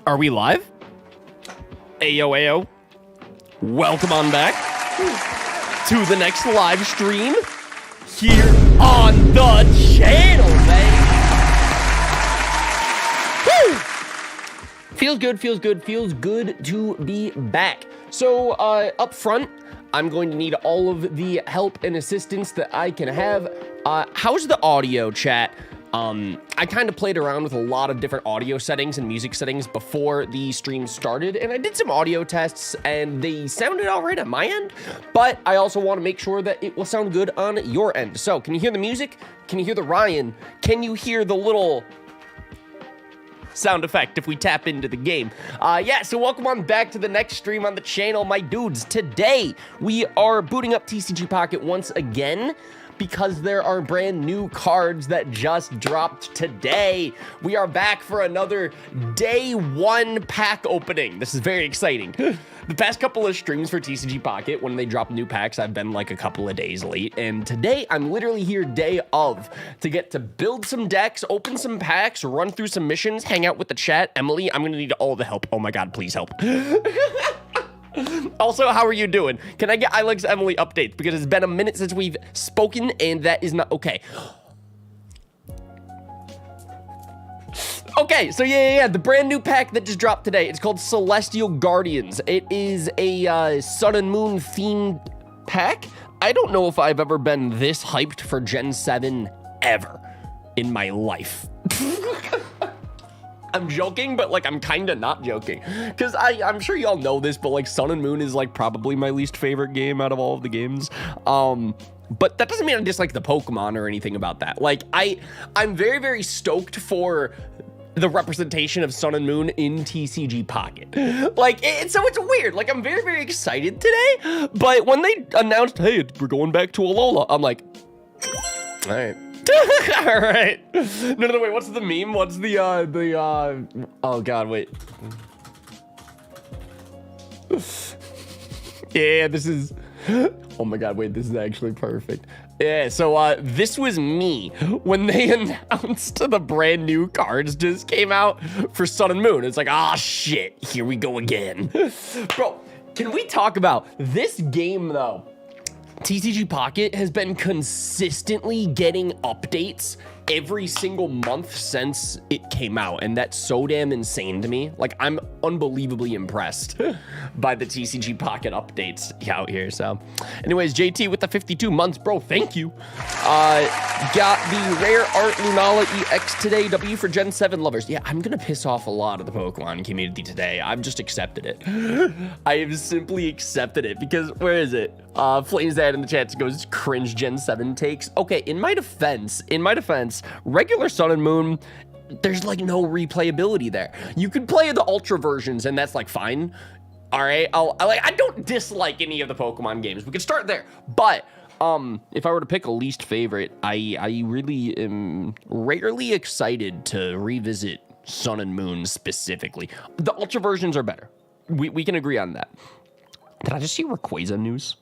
Are we live? Ayo, ayo. Welcome on back to the next live stream here on the channel, man. Woo! Feels good, feels good, feels good to be back. So, up front, I'm going to need all of the help and assistance that I can have. How's the audio, chat? I kind of played around with a lot of different audio settings and music settings before the stream started, and I did some audio tests, and they sounded all right on my end, but I also want to make sure that it will sound good on your end. So, can you hear the music? Can you hear the Ryan? Can you hear the little sound effect if we tap into the game? Yeah, so welcome on back to the next stream on the channel, my dudes. Today, we are booting up TCG Pocket once again, because there are brand new cards that just dropped today. We are back for another day one pack opening. This is very exciting. The past couple of streams for TCG Pocket, when they drop new packs, I've been like a couple of days late. And today, I'm literally here day of to get to build some decks, open some packs, run through some missions, hang out with the chat. Emily, I'm gonna need all the help. Oh my God, please help. Also, how are you doing? Can I get Ilex Emily updates? Because it's been a minute since we've spoken, and that is not okay. Okay, so yeah, the brand new pack that just dropped today. It's called Celestial Guardians. It is a Sun and Moon themed pack. I don't know if I've ever been this hyped for Gen 7 ever in my life. I'm joking, but like I'm kind of not joking, because I'm sure y'all know this, but like Sun and Moon is like probably my least favorite game out of all of the games. But that doesn't mean I dislike the Pokemon or anything about that. Like I'm very, very stoked for the representation of Sun and Moon in TCG Pocket. Like so it's weird. Like I'm very, very excited today, but when they announced, hey, we're going back to Alola, I'm like, all right. All right. No, wait, what's the meme? What's the oh God, wait. Yeah, this is, oh my God, wait, this is actually perfect. Yeah, so this was me when they announced the brand new cards just came out for Sun and Moon. It's like, ah, shit, here we go again. Bro, can we talk about this game though? TCG Pocket has been consistently getting updates every single month since it came out, and that's so damn insane to me. Like, I'm unbelievably impressed by the TCG Pocket updates out here. So anyways, JT with the 52 months, bro, thank you. Got the rare art Lunala EX today. W for Gen 7 lovers. Yeah, I'm gonna piss off a lot of the Pokemon community today. I've just accepted it. I have simply accepted it, because where is it? Flames that in the chat goes cringe Gen 7 takes. Okay, in my defense, regular Sun and Moon, there's like no replayability there. You could play the Ultra versions, and that's like fine. All right, I don't dislike any of the Pokemon games. We could start there, but if I were to pick a least favorite, I really am rarely excited to revisit Sun and Moon specifically. The Ultra versions are better. We can agree on that. Did I just see Rayquaza news?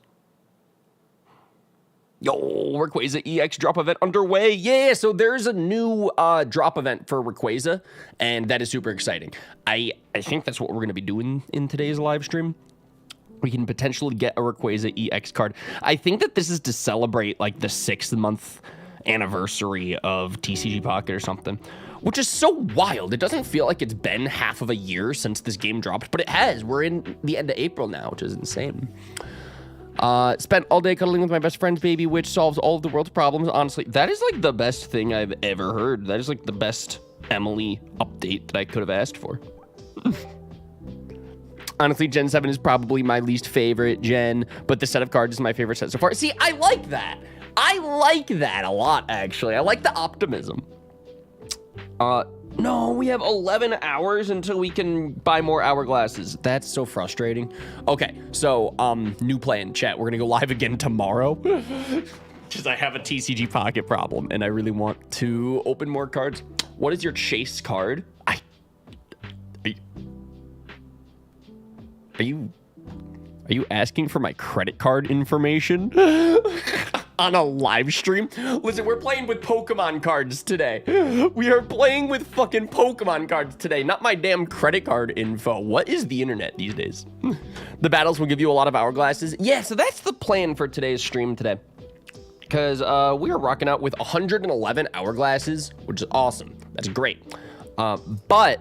Yo, Rayquaza EX drop event underway. Yeah, so there's a new drop event for Rayquaza, and that is super exciting. I think that's what we're going to be doing in today's live stream. We can potentially get a Rayquaza EX card. I think that this is to celebrate like the 6th-month anniversary of TCG Pocket or something, which is so wild. It doesn't feel like it's been half of a year since this game dropped, but it has. We're in the end of April now, which is insane. Spent all day cuddling with my best friend's baby, which solves all of the world's problems. Honestly, that is like the best thing I've ever heard. That is like the best Emily update that I could have asked for. Honestly, Gen 7 is probably my least favorite gen, but the set of cards is my favorite set so far. See, I like that. I like that a lot, actually. I like the optimism. No, we have 11 hours until we can buy more hourglasses. That's so frustrating. Okay, so, new plan, chat. We're gonna go live again tomorrow. Because I have a TCG Pocket problem, and I really want to open more cards. What is your chase card? Are you asking for my credit card information? on a live stream. Listen, we're playing with Pokemon cards today. We are playing with fucking Pokemon cards today, not my damn credit card info. What is the internet these days? The battles will give you a lot of hourglasses. Yeah, so that's the plan for today's stream today. Because we are rocking out with 111 hourglasses, which is awesome. That's great. But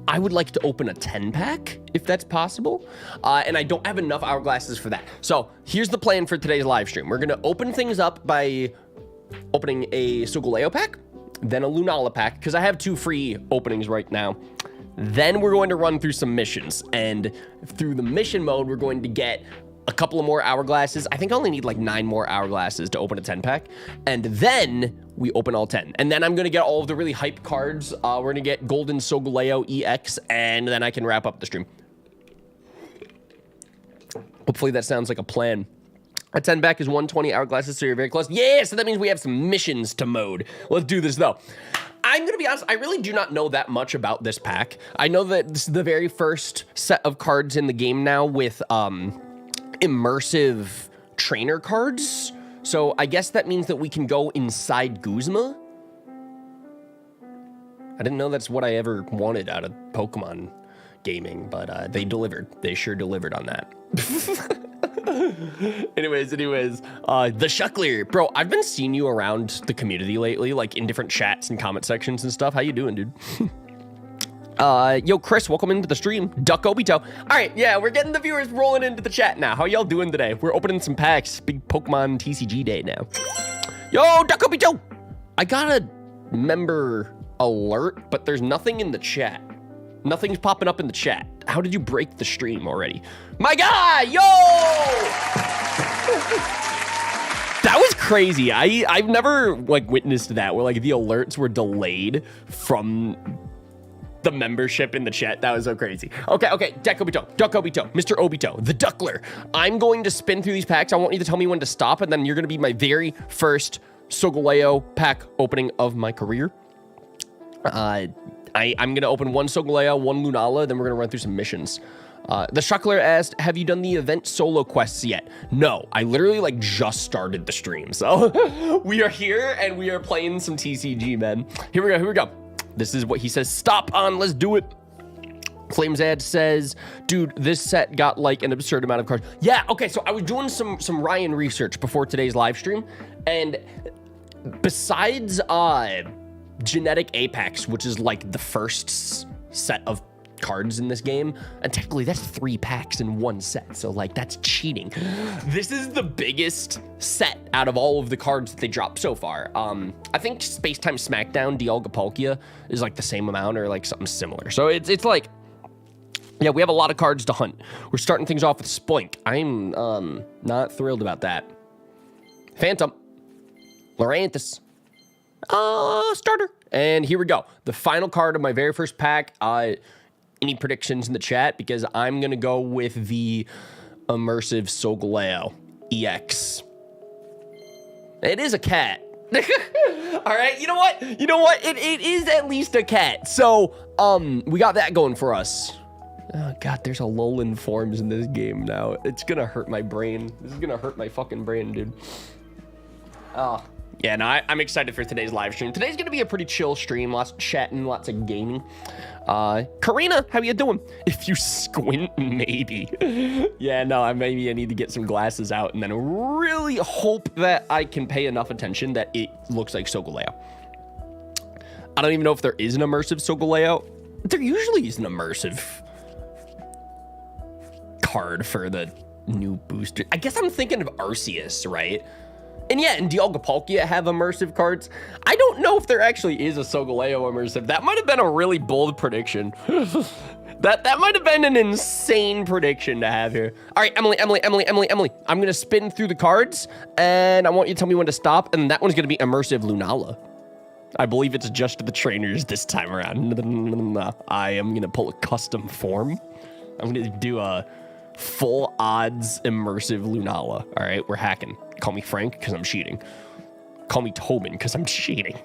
I would like to open a 10-pack, if that's possible. And I don't have enough hourglasses for that. So here's the plan for today's live stream. We're going to open things up by opening a Solgaleo pack, then a Lunala pack, because I have 2 free openings right now. Then we're going to run through some missions. And through the mission mode, we're going to get a couple of more hourglasses. I think I only need like 9 more hourglasses to open a 10-pack. And then we open all 10. And then I'm going to get all of the really hype cards. We're going to get Golden Solgaleo EX, and then I can wrap up the stream. Hopefully that sounds like a plan. A 10-pack is 120 hourglasses, so you're very close. Yeah, so that means we have some missions to mode. Let's do this, though. I'm going to be honest, I really do not know that much about this pack. I know that this is the very first set of cards in the game now with immersive trainer cards. So I guess that means that we can go inside Guzma. I didn't know that's what I ever wanted out of Pokemon gaming, but they delivered. They sure delivered on that. anyways, the Shuckler. Bro, I've been seeing you around the community lately, like in different chats and comment sections and stuff. How you doing, dude? Yo, Chris, welcome into the stream. Duck Obito. All right, yeah, we're getting the viewers rolling into the chat now. How y'all doing today? We're opening some packs. Big Pokemon TCG day now. Yo, Duck Obito. I got a member alert, but there's nothing in the chat. Nothing's popping up in the chat. How did you break the stream already? My guy, yo! That was crazy. I've never like witnessed that where like the alerts were delayed from the membership in the chat. That was so crazy. Okay, Duck Obito, Mr. Obito, the Duckler. I'm going to spin through these packs. I want you to tell me when to stop, and then you're going to be my very first Solgaleo pack opening of my career. I'm going to open 1 Solgaleo, 1 Lunala, then we're going to run through some missions. The Shuckler asked, have you done the event solo quests yet? No, I literally like just started the stream. So we are here and we are playing some TCG, man. Here we go. This is what he says. Stop on, let's do it. Flamesad says, dude, this set got like an absurd amount of cards. Yeah, okay, so I was doing some Ryan research before today's live stream, and besides Genetic Apex, which is like the first set of cards in this game, and technically that's 3 packs in 1 set, so like that's cheating. This is the biggest set out of all of the cards that they dropped so far. I think Spacetime Smackdown Dialga Palkia is like the same amount or like something similar. So it's like, yeah, we have a lot of cards to hunt. We're starting things off with Spoink. I'm not thrilled about that. Phantom, Loranthus, starter, and here we go. The final card of my very first pack. Any predictions in the chat? Because I'm going to go with the immersive Solgaleo EX. It is a cat. All right, you know what? It is at least a cat. So, we got that going for us. Oh, God, there's a lull in forms in this game now. It's going to hurt my brain. This is going to hurt my fucking brain, dude. Oh. Yeah, no, I'm excited for today's live stream. Today's going to be a pretty chill stream. Lots of chatting, lots of gaming. Karina, how you doing? If you squint, maybe. Yeah, no, maybe I need to get some glasses out and then really hope that I can pay enough attention that it looks like Solgaleo. I don't even know if there is an immersive Solgaleo. There usually is an immersive card for the new booster. I guess I'm thinking of Arceus, right? And yeah, and Dialga Palkia have immersive cards. I don't know if there actually is a Solgaleo immersive. That might have been a really bold prediction. That might have been an insane prediction to have here. All right, Emily. I'm gonna spin through the cards, and I want you to tell me when to stop, and that one's gonna be immersive Lunala. I believe it's just the trainers this time around. I am gonna pull a custom form. I'm gonna do a full odds immersive Lunala. All right, we're hacking. Call me Frank because I'm cheating. Call me Tobin because I'm cheating.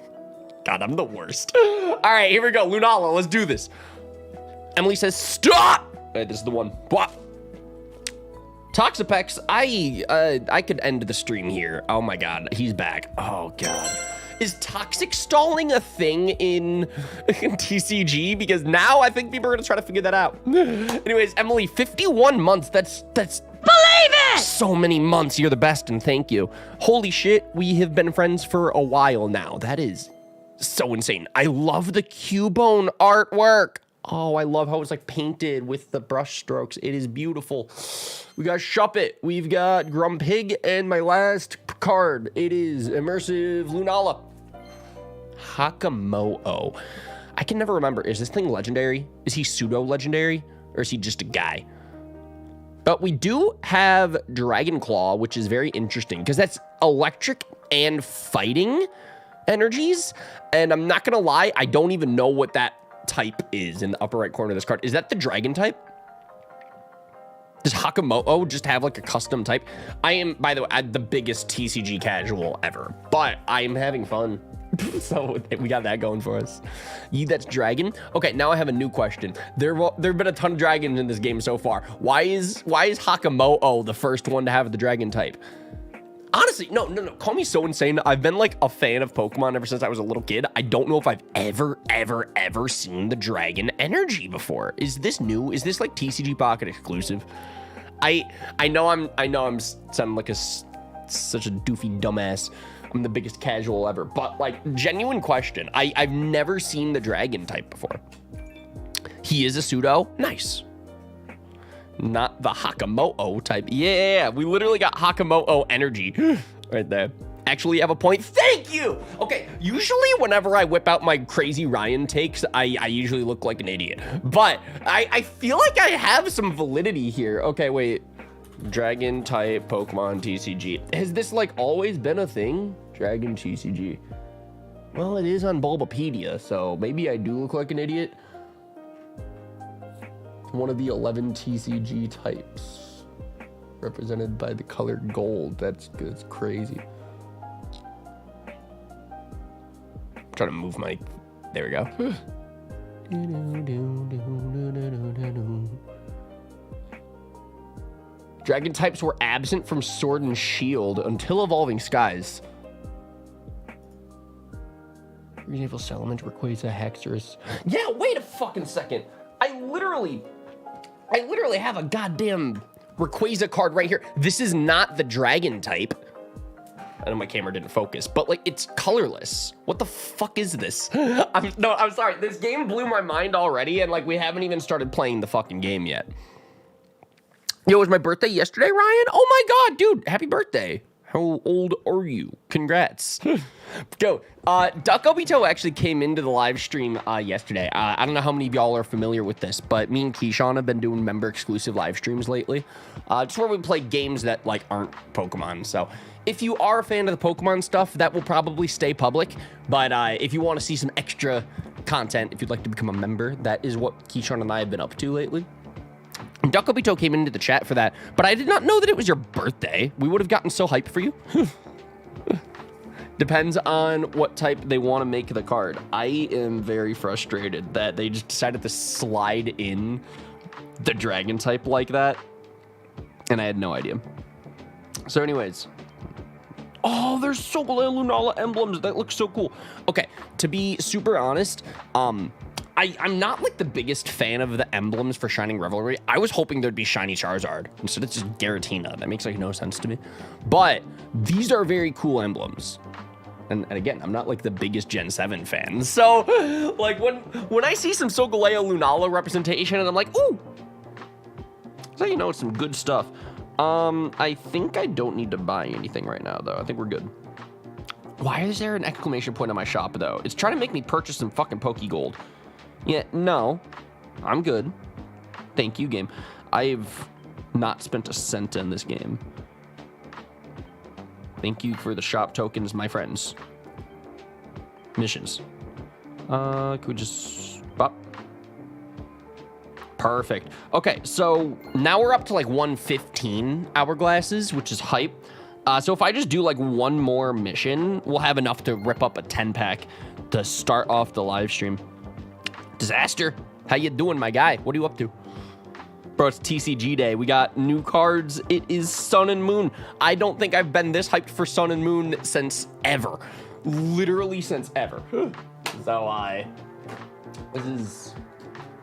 God, I'm the worst. All right, here we go. Lunala, let's do this. Emily says, stop! All right, this is the one. What? Toxapex, I could end the stream here. Oh my god, he's back. Oh god. Is toxic stalling a thing in TCG? Because now I think people are gonna try to figure that out. Anyways, Emily, 51 months. That's believe it! So many months. You're the best, and thank you. Holy shit, we have been friends for a while now. That is so insane. I love the Cubone artwork. Oh, I love how it's like painted with the brush strokes. It is beautiful. We got Shuppet. We've got Grumpig, and my last card. It is Immersive Lunala. Hakamo'o. I can never remember. Is this thing legendary? Is he pseudo-legendary? Or is he just a guy? But we do have Dragon Claw, which is very interesting because that's electric and fighting energies. And I'm not going to lie, I don't even know what that type is in the upper right corner of this card. Is that the dragon type? Does Hakamo'o just have like a custom type? I am, by the way, the biggest TCG casual ever, but I'm having fun. So we got that going for us. That's dragon. Okay, now I have a new question. There've been a ton of dragons in this game so far. Why is Hakamo'o the first one to have the dragon type? Honestly, no. Call me so insane. I've been like a fan of Pokemon ever since I was a little kid. I don't know if I've ever seen the dragon energy before. Is this new? Is this like TCG Pocket exclusive? I know I'm sounding like such a doofy dumbass. I'm the biggest casual ever, but like genuine question. I've never seen the dragon type before. He is a pseudo. Nice. Not the Hakamo'o type. Yeah, we literally got Hakamo'o energy right there. Actually have a point. Thank you. Okay, usually whenever I whip out my crazy Ryan takes, I usually look like an idiot. But I feel like I have some validity here. Okay, wait. Dragon type Pokemon TCG. Has this like always been a thing? Dragon TCG. Well, it is on Bulbapedia, so maybe I do look like an idiot. One of the 11 TCG types represented by the colored gold. That's crazy. I'm trying to move my, there we go. Dragon types were absent from Sword and Shield until Evolving Skies. Reasonable Salamence, Rayquaza, Haxorus. Yeah, wait a fucking second. I literally have a goddamn Rayquaza card right here. This is not the dragon type. I know my camera didn't focus, but like it's colorless. What the fuck is this? I'm sorry. This game blew my mind already, and like we haven't even started playing the fucking game yet. Yo, it was my birthday yesterday, Ryan? Oh my god, dude, happy birthday. How old are you? Congrats. Go. Duck Obito actually came into the live stream yesterday. I don't know how many of y'all are familiar with this, but me and Keyshawn have been doing member exclusive live streams lately. Just where we play games that like aren't Pokemon. So if you are a fan of the Pokemon stuff, that will probably stay public. But if you want to see some extra content, if you'd like to become a member, that is what Keyshawn and I have been up to lately. And Duck Obito came into the chat for that, but I did not know that it was your birthday. We would have gotten so hyped for you. Depends on what type they want to make the card. I am very frustrated that they just decided to slide in the dragon type like that, and I had no idea. So anyways, oh, there's Solgaleo Lunala emblems. That looks so cool. Okay, to be super honest, I'm not like the biggest fan of the emblems for Shining Revelry. I was hoping there'd be Shiny Charizard instead of just Giratina. That makes like no sense to me. But these are very cool emblems. And again, I'm not like the biggest Gen 7 fan. So like when I see some Solgaleo Lunala representation and I'm like, ooh, so you know it's some good stuff. I think I don't need to buy anything right now though. I think we're good. Why is there an exclamation point on my shop though? It's trying to make me purchase some fucking Pokegold. Yeah, no, I'm good. Thank you, game. I've not spent a cent in this game. Thank you for the shop tokens, my friends. Missions. Could we just pop? Perfect. Okay, so now we're up to like 115 hourglasses, which is hype. So if I just do like one more mission, we'll have enough to rip up a 10-pack to start off the live stream. Disaster, how you doing, my guy? What are you up to? Bro, it's TCG day. We got new cards. It is Sun and Moon. I don't think I've been this hyped for Sun and Moon since ever. Literally since ever. So, this is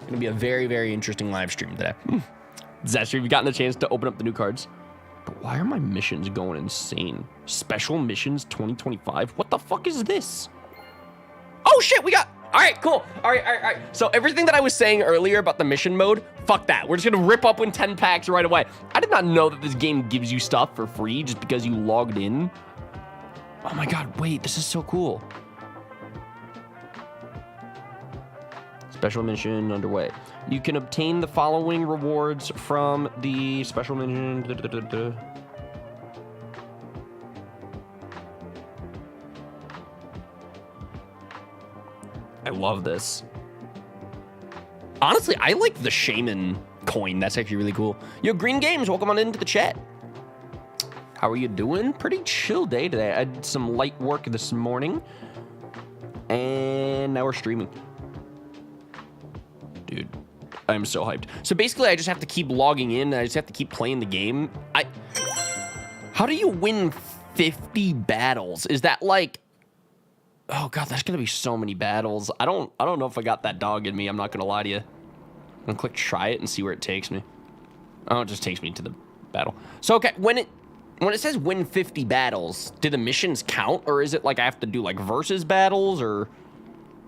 going to be a very, very interesting live stream today. Disaster, you've gotten a chance to open up the new cards. But why are my missions going insane? Special missions 2025? What the fuck is this? Oh, shit, we got... All right, cool. All right. So everything that I was saying earlier about the mission mode, fuck that. We're just gonna rip up in 10 packs right away. I did not know that this game gives you stuff for free just because you logged in. Oh my God, wait, this is so cool. Special mission underway. You can obtain the following rewards from the special mission. I love this. Honestly, I like the Shaman coin. That's actually really cool. Yo, Green Games, welcome on into the chat. How are you doing? Pretty chill day today. I did some light work this morning. And now we're streaming. Dude, I'm so hyped. So basically, I just have to keep logging in. I just have to keep playing the game. How do you win 50 battles? Is that like... Oh God, there's gonna be so many battles. I don't know if I got that dog in me. I'm not gonna lie to you. I'm gonna click try it and see where it takes me. Oh, it just takes me to the battle. So okay, when it says win 50 battles, do the missions count, or is it like I have to do like versus battles, or?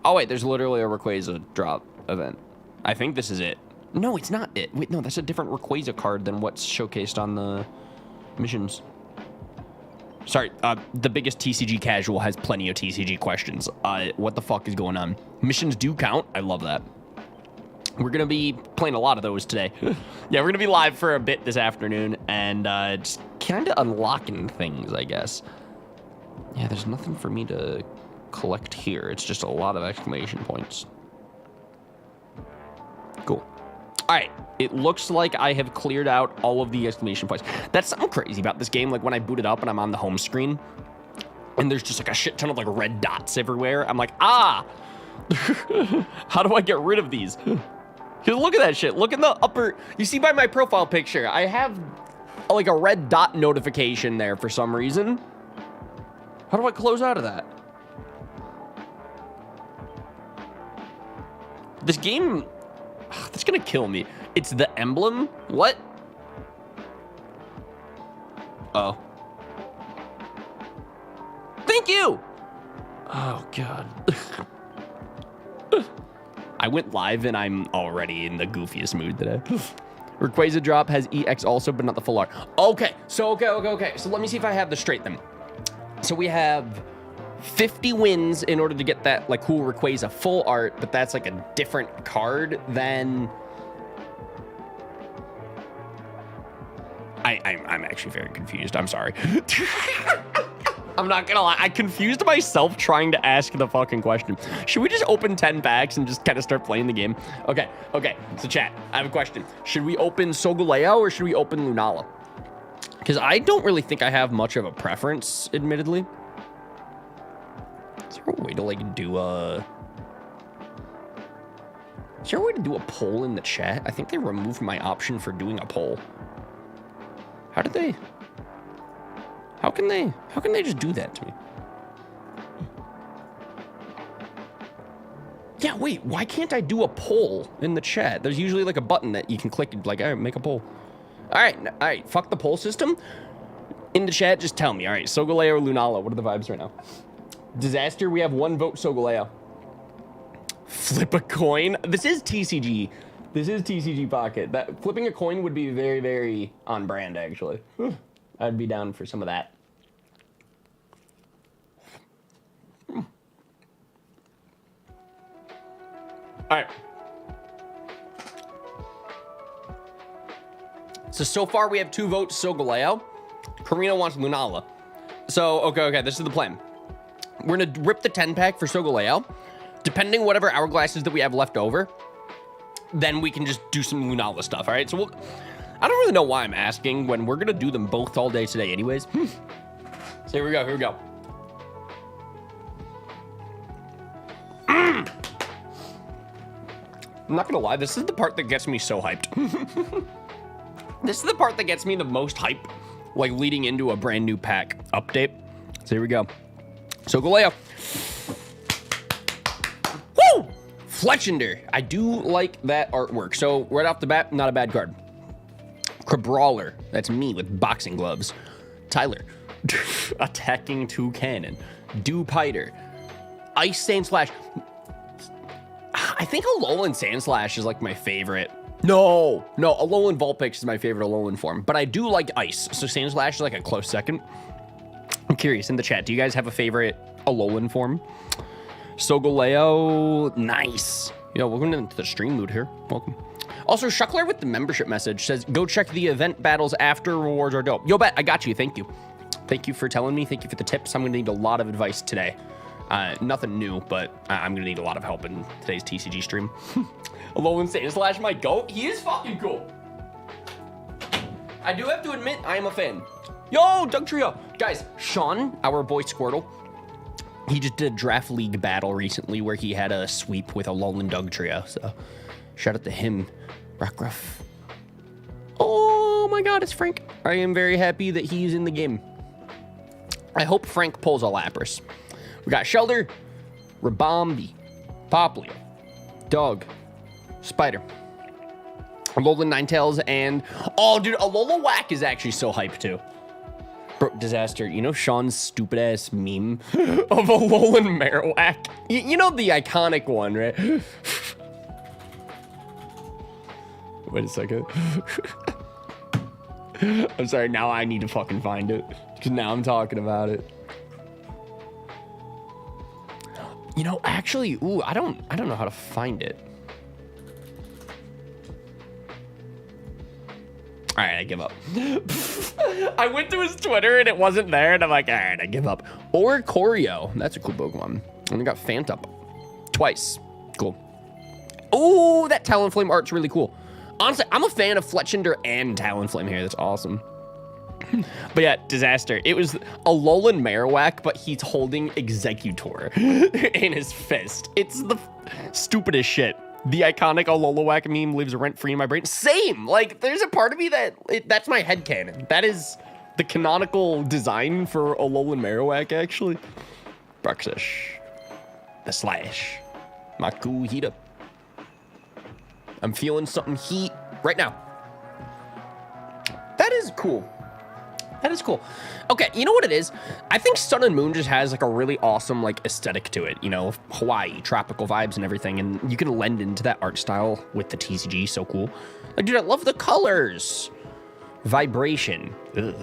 Oh wait, there's literally a Rayquaza drop event. I think this is it. No, it's not it. Wait, no, that's a different Rayquaza card than what's showcased on the missions. Sorry, the biggest TCG casual has plenty of TCG questions. What the fuck is going on? Missions do count. I love that. We're going to be playing a lot of those today. Yeah, we're going to be live for a bit this afternoon and just kind of unlocking things, I guess. Yeah, there's nothing for me to collect here. It's just a lot of exclamation points. Cool. All right, it looks like I have cleared out all of the exclamation points. That's something crazy about this game. Like when I boot it up and I'm on the home screen and there's just like a shit ton of like red dots everywhere. I'm like, ah, how do I get rid of these? Because look at that shit. Look in the upper, you see by my profile picture, I have like a red dot notification there for some reason. How do I close out of that? This game... That's gonna kill me. It's the emblem? What? Oh. Thank you! Oh, God. I went live and I'm already in the goofiest mood today. Rayquaza drop has EX also, but not the full art. Okay, so okay. So let me see if I have this straight then. So we have 50 wins in order to get that like cool Rayquaza full art, but that's like a different card than... I'm actually very confused. I'm sorry. I'm not gonna lie. I confused myself trying to ask the fucking question. Should we just open 10 packs and just kind of start playing the game? Okay. So chat, I have a question. Should we open Solgaleo or should we open Lunala? Because I don't really think I have much of a preference, admittedly. Is there a way to like do a... Is there a way to do a poll in the chat? I think they removed my option for doing a poll. How did they... How can they just do that to me? Yeah, wait, why can't I do a poll in the chat? There's usually like a button that you can click and like, all right, make a poll. All right, fuck the poll system. In the chat, just tell me. All right, Solgaleo or Lunala, what are the vibes right now? Disaster, we have 1 vote Solgaleo. Flip a coin. This is TCG. This is TCG Pocket. That flipping a coin would be very, very on brand, actually. I'd be down for some of that. All right. So far we have 2 votes Solgaleo. Karina wants Lunala. So, okay, this is the plan. We're gonna rip the 10 pack for Solgaleo. Depending whatever hourglasses that we have left over, then we can just do some Lunala stuff, all right? So I don't really know why I'm asking when we're gonna do them both all day today anyways. So here we go. I'm not gonna lie, this is the part that gets me so hyped. This is the part that gets me the most hype, like leading into a brand new pack update. So here we go. Solgaleo. Woo! Fletchender. I do like that artwork. So right off the bat, not a bad card. Crabrawler. That's me with boxing gloves. Tyler. Attacking Toucannon. Dewpider. Ice Sandslash. I think Alolan Sandslash is like my favorite. No, Alolan Vulpix is my favorite Alolan form, but I do like Ice, so Sandslash is like a close second. I'm curious, in the chat, do you guys have a favorite Alolan form? Solgaleo, nice. Yo, welcome into the stream mood here. Welcome. Also, Shuckler with the membership message says, go check the event battles after, rewards are dope. Yo, Bet, I got you, thank you. Thank you for telling me, thank you for the tips. I'm gonna need a lot of advice today. Nothing new, but I'm gonna need a lot of help in today's TCG stream. Alolan Sandslash, my goat. He is fucking cool. I do have to admit, I am a fan. Yo, Doug Trio. Guys, Sean, our boy Squirtle, he just did a draft league battle recently where he had a sweep with Alolan Doug Trio. So, shout out to him. Rockruff. Oh my god, it's Frank. I am very happy that he's in the game. I hope Frank pulls a Lapras. We got Shelter, Rabombi, Popplio, Dog, Spider, Alolan Ninetales, and oh, dude, Alola Whack is actually so hyped too. Bro, Disaster, you know Sean's stupid ass meme of Alolan Marowak? You know the iconic one, right? Wait a second. I'm sorry, now I need to fucking find it because now I'm talking about it. You know, actually, ooh, I don't know how to find it. All right, I give up. I went to his Twitter and it wasn't there, and I'm like, all right, I give up. Or Choreo, that's a cool Pokemon. And we got Phantup twice. Cool. Oh, that Talonflame art's really cool. Honestly, I'm a fan of Fletchender and Talonflame here. That's awesome. But yeah, Disaster. It was Alolan Marowak, but he's holding Executor in his fist. It's the stupidest shit. The iconic Alolawak meme lives rent-free in my brain. Same! Like, there's a part of me that's my headcanon. That is the canonical design for Alolan Marowak, actually. Bruxish. The Slash. Makuhita. I'm feeling something heat right now. That is cool. That is cool. Okay, you know what it is? I think Sun and Moon just has like a really awesome like aesthetic to it. You know, Hawaii, tropical vibes and everything. And you can lend into that art style with the TCG. So cool. Like, dude, I love the colors. Vibration. Ugh.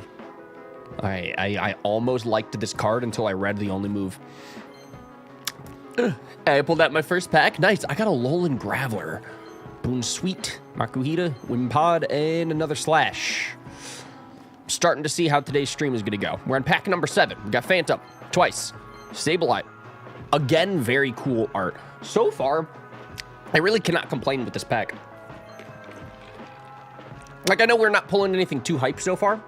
I almost liked this card until I read the only move. I pulled out my first pack. Nice. I got a Alolan Graveler. Boon Sweet, Makuhita, Wimpod, and another Slash. Starting to see how today's stream is going to go. We're on pack number 7. We got Phantom twice. Sableye. Again, very cool art. So far, I really cannot complain with this pack. Like, I know we're not pulling anything too hype so far.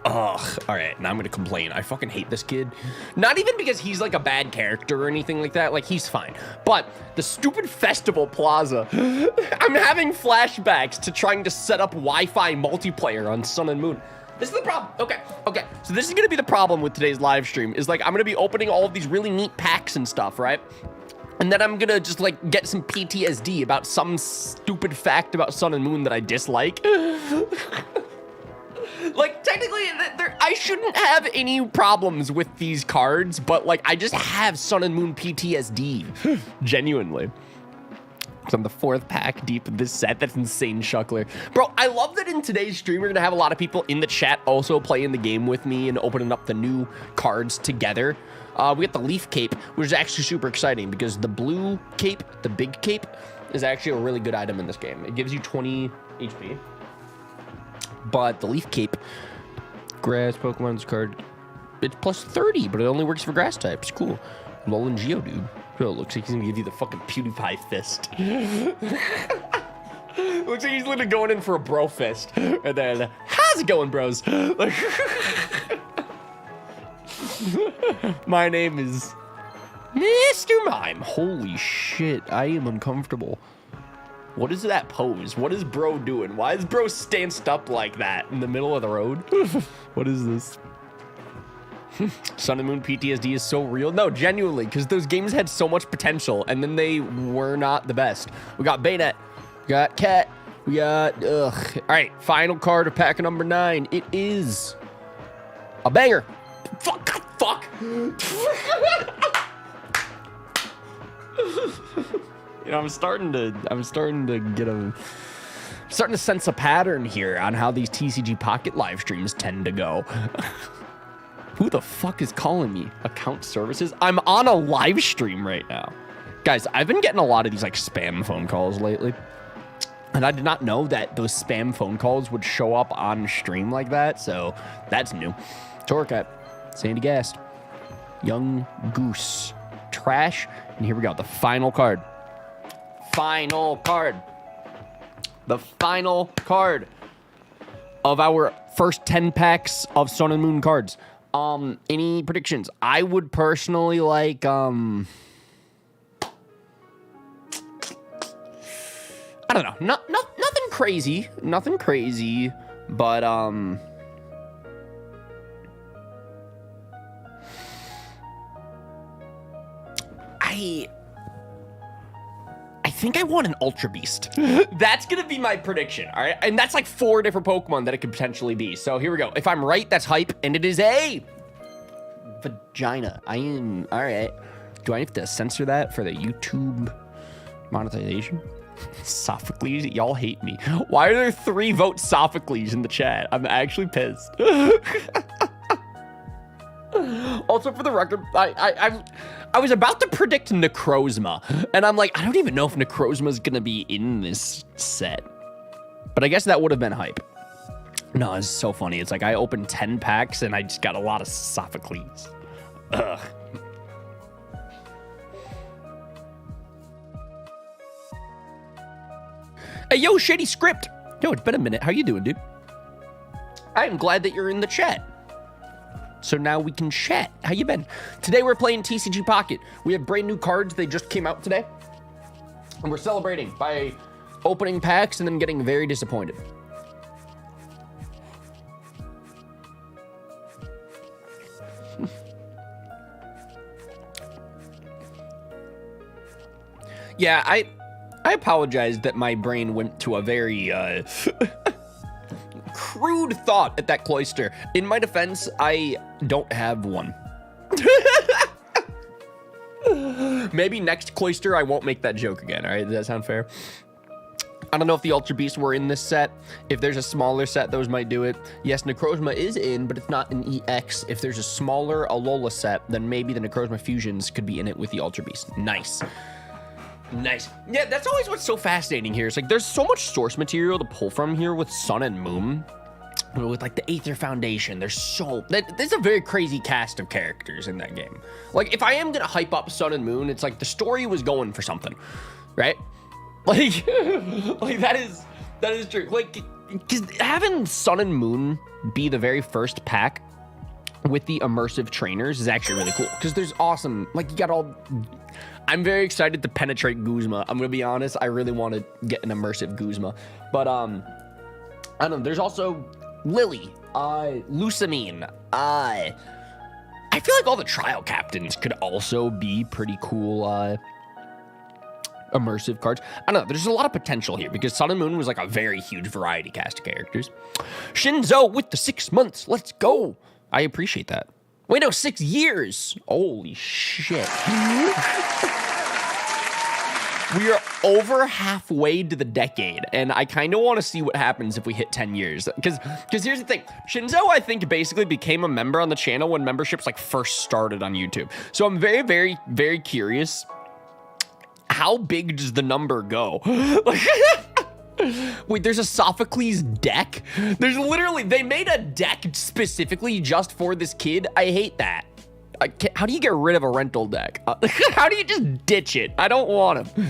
Ugh. All right, now I'm going to complain. I fucking hate this kid. Not even because he's like a bad character or anything like that. Like, he's fine. But the stupid Festival Plaza. I'm having flashbacks to trying to set up Wi-Fi multiplayer on Sun and Moon. This is the problem. Okay. So this is going to be the problem with today's live stream. Is like, I'm going to be opening all of these really neat packs and stuff, right? And then I'm going to just like get some PTSD about some stupid fact about Sun and Moon that I dislike. Like, technically, I shouldn't have any problems with these cards, but, like, I just have Sun and Moon PTSD. Genuinely. So I'm the 4th pack deep in this set. That's insane, Shuckler. Bro, I love that in today's stream, we're going to have a lot of people in the chat also playing the game with me and opening up the new cards together. We got the Leaf Cape, which is actually super exciting because the blue cape, the big cape, is actually a really good item in this game. It gives you 20 HP. But the Leaf Cape, grass Pokemon's card, it's plus 30, but it only works for grass types. Cool. Alolan Geodude. Oh, looks like he's gonna give you the fucking PewDiePie fist. Looks like he's literally going in for a bro fist. And then, how's it going, bros? My name is Mr. Mime. Holy shit, I am uncomfortable. What is that pose? What is bro doing? Why is bro stanced up like that in the middle of the road? What is this? Sun and Moon PTSD is so real. No, genuinely, because those games had so much potential, and then they were not the best. We got Bayonet. We got Cat. We got, ugh. All right, final card of pack number 9. It is a banger. Fuck. You know, I'm starting to sense a pattern here on how these TCG Pocket live streams tend to go. Who the fuck is calling me? Account services? I'm on a live stream right now. Guys, I've been getting a lot of these like spam phone calls lately. And I did not know that those spam phone calls would show up on stream like that. So that's new. Torcat, Sandy Gast, Young Goose, Trash. And here we go. The final card. The final card of our first 10 packs of Sun and Moon cards. Any predictions? I would personally like, I don't know. Nothing crazy. Nothing crazy. But, I think I want an Ultra Beast. That's gonna be my prediction, all right? And that's like 4 different Pokemon that it could potentially be. So here we go. If I'm right, that's hype, and it is a vagina. All right. Do I have to censor that for the YouTube monetization? Sophocles, y'all hate me. Why are there 3 vote Sophocles in the chat? I'm actually pissed. Also, for the record, I was about to predict Necrozma, and I'm like, I don't even know if Necrozma is gonna be in this set. But I guess that would have been hype. No, it's so funny. It's like I opened 10 packs, and I just got a lot of Sophocles. Ugh. Hey, yo, Shady Script. Yo, it's been a minute. How you doing, dude? I am glad that you're in the chat. So now we can chat. How you been? Today we're playing TCG Pocket. We have brand new cards. They just came out today. And we're celebrating by opening packs and then getting very disappointed. Yeah, I apologize that my brain went to a very crude thought at that cloister. In my defense, I don't have one. Maybe next cloister I won't make that joke again. All right, does that sound fair? I don't know if the Ultra Beasts were in this set. If there's a smaller set, those might do it. Yes, Necrozma is in, but it's not an EX. If there's a smaller Alola set, then maybe the Necrozma Fusions could be in it with the Ultra Beast. Nice. Nice. Yeah, that's always what's so fascinating here. It's like there's so much source material to pull from here with Sun and Moon. With like the Aether Foundation, there's a very crazy cast of characters in that game. Like if I am gonna hype up Sun and Moon, it's like the story was going for something, right? Like, like that is true. Like, because having Sun and Moon be the very first pack with the immersive trainers is actually really cool. Because there's awesome, like you got all. I'm very excited to penetrate Guzma. I'm gonna be honest. I really want to get an immersive Guzma, but I don't know. There's also Lily, Lusamine. I feel like all the trial captains could also be pretty cool immersive cards. I don't know. There's a lot of potential here because Sun and Moon was like a very huge variety cast of characters. Shinzo with the 6 months. Let's go. I appreciate that. Wait, no, 6 years. Holy shit. We are over halfway to the decade, and I kind of want to see what happens if we hit 10 years. Because here's the thing. Shinzo, I think, basically became a member on the channel when memberships like first started on YouTube. So I'm very, very, very curious. How big does the number go? Wait, there's a Sophocles deck? There's literally, they made a deck specifically just for this kid. I hate that. How do you get rid of a rental deck? How do you just ditch it? I don't want him.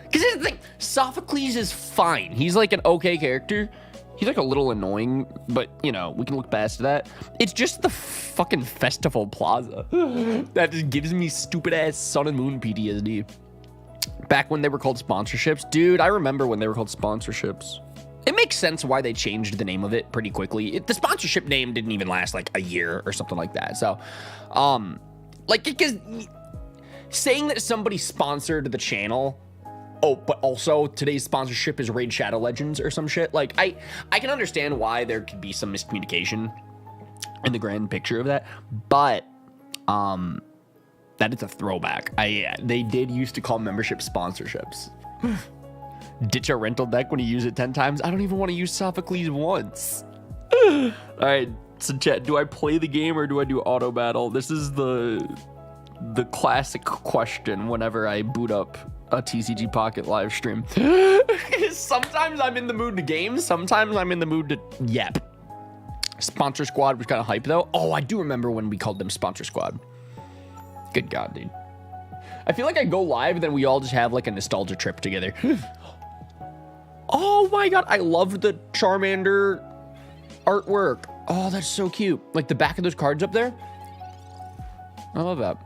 Because here's the thing, Sophocles is fine. He's like an okay character. He's like a little annoying, but you know, we can look past that. It's just the fucking Festival Plaza that just gives me stupid ass Sun and Moon PTSD. Back when they were called sponsorships. Dude, I remember when they were called sponsorships. It makes sense why they changed the name of it pretty quickly. The sponsorship name didn't even last like a year or something like that. So, like, because saying that somebody sponsored the channel, oh, but also today's sponsorship is Raid Shadow Legends or some shit. Like, I can understand why there could be some miscommunication in the grand picture of that, but, that is a throwback. They did used to call membership sponsorships. Ditch a rental deck when you use it 10 times. I don't even want to use Sophocles once. All right, so chat, do I play the game or do I do auto battle? This is the classic question whenever I boot up a TCG Pocket live stream. Sometimes I'm in the mood to game, sometimes I'm in the mood to yep. Sponsor Squad was kind of hype though. Oh, I do remember when we called them Sponsor Squad. Good God, dude. I feel like I go live and then we all just have like a nostalgia trip together. Oh my God, I love the Charmander artwork. Oh, that's so cute. Like the back of those cards up there. I love that.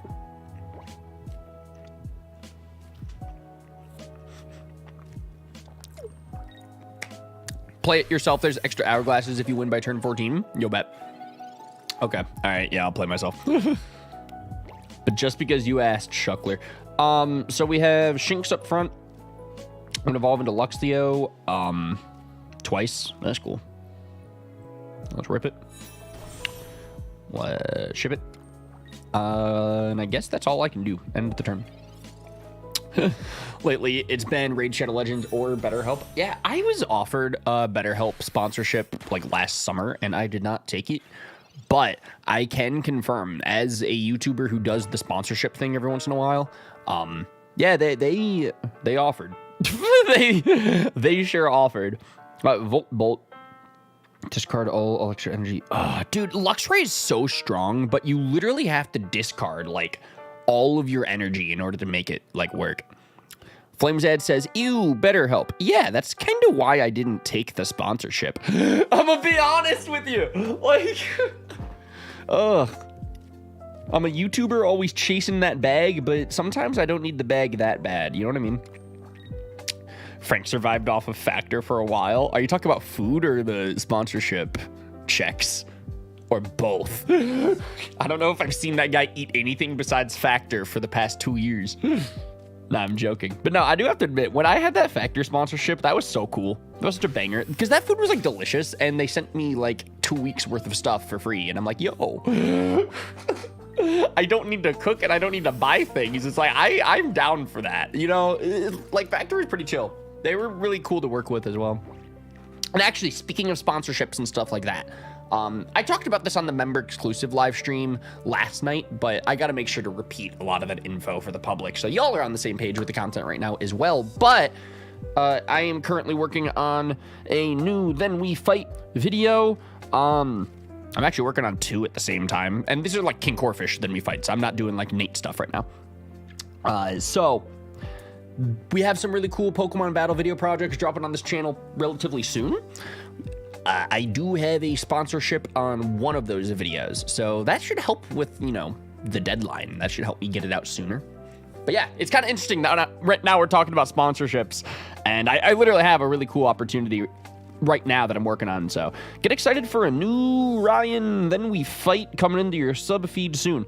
Play it yourself. There's extra hourglasses if you win by turn 14. You'll bet. Okay. All right. Yeah, I'll play myself. But just because you asked, Shuckler. So we have Shinx up front. I'm gonna evolve into Luxio twice. That's cool. Let's rip it. Ship it. And I guess that's all I can do. End of the turn. Lately, it's been Raid Shadow Legends or BetterHelp. Yeah, I was offered a BetterHelp sponsorship like last summer, and I did not take it. But I can confirm, as a YouTuber who does the sponsorship thing every once in a while, yeah, they offered. they sure offered. Bolt. Discard all electric energy. Dude, Luxray is so strong, but you literally have to discard like all of your energy in order to make it like work. Flamesad says, ew, BetterHelp. Yeah, that's kind of why I didn't take the sponsorship. I'm gonna be honest with you. Like, I'm a YouTuber always chasing that bag, but sometimes I don't need the bag that bad. You know what I mean? Frank survived off of Factor for a while. Are you talking about food or the sponsorship checks? Or both? I don't know if I've seen that guy eat anything besides Factor for the past 2 years. Nah, I'm joking. But no, I do have to admit, when I had that Factor sponsorship, that was so cool. That was such a banger. Because that food was like delicious, and they sent me like 2 weeks worth of stuff for free. And I'm like, yo. I don't need to cook and I don't need to buy things. It's like, I'm down for that. You know, like Factor is pretty chill. They were really cool to work with as well. And actually, speaking of sponsorships and stuff like that, I talked about this on the member exclusive live stream last night, but I got to make sure to repeat a lot of that info for the public. So y'all are on the same page with the content right now as well. But I am currently working on a new Then We Fight video. I'm actually working on 2 at the same time. And these are like King Corfish Then We Fight. So I'm not doing like Nate stuff right now. So we have some really cool Pokemon battle video projects dropping on this channel relatively soon. I do have a sponsorship on one of those videos, so that should help with, you know, the deadline. That should help me get it out sooner. But yeah, it's kind of interesting that right now we're talking about sponsorships, and I literally have a really cool opportunity right now that I'm working on, so get excited for a new Ryan Then We Fight coming into your sub feed soon.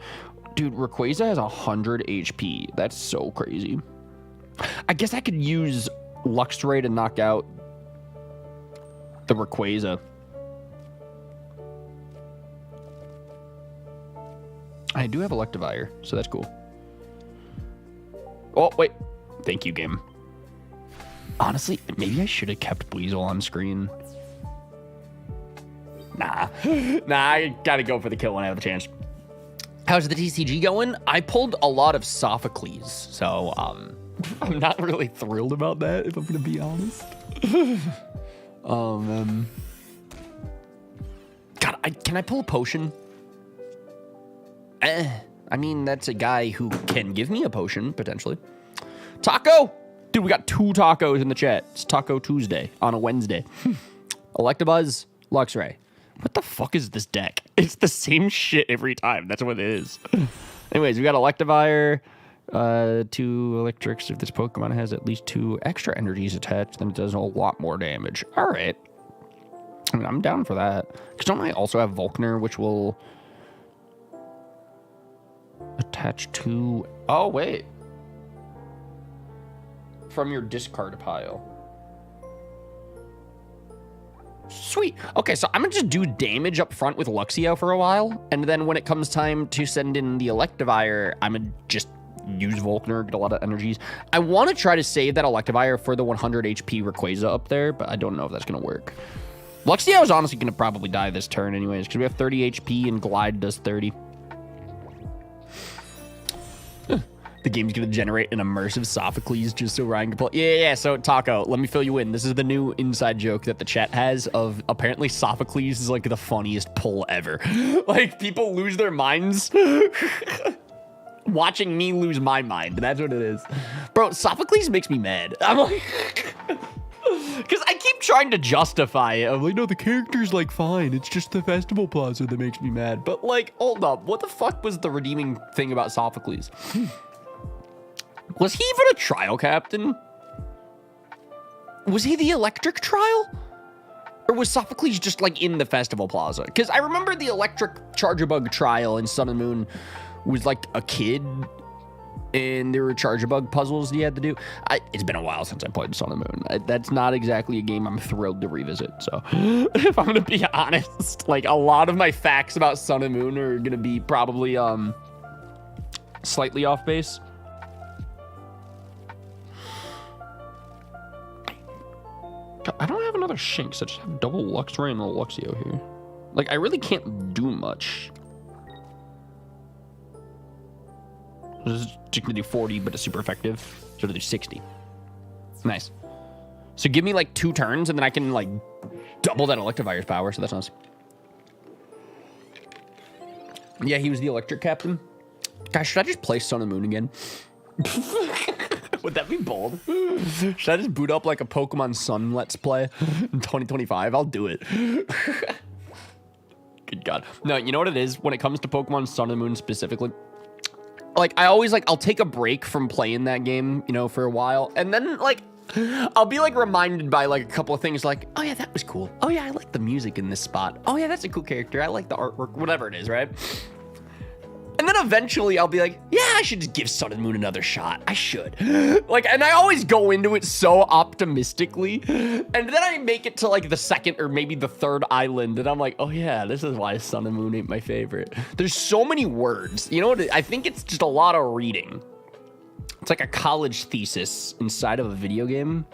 Dude, Rayquaza has 100 HP. That's so crazy. I guess I could use Luxray to knock out the Rayquaza. I do have Electivire, so that's cool. Oh, wait. Thank you, game. Honestly, maybe I should have kept Weasel on screen. Nah, I gotta go for the kill when I have a chance. How's the TCG going? I pulled a lot of Sophocles, so I'm not really thrilled about that, if I'm gonna be honest. God, can I pull a potion? I mean, that's a guy who can give me a potion, potentially. Taco! Dude, we got 2 tacos in the chat. It's Taco Tuesday on a Wednesday. Electabuzz, Luxray. What the fuck is this deck? It's the same shit every time. That's what it is. Anyways, we got Electivire, 2 electrics. If this Pokemon has at least 2 extra energies attached, then it does a lot more damage. All right. I mean, I'm down for that. Because don't I also have Volkner, which will attach to... Oh, wait. From your discard pile. Sweet. Okay, so I'm going to just do damage up front with Luxio for a while. And then when it comes time to send in the Electivire, I'm going to just use Volkner, get a lot of energies. I want to try to save that Electivire for the 100 HP Rayquaza up there, but I don't know if that's going to work. Luxio is honestly going to probably die this turn anyways, because we have 30 HP and Glide does 30. The game's going to generate an immersive Sophocles just so Ryan can play. Yeah. So, Taco, let me fill you in. This is the new inside joke that the chat has of apparently Sophocles is like the funniest pull ever. Like, people lose their minds watching me lose my mind. That's what it is. Bro, Sophocles makes me mad. I'm like... Because I keep trying to justify it. I'm like, no, the character's like fine. It's just the festival plaza that makes me mad. But like, hold up. What the fuck was the redeeming thing about Sophocles? Was he even a trial captain? Was he the electric trial? Or was Sophocles just like in the festival plaza? Because I remember the electric Charjabug trial in Sun and Moon was like a kid. And there were Charjabug puzzles you had to do. It's been a while since I played Sun and Moon. That's not exactly a game I'm thrilled to revisit. So if I'm going to be honest, like a lot of my facts about Sun and Moon are going to be probably slightly off base. I don't have another Shinx. I just have double Luxray and a Luxio here. Like, I really can't do much. This is just gonna do 40, but it's super effective. So it'll do 60. Nice. So give me like 2 turns, and then I can like double that Electivire's power. So that's nice. Yeah, he was the electric captain. Guys, should I just play Sun and Moon again? Would that be bold? Should I just boot up like a Pokemon Sun Let's Play in 2025? I'll do it. Good God. No, you know what it is? When it comes to Pokemon Sun and Moon specifically, like, I always, like, I'll take a break from playing that game, you know, for a while. And then, like, I'll be, like, reminded by, like, a couple of things like, oh, yeah, that was cool. Oh, yeah, I like the music in this spot. Oh, yeah, that's a cool character. I like the artwork, whatever it is, right? And then eventually I'll be like, yeah, I should just give Sun and Moon another shot. I should. Like, and I always go into it so optimistically. And then I make it to like the 2nd or maybe the 3rd island. And I'm like, oh yeah, this is why Sun and Moon ain't my favorite. There's so many words. You know what? I think it's just a lot of reading. It's like a college thesis inside of a video game.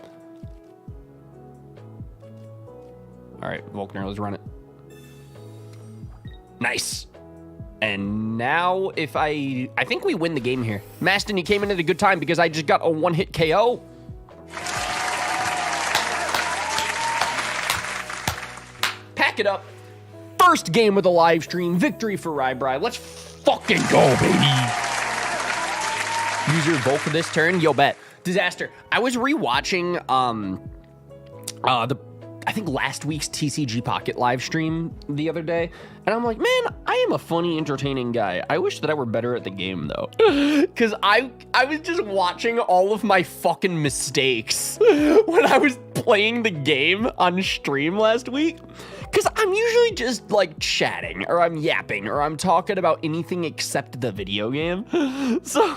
All right, Volkner, let's run it. Nice. And now if I think we win the game here. Maston, you came in at a good time because I just got a 1-hit KO. Pack it up. First game of the live stream. Victory for Rybri. Let's fucking go, baby. Use your Volk for this turn. Yo, bet. Disaster. I was rewatching I think last week's TCG Pocket live stream the other day, and I'm like, man, I am a funny, entertaining guy. I wish that I were better at the game, though. Because I was just watching all of my fucking mistakes when I was playing the game on stream last week. Because I'm usually just, like, chatting, or I'm yapping, or I'm talking about anything except the video game. So...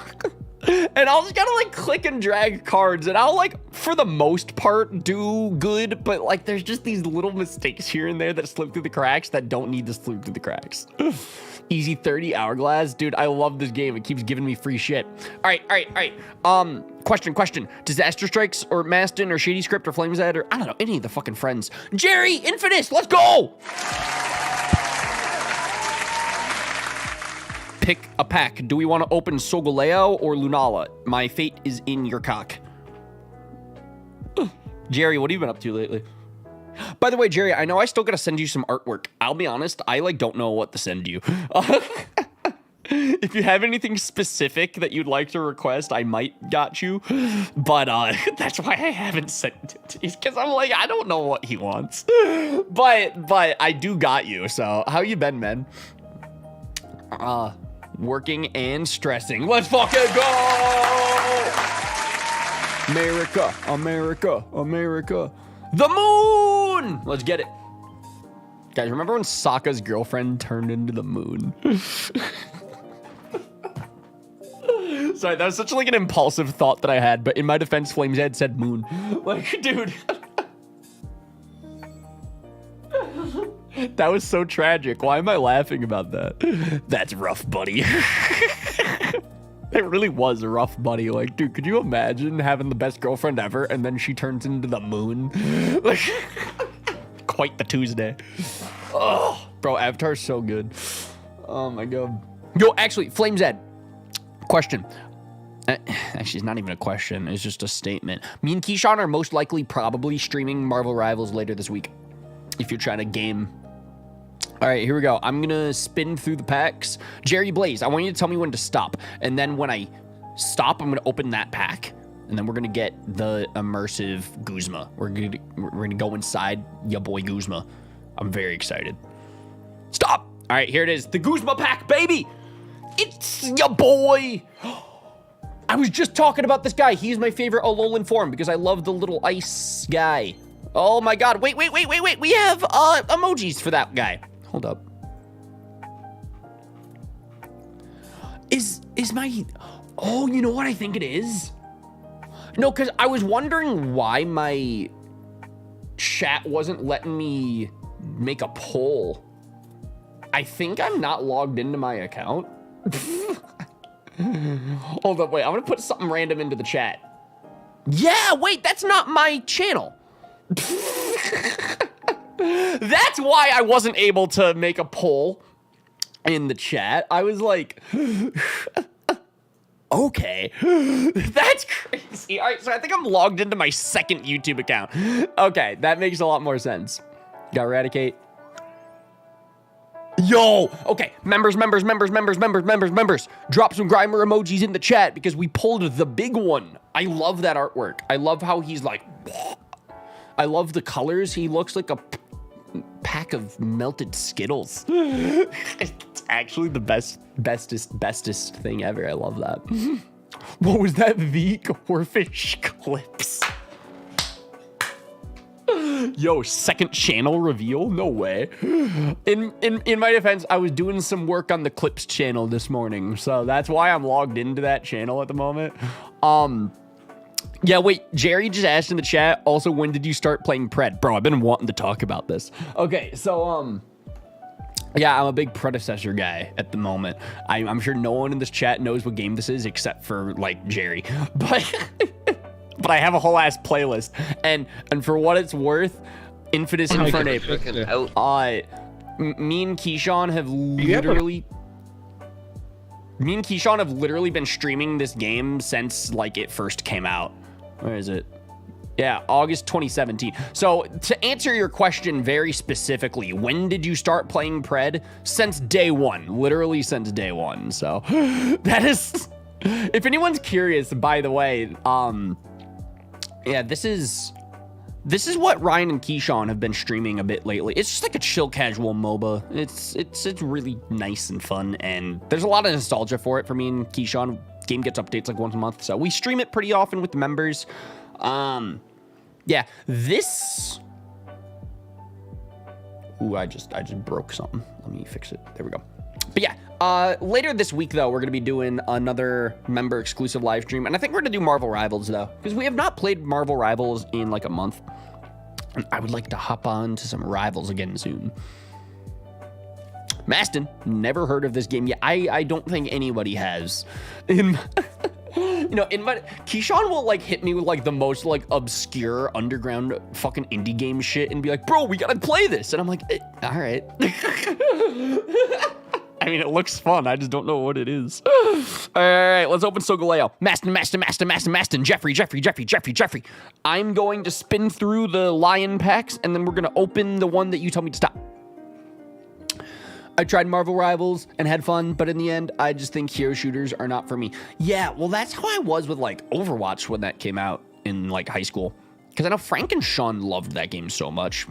And I'll just gotta like click and drag cards, and I'll like for the most part do good, but like there's just these little mistakes here and there that slip through the cracks that don't need to slip through the cracks. Easy 30 Hourglass. Dude, I love this game. It keeps giving me free shit. All right. Question. Disaster Strikes or Maston or Shady Script or Flames Ed or I don't know, any of the fucking friends. Jerry, Infinite, let's go! Pick a pack. Do we want to open Solgaleo or Lunala? My fate is in your cock. Jerry, what have you been up to lately? By the way, Jerry, I know I still gotta send you some artwork. I'll be honest, I like don't know what to send you. If you have anything specific that you'd like to request, I might got you. But that's why I haven't sent it to you, because I'm like, I don't know what he wants. But I do got you. So how you been, man? working and stressing. Let's fucking go! America, America, America. The moon! Let's get it. Guys, remember when Sokka's girlfriend turned into the moon? Sorry, that was such like an impulsive thought that I had, but in my defense, Flames Head said moon. Like, dude. That was so tragic. Why am I laughing about that? That's rough, buddy. It really was rough, buddy. Like, dude, could you imagine having the best girlfriend ever and then she turns into the moon? Like, quite the Tuesday. Oh, bro, Avatar's so good. Oh my god. Yo, actually, Flames Ed. Question. Actually, it's not even a question. It's just a statement. Me and Keyshawn are most likely probably streaming Marvel Rivals later this week. If you're trying to game. All right, here we go. I'm gonna spin through the packs. Jerry Blaze, I want you to tell me when to stop. And then when I stop, I'm gonna open that pack. And then we're gonna get the immersive Guzma. We're gonna go inside ya boy Guzma. I'm very excited. Stop! All right, here it is. The Guzma pack, baby! It's ya boy! I was just talking about this guy. He's my favorite Alolan form because I love the little ice guy. Oh my god, wait. We have emojis for that guy. Hold up. Is my... Oh, you know what I think it is? No, because I was wondering why my chat wasn't letting me make a poll. I think I'm not logged into my account. Hold up, wait. I'm going to put something random into the chat. Yeah, wait, that's not my channel. That's why I wasn't able to make a poll in the chat. I was like, okay, that's crazy. All right, so I think I'm logged into my second YouTube account. Okay, that makes a lot more sense. Got Eradicate. Yo, okay, members. Drop some Grimer emojis in the chat because we pulled the big one. I love that artwork. I love how he's like, I love the colors. He looks like a pack of melted Skittles. It's actually the bestest thing ever. I love that. What was that? The Corfish Clips. Yo, second channel reveal? No way. In my defense, I was doing some work on the Clips channel this morning, so that's why I'm logged into that channel at the moment. Yeah, wait, Jerry just asked in the chat, also, when did you start playing Pred? Bro, I've been wanting to talk about this. Okay, so, yeah, I'm a big predecessor guy at the moment. I'm sure no one in this chat knows what game this is except for, like, Jerry. But I have a whole ass playlist. And for what it's worth, Infamous Infernape. Me and Keyshawn have literally... Me and Keyshawn have literally been streaming this game since, like, it first came out. Where is it? Yeah, August 2017. So, to answer your question very specifically, when did you start playing Pred? Since day one. Literally since day one. So, that is... If anyone's curious, by the way, yeah, this is what Ryan and Keyshawn have been streaming a bit lately. It's just like a chill casual MOBA. It's really nice and fun, and there's a lot of nostalgia for it for me and Keyshawn. Game gets updates like once a month, so we stream it pretty often with the members. Yeah, this... Ooh, I just broke something. Let me fix it. There we go. But yeah, later this week, though, we're going to be doing another member-exclusive live stream. And I think we're going to do Marvel Rivals, though. Because we have not played Marvel Rivals in, like, a month. And I would like to hop on to some Rivals again soon. Maston, never heard of this game yet. I don't think anybody has. You know, Keyshawn will, like, hit me with, like, the most, like, obscure underground fucking indie game shit and be like, bro, we got to play this. And I'm like, all right. I mean, it looks fun. I just don't know what it is. All right, let's open Solgaleo. Maston. Jeffrey. I'm going to spin through the lion packs, and then we're going to open the one that you tell me to stop. I tried Marvel Rivals and had fun, but in the end, I just think hero shooters are not for me. Yeah, well, that's how I was with, like, Overwatch when that came out in, like, high school. Because I know Frank and Sean loved that game so much.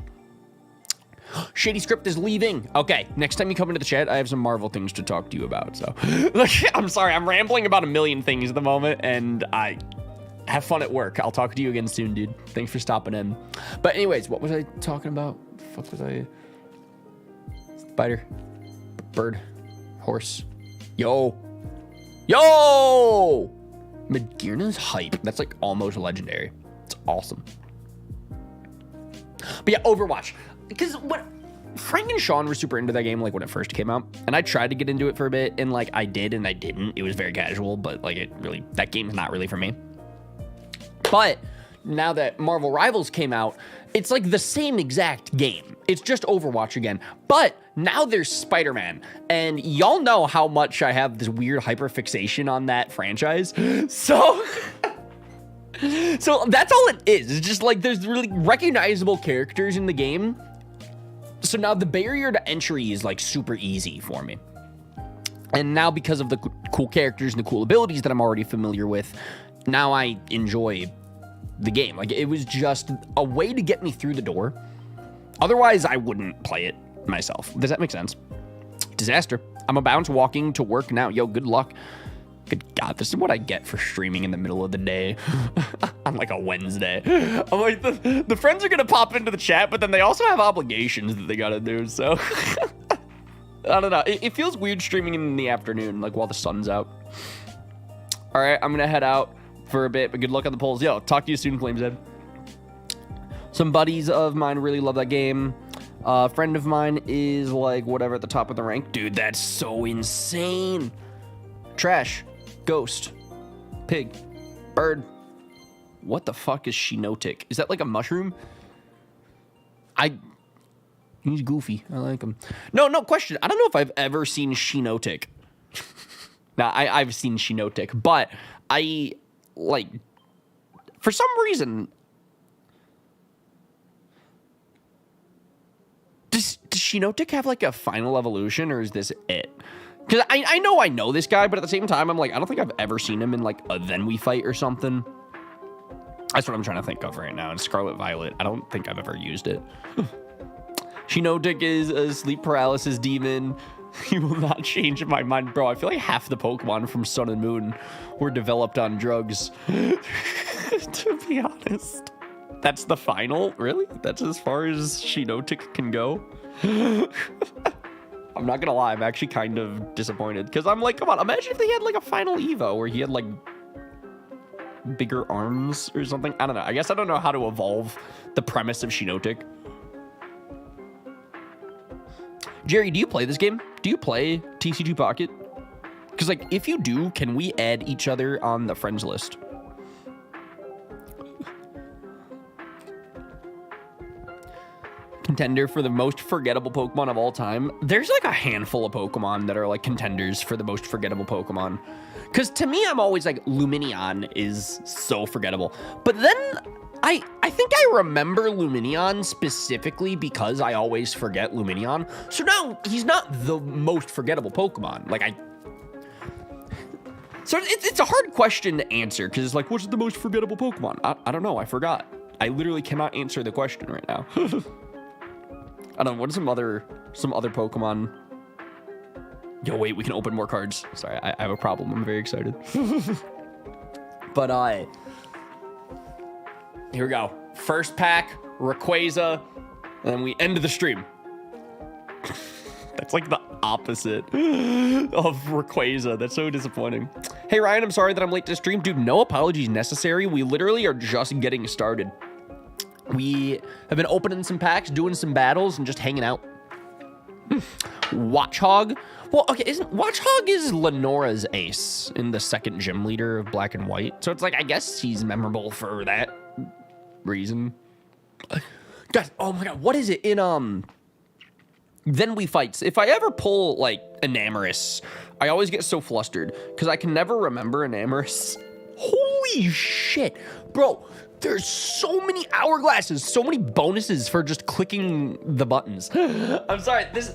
Shady Script is leaving. Okay, next time you come into the chat, I have some Marvel things to talk to you about. So, look, I'm sorry, I'm rambling about a million things at the moment, and I have fun at work. I'll talk to you again soon, dude. Thanks for stopping in. But anyways, what was I talking about? The fuck was I? Spider, bird, horse. Yo. Magearna's hype. That's like almost legendary. It's awesome. But yeah, Overwatch. Because what Frank and Sean were super into that game like when it first came out, and I tried to get into it for a bit, and like I did and I didn't. It was very casual, but like that game is not really for me. But now that Marvel Rivals came out, it's like the same exact game. It's just Overwatch again. But now there's Spider-Man, and y'all know how much I have this weird hyperfixation on that franchise. So that's all it is. It's just like there's really recognizable characters in the game. So now the barrier to entry is like super easy for me. And now because of the cool characters and the cool abilities that I'm already familiar with, now I enjoy the game. Like it was just a way to get me through the door. Otherwise, I wouldn't play it myself. Does that make sense? Disaster. I'm about to walking to work now. Yo, good luck. Good God, this is what I get for streaming in the middle of the day on like a Wednesday. I'm like, the friends are gonna pop into the chat, but then they also have obligations that they gotta do, so. I don't know. It feels weird streaming in the afternoon, like while the sun's out. All right, I'm gonna head out for a bit, but good luck on the polls. Yo, talk to you soon, Flames Ed. Some buddies of mine really love that game. A friend of mine is like whatever at the top of the rank. Dude, that's so insane. Trash. Ghost. Pig. Bird. What the fuck is Shinotic? Is that like a mushroom? He's goofy. I like him. No question. I don't know if I've ever seen Shinotic. Now, I've seen Shinotic, but I, like, for some reason, does Shinotic have, like, a final evolution, or is this it? Because I know this guy, but at the same time, I'm like, I don't think I've ever seen him in, like, a Then We Fight or something. That's what I'm trying to think of right now. And Scarlet Violet, I don't think I've ever used it. Shinotic is a sleep paralysis demon. He will not change my mind. Bro, I feel like half the Pokemon from Sun and Moon were developed on drugs. To be honest. That's the final? Really? That's as far as Shinotic can go? I'm not gonna lie, I'm actually kind of disappointed. Because I'm like, come on, imagine if they had like a final Evo where he had like bigger arms or something. I don't know. I guess I don't know how to evolve the premise of Shinotic. Jerry, do you play this game? Do you play TCG Pocket? Because, like, if you do, can we add each other on the friends list? Contender for the most forgettable Pokemon of all time. There's, like, a handful of Pokemon that are, like, contenders for the most forgettable Pokemon. Because to me, I'm always like, Luminion is so forgettable. But then I think I remember Luminion specifically because I always forget Luminion. So now he's not the most forgettable Pokemon. Like So it's a hard question to answer because it's like, what's the most forgettable Pokemon? I don't know. I forgot. I literally cannot answer the question right now. I don't know. What are some other Pokemon? Yo, wait, we can open more cards. Sorry, I have a problem. I'm very excited. But here we go. First pack, Rayquaza, and then we end the stream. That's like the opposite of Rayquaza. That's so disappointing. Hey, Ryan, I'm sorry that I'm late to stream. Dude, no apologies necessary. We literally are just getting started. We have been opening some packs, doing some battles, and just hanging out. Watchog. Well, okay, Watchog is Lenora's ace in the second gym leader of Black and White. So it's like, I guess he's memorable for that reason. Guys, oh my god, what is it in Then We Fight? If I ever pull like Enamorus, I always get so flustered because I can never remember Enamorus. Holy shit, bro. There's so many hourglasses, so many bonuses for just clicking the buttons. I'm sorry, this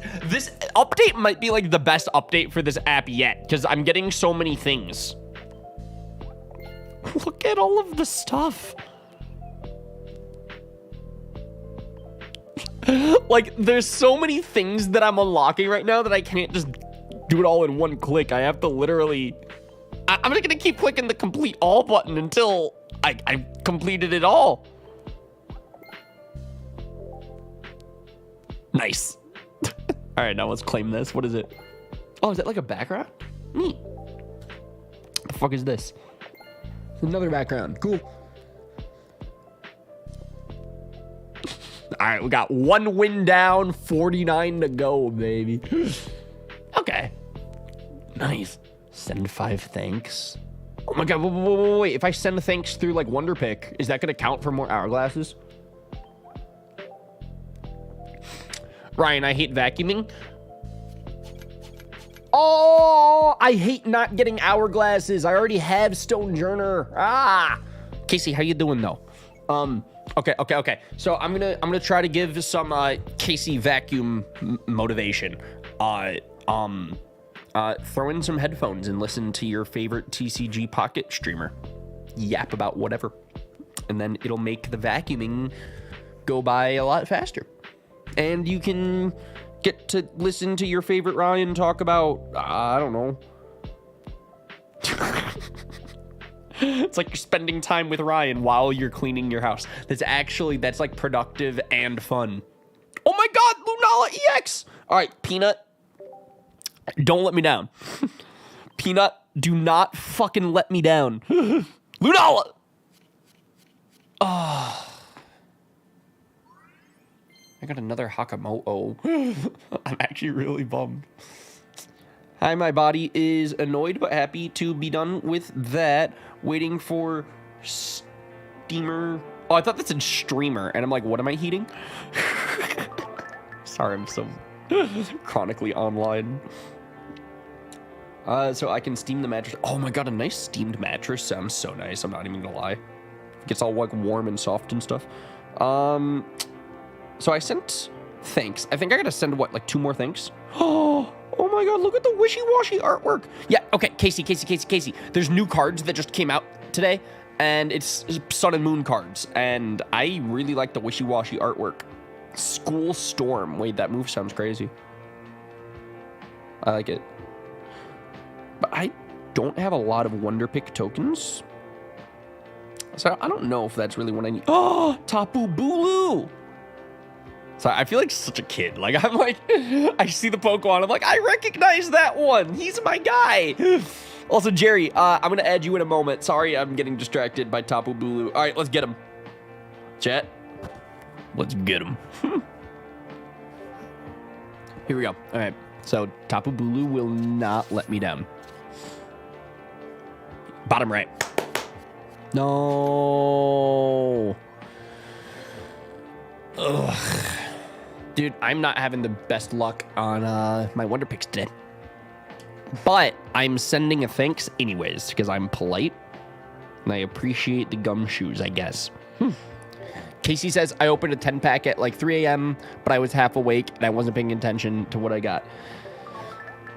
update might be like the best update for this app yet, because I'm getting so many things. Look at all of the stuff. Like, there's so many things that I'm unlocking right now that I can't just do it all in one click. I have to literally... I'm just gonna keep clicking the complete all button until I completed it all. Nice. All right, now let's claim this. What is it? Oh, is that like a background? Neat. What the fuck is this? It's another background. Cool. All right, we got 1 win down, 49 to go, baby. Okay. Nice. Send 5 thanks. Oh my god, wait. If I send thanks through like Wonder Pick, is that gonna count for more hourglasses? Ryan, I hate vacuuming. Oh, I hate not getting hourglasses. I already have Stonejourner. Ah. Casey, how you doing though? Okay. So I'm gonna try to give some Casey vacuum motivation. Throw in some headphones and listen to your favorite TCG Pocket streamer. Yap about whatever. And then it'll make the vacuuming go by a lot faster. And you can get to listen to your favorite Ryan talk about, I don't know. It's like you're spending time with Ryan while you're cleaning your house. That's like productive and fun. Oh my god, Lunala EX! All right, Peanut, don't let me down. Peanut, do not fucking let me down. Lunala! Oh. I got another Hakamoto. I'm actually really bummed. Hi, my body is annoyed but happy to be done with that. Waiting for steamer. Oh, I thought that said streamer. And I'm like, what am I heating? Sorry, I'm so chronically online. So I can steam the mattress. Oh my god, a nice steamed mattress sounds so nice. I'm not even gonna lie. It gets all like warm and soft and stuff. So I sent thanks. I think I gotta send what, like 2 more thanks? Oh my god, look at the wishy-washy artwork. Yeah, okay, Casey. There's new cards that just came out today, and it's Sun and Moon cards, and I really like the wishy-washy artwork. School Storm. Wait, that move sounds crazy. I like it. But I don't have a lot of Wonder Pick tokens. So I don't know if that's really what I need. Oh, Tapu Bulu! So I feel like such a kid. Like, I'm like, I see the Pokemon. I'm like, I recognize that one. He's my guy. Also, Jerry, I'm going to add you in a moment. Sorry, I'm getting distracted by Tapu Bulu. All right, let's get him. Chat. Let's get him. Here we go. All right. So Tapu Bulu will not let me down. Bottom right. No. Ugh. Dude, I'm not having the best luck on my Wonder Picks today. But I'm sending a thanks anyways, because I'm polite. And I appreciate the gumshoes, I guess. Casey says, I opened a 10-pack at like 3 a.m., but I was half awake and I wasn't paying attention to what I got.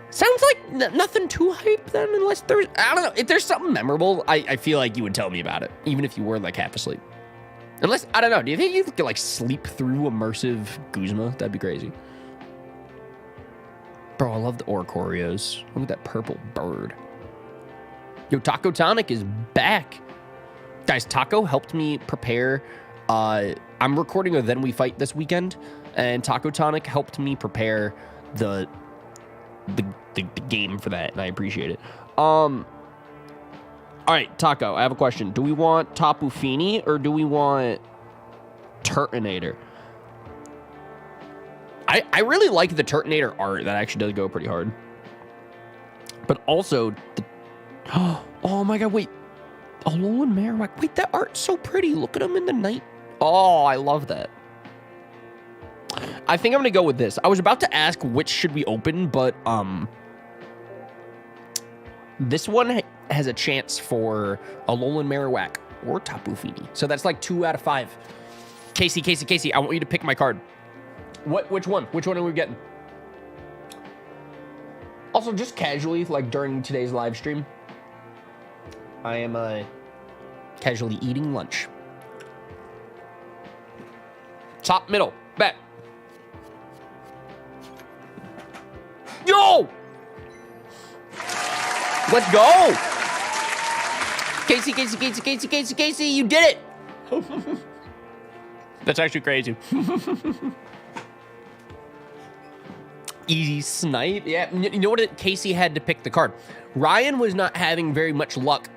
Sounds like nothing too hype then, unless there's, I don't know, if there's something memorable, I feel like you would tell me about it, even if you were like half asleep. Unless, I don't know, do you think you could like sleep through immersive Guzma? That'd be crazy. Bro, I love the Oricorios. Look at that purple bird. Yo, Taco Tonic is back. Guys, Taco helped me prepare. I'm recording a Then We Fight this weekend, and Taco Tonic helped me prepare the game for that, and I appreciate it. All right, Taco, I have a question. Do we want Tapu Fini or do we want Turtonator? I really like the Turtonator art. That actually does go pretty hard. But also, oh my god, wait. Alolan Marowak. Wait, that art's so pretty. Look at him in the night. Oh, I love that. I think I'm going to go with this. I was about to ask which should we open, but this one has a chance for Alolan Marowak or Tapu Fini. So that's like 2 out of 5. Casey, I want you to pick my card. Which one? Which one are we getting? Also, just casually, like during today's live stream, I am casually eating lunch. Top, middle, bet. Yo! Let's go! Casey, you did it! That's actually crazy. Easy snipe. Yeah, you know what? Casey had to pick the card. Ryan was not having very much luck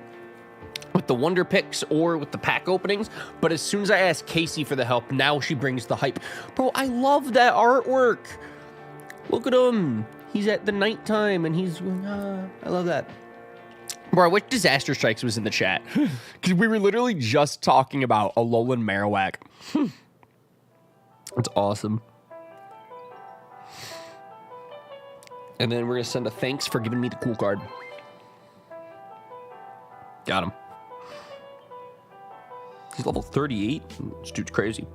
with the wonder picks or with the pack openings, but as soon as I asked Casey for the help, now she brings the hype. Bro, I love that artwork. Look at him. He's at the nighttime and he's, I love that. Bro, I wish Disaster Strikes was in the chat because we were literally just talking about Alolan Marowak. That's awesome. And then we're going to send a thanks for giving me the cool card. Got him. He's level 38. This dude's crazy.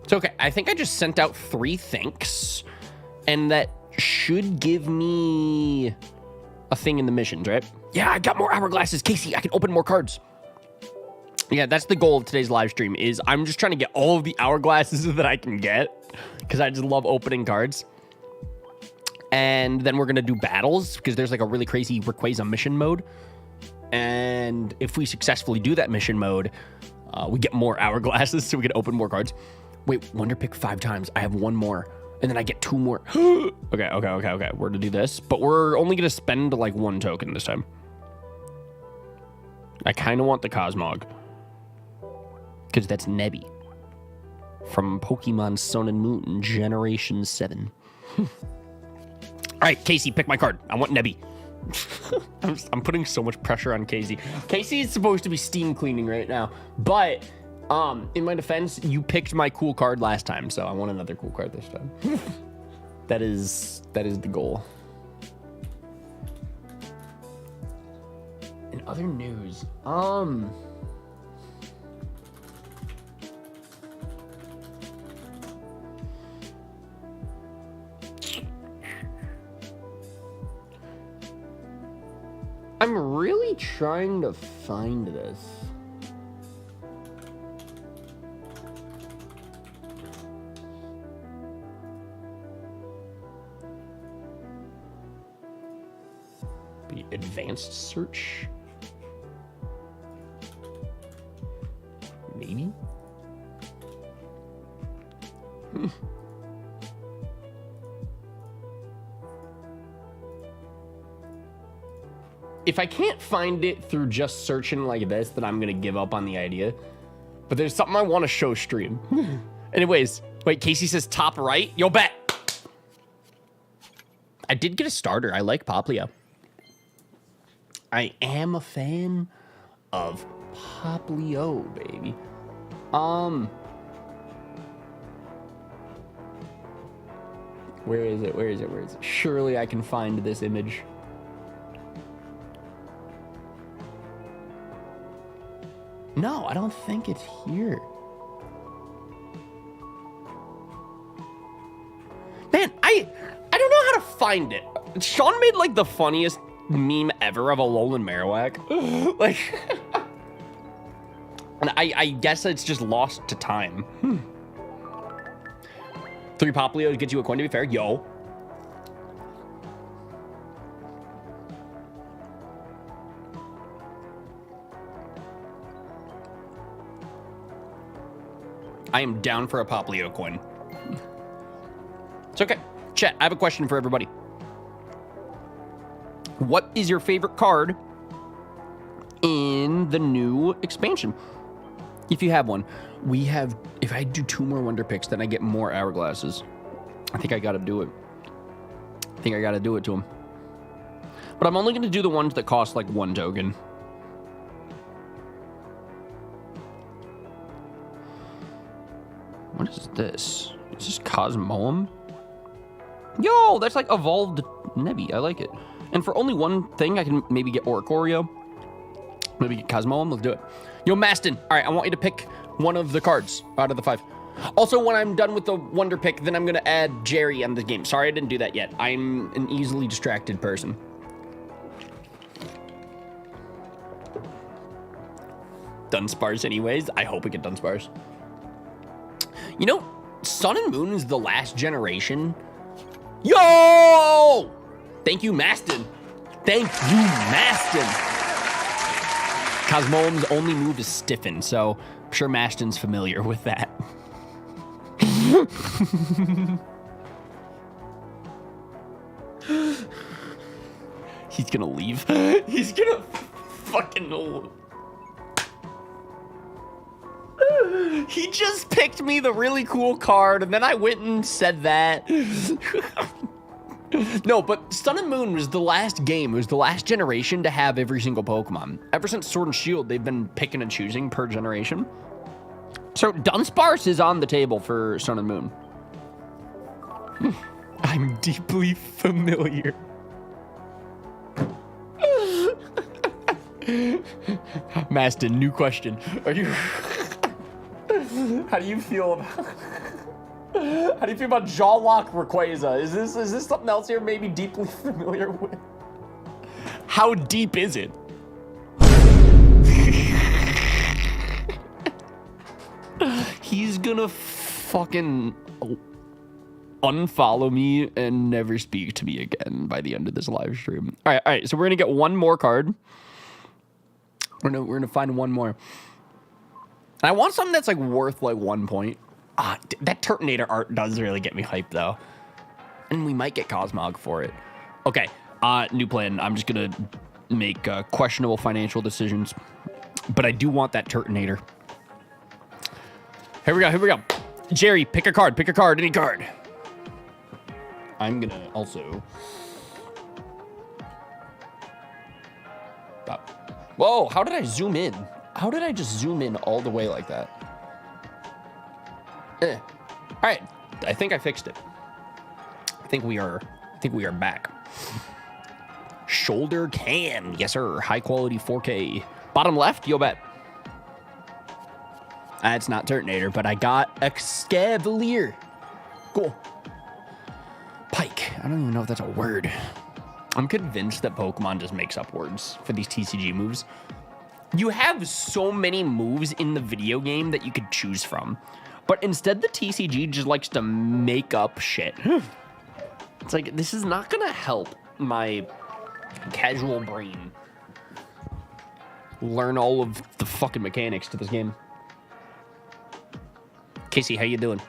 It's okay. I think I just sent out 3 thanks. And that should give me a thing in the missions, right? Yeah, I got more hourglasses. Casey, I can open more cards. Yeah, that's the goal of today's live stream is I'm just trying to get all of the hourglasses that I can get because I just love opening cards. And then we're going to do battles because there's like a really crazy Rayquaza mission mode. And if we successfully do that mission mode, we get more hourglasses so we can open more cards. Wait, Wonder Pick 5 times. I have 1 more. And then I get 2 more. Okay. We're going to do this. But we're only going to spend like 1 token this time. I kind of want the Cosmog. Because that's Nebby. From Pokemon Sun and Moon Generation 7. All right, Casey, pick my card. I want Nebby. I'm putting so much pressure on Casey. Casey is supposed to be steam cleaning right now. But in my defense, you picked my cool card last time. So I want another cool card this time. That is the goal. In other news, I'm really trying to find this. Be advanced search. Maybe. If I can't find it through just searching like this, then I'm gonna give up on the idea. But there's something I want to show stream. Anyways, wait, Casey says top right. Yo, bet. I did get a starter. I like Poplio. I am a fan of Poplio, baby. Where is it? Surely I can find this image. No, I don't think it's here. Man, I don't know how to find it. Sean made like the funniest meme ever of a Alolan Marowak. Like, and I guess it's just lost to time. 3 Poplios gets you a coin, to be fair. Yo. I am down for a Poplio coin. It's okay. Chat, I have a question for everybody. What is your favorite card in the new expansion? If you have one. We have, if I do 2 more Wonder Picks, then I get more hourglasses. I think I gotta do it. I think I gotta do it to him. But I'm only gonna do the ones that cost like 1 token. What is this? Is this Cosmoem? Yo, that's like evolved Nebby. I like it. And for only 1 thing, I can maybe get Oricorio. Maybe get Cosmoem. Let's do it. Yo, Maston. All right, I want you to pick one of the cards out of the 5. Also, when I'm done with the Wonder Pick, then I'm going to add Jerry on the game. Sorry, I didn't do that yet. I'm an easily distracted person. Dunsparce anyways. I hope we get Dunsparce. You know, Sun and Moon is the last generation. Yo! Thank you, Maston. Thank you, Maston. Cosmoem's only move is Stiffen, so I'm sure Maston's familiar with that. He's gonna leave. He's gonna fucking... He just picked me the really cool card, and then I went and said that. No, but Sun and Moon was the last game. It was the last generation to have every single Pokemon. Ever since Sword and Shield, they've been picking and choosing per generation. So Dunsparce is on the table for Sun and Moon. I'm deeply familiar. Maston, new question. Are you... How do you feel about... How do you feel about Jawlock Rayquaza? Is this something else you're maybe deeply familiar with? How deep is it? He's gonna fucking unfollow me and never speak to me again by the end of this live stream. All right. So we're gonna get one more card. We're gonna find one more. And I want something that's like worth like 1 point. That Turtonator art does really get me hyped though. And we might get Cosmog for it. Okay, new plan. I'm just gonna make questionable financial decisions. But I do want that Turtonator. Here we go. Jerry, pick a card, any card. I'm gonna also... Whoa, how did I zoom in? How did I just zoom in all the way like that? All right, I think I fixed it. I think we are back. Shoulder cam, yes sir. High quality 4K. Bottom left, yo bet. It's not Turtonator, but I got a Scavalier. Cool. Pike. I don't even know if that's a word. I'm convinced that Pokemon just makes up words for these TCG moves. You have so many moves in the video game that you could choose from. But instead, the TCG just likes to make up shit. It's like, this is not going to help my casual brain learn all of the fucking mechanics to this game. Casey, how you doing?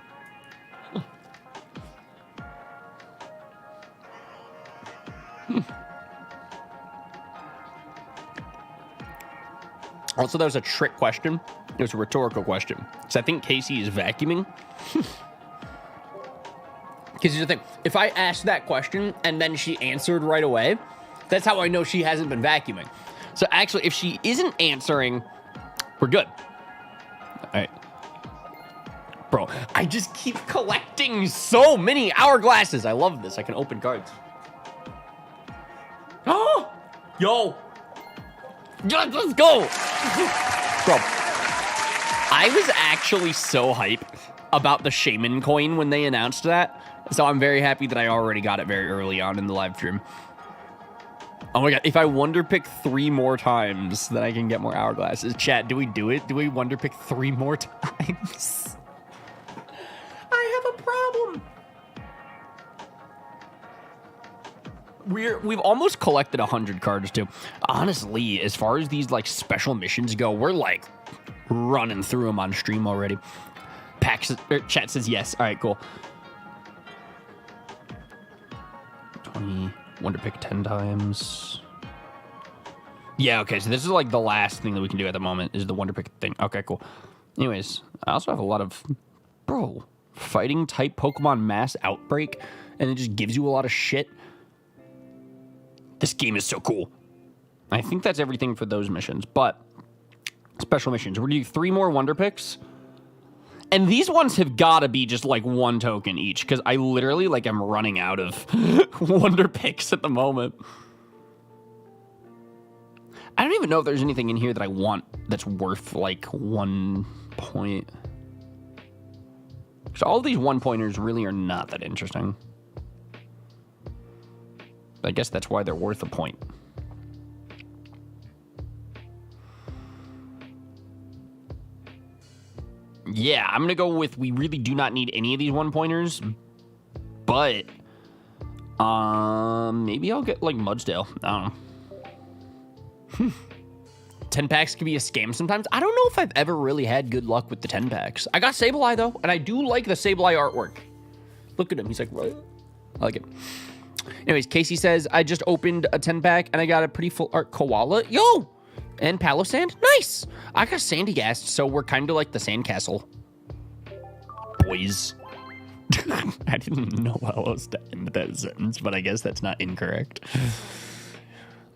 Also, that was a trick question. It was a rhetorical question. So I think Casey is vacuuming. Because here's the thing. If I asked that question and then she answered right away, that's how I know she hasn't been vacuuming. So actually, if she isn't answering, we're good. All right. Bro, I just keep collecting so many hourglasses. I love this. I can open cards. Oh! Yo! Let's go! Bro, I was actually so hyped about the Shaman coin when they announced that. So I'm very happy that I already got it very early on in the live stream. Oh my god, if I wonder pick 3 more times, then I can get more hourglasses. Chat, do we do it? Do we wonder pick 3 more times? I have a problem. We've almost collected 100 cards too. Honestly, as far as these like special missions go, we're like running through them on stream already. Chat says yes. All right, cool. 20. Wonder pick 10 times. Yeah, okay. So this is like the last thing that we can do at the moment is the wonder pick thing. Okay, cool. Anyways, I also have a lot of fighting type Pokemon mass outbreak, and it just gives you a lot of shit. This game is so cool. I think that's everything for those missions, but special missions. We're doing 3 more wonder picks. And these ones have got to be just like 1 token each, because I literally like am running out of wonder picks at the moment. I don't even know if there's anything in here that I want that's worth like 1 point. Because all of these 1-pointers really are not that interesting. I guess that's why they're worth a point. Yeah, I'm going to go with we really do not need any of these 1-pointers. But, Maybe I'll get like Mudsdale. I don't know. 10 packs can be a scam sometimes. I don't know if I've ever really had good luck with the 10 packs. I got Sableye though, and I do like the Sableye artwork. Look at him. He's like, what? I like it. Anyways, Casey says, I just opened a 10 pack and I got a pretty full art koala. Yo! And Palosand. Nice! I got Sandygast, so we're kind of like the Sandcastle. Boys. I didn't know how else to end that sentence, but I guess that's not incorrect.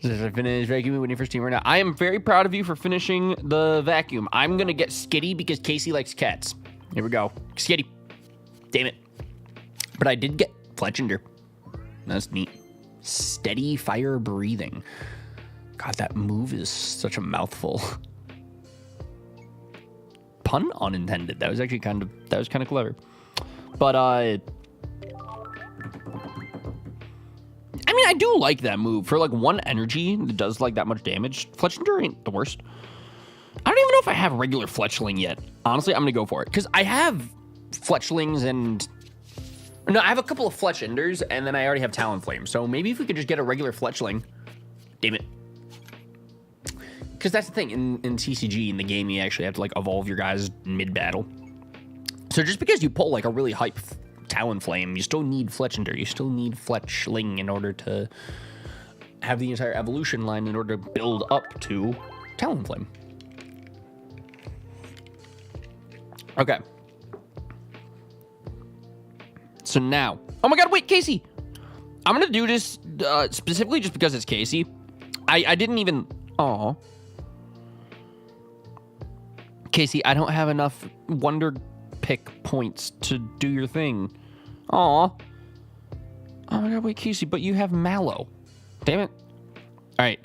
I finished vacuuming when you first team right now. I am very proud of you for finishing the vacuum. I'm going to get Skitty because Casey likes cats. Here we go. Skitty. Damn it. But I did get Fletchender. That's neat. Steady fire breathing. God, that move is such a mouthful. Pun unintended. That was actually kind of clever. But I mean, I do like that move. For like one energy that does like that much damage, Fletchender ain't the worst. I don't even know if I have regular Fletchling yet. Honestly, I'm gonna go for it. Because I have Fletchlings and... No, I have a couple of Fletchenders, and then I already have Talonflame. So maybe if we could just get a regular Fletchling. Damn it. Because that's the thing. In TCG, in the game, you actually have to like evolve your guys mid-battle. So just because you pull like a really hype Talonflame, you still need Fletchender. You still need Fletchling in order to have the entire evolution line in order to build up to Talonflame. Okay. So now, oh my God, wait, Casey. I'm going to do this specifically just because it's Casey. I didn't even, aw. Casey, I don't have enough Wonder Pick points to do your thing. Aw. Oh my God, wait, Casey, but you have Mallow. Damn it. All right.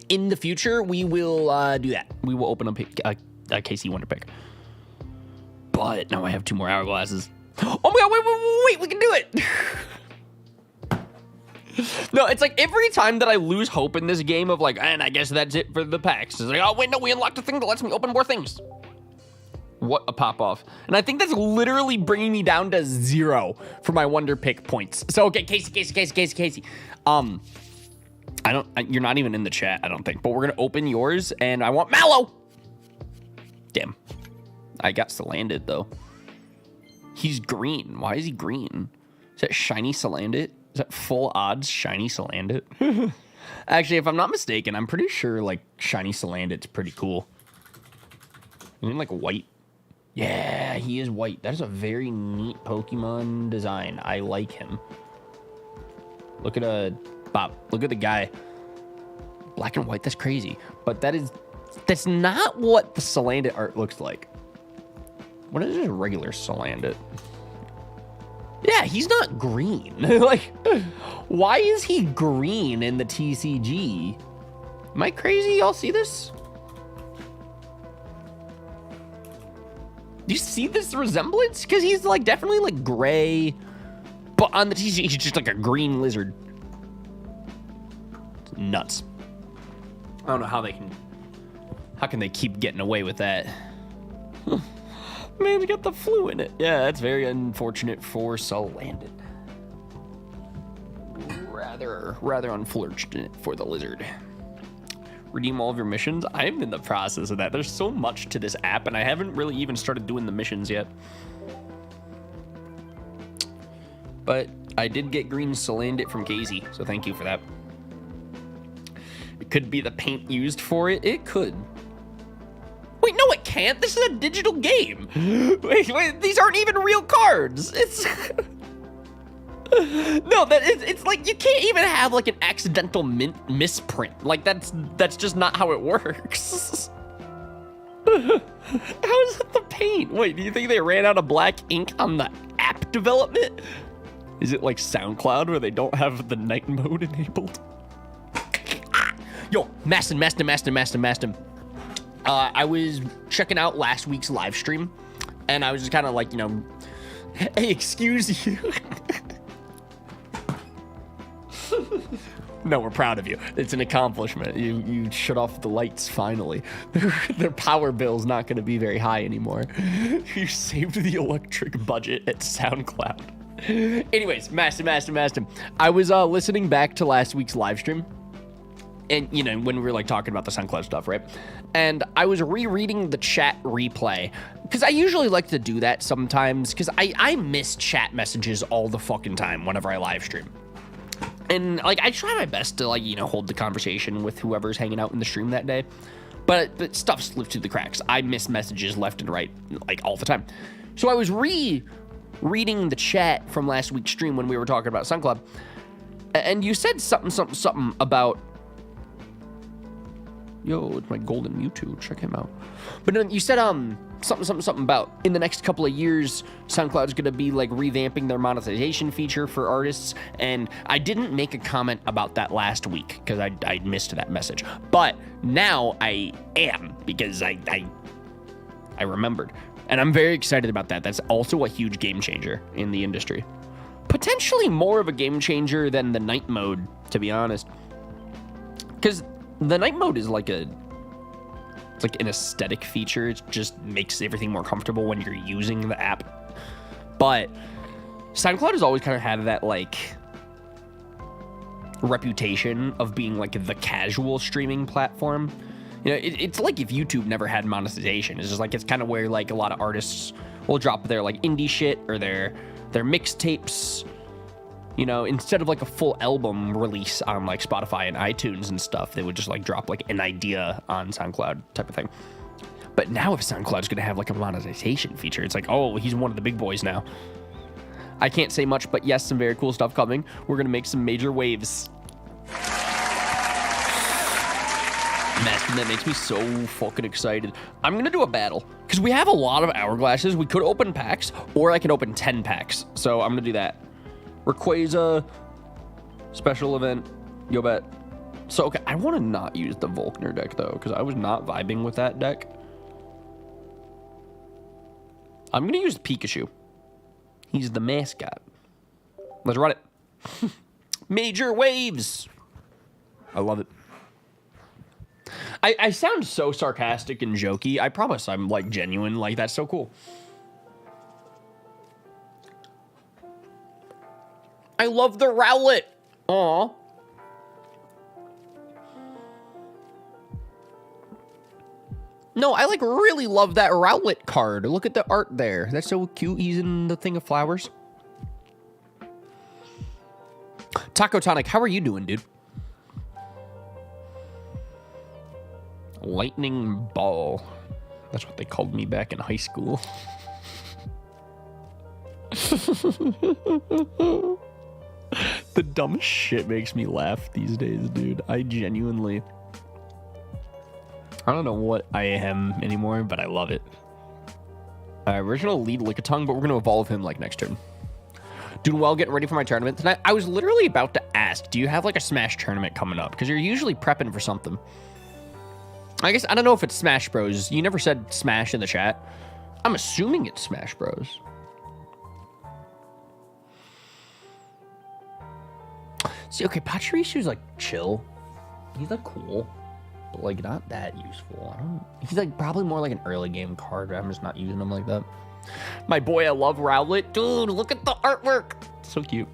In the future, we will do that. We will open up a Casey Wonder Pick. But now I have 2 more hourglasses. Oh my God, wait, we can do it. No, it's like every time that I lose hope in this game of like, and I guess that's it for the packs. It's like, oh wait, no, we unlocked a thing that lets me open more things. What a pop off. And I think that's literally bringing me down to 0 for my Wonder Pick points. So, okay, Casey. You're not even in the chat, I don't think, but we're going to open yours and I want Mallow. Damn. I got Salandit though. He's green. Why is he green? Is that shiny Salandit? Is that full odds shiny Salandit? Actually, if I'm not mistaken, I'm pretty sure like shiny Salandit's pretty cool. You mean like white? Yeah, he is white. That is a very neat Pokemon design. I like him. Look at Bob. Look at the guy. Black and white, that's crazy. But that's not what the Salandit art looks like. What is a regular Salandit? Yeah, he's not green. Like, why is he green in the TCG? Am I crazy? Y'all see this? Do you see this resemblance? Because he's like definitely like gray, but on the TCG he's just like a green lizard. It's nuts. I don't know how how can they keep getting away with that? Man, we got the flu in it. Yeah, that's very unfortunate for Salandit. Rather unfortunate for the lizard. Redeem all of your missions. I'm in the process of that. There's so much to this app, and I haven't really even started doing the missions yet. But I did get green Salandit from Casey, so thank you for that. It could be the paint used for it. It could. Wait, no, it can't. This is a digital game. Wait, these aren't even real cards. It's... No, it's like you can't even have like an accidental misprint. Like that's just not how it works. How is it the paint? Wait, do you think they ran out of black ink on the app development? Is it like SoundCloud where they don't have the night mode enabled? Yo, Mastin. I was checking out last week's live stream, and I was just kind of like, you know, hey, excuse you. No, we're proud of you. It's an accomplishment. You shut off the lights finally. Their power bill's not going to be very high anymore. You saved the electric budget at SoundCloud. Anyways, Master. I was listening back to last week's live stream. And, you know, when we were, like, talking about the SoundCloud stuff, right? And I was rereading the chat replay. Because I usually like to do that sometimes. Because I miss chat messages all the fucking time whenever I live stream. And, like, I try my best to, like, you know, hold the conversation with whoever's hanging out in the stream that day. But stuff slips through the cracks. I miss messages left and right, like, all the time. So I was reading the chat from last week's stream when we were talking about SoundCloud. And you said something about... Yo, it's my golden Mewtwo. Check him out. But then you said something about in the next couple of years, SoundCloud's gonna be like revamping their monetization feature for artists. And I didn't make a comment about that last week because I missed that message. But now I am because I remembered. And I'm very excited about that. That's also a huge game changer in the industry. Potentially more of a game changer than the night mode, to be honest. Because the night mode is like it's like an aesthetic feature. It just makes everything more comfortable when you're using the app. But SoundCloud has always kind of had that like reputation of being like the casual streaming platform. You know, it's like if YouTube never had monetization. It's just like it's kind of where like a lot of artists will drop their like indie shit or their mixtapes. You know, instead of like a full album release on like Spotify and iTunes and stuff, they would just like drop like an idea on SoundCloud type of thing. But now if SoundCloud's gonna have like a monetization feature, it's like, oh, he's one of the big boys now. I can't say much, but yes, some very cool stuff coming. We're gonna make some major waves. Man, that makes me so fucking excited. I'm gonna do a battle because we have a lot of hourglasses. We could open packs or I can open 10 packs. So I'm gonna do that. Rayquaza, special event, yo bet. So, okay, I want to not use the Volkner deck, though, because I was not vibing with that deck. I'm going to use Pikachu. He's the mascot. Let's run it. Major waves. I love it. I sound so sarcastic and jokey. I promise I'm, like, genuine. Like, that's so cool. I love the Rowlet. Aw. No, I like really love that Rowlet card. Look at the art there. That's so cute. He's in the thing of flowers. Taco Tonic, how are you doing, dude? Lightning Ball. That's what they called me back in high school. The dumbest shit makes me laugh these days, dude. I don't know what I am anymore, but I love it. Original lead Lickitung, but we're going to evolve him like next turn. Doing well, getting ready for my tournament tonight. I was literally about to ask, do you have like a Smash tournament coming up? Because you're usually prepping for something. I guess, I don't know if it's Smash Bros. You never said Smash in the chat. I'm assuming it's Smash Bros. See, okay, Pacharishu's like chill. He's like cool, but like not that useful. He's like probably more like an early game card. I'm just not using him like that. My boy, I love Rowlet. Dude, look at the artwork. So cute.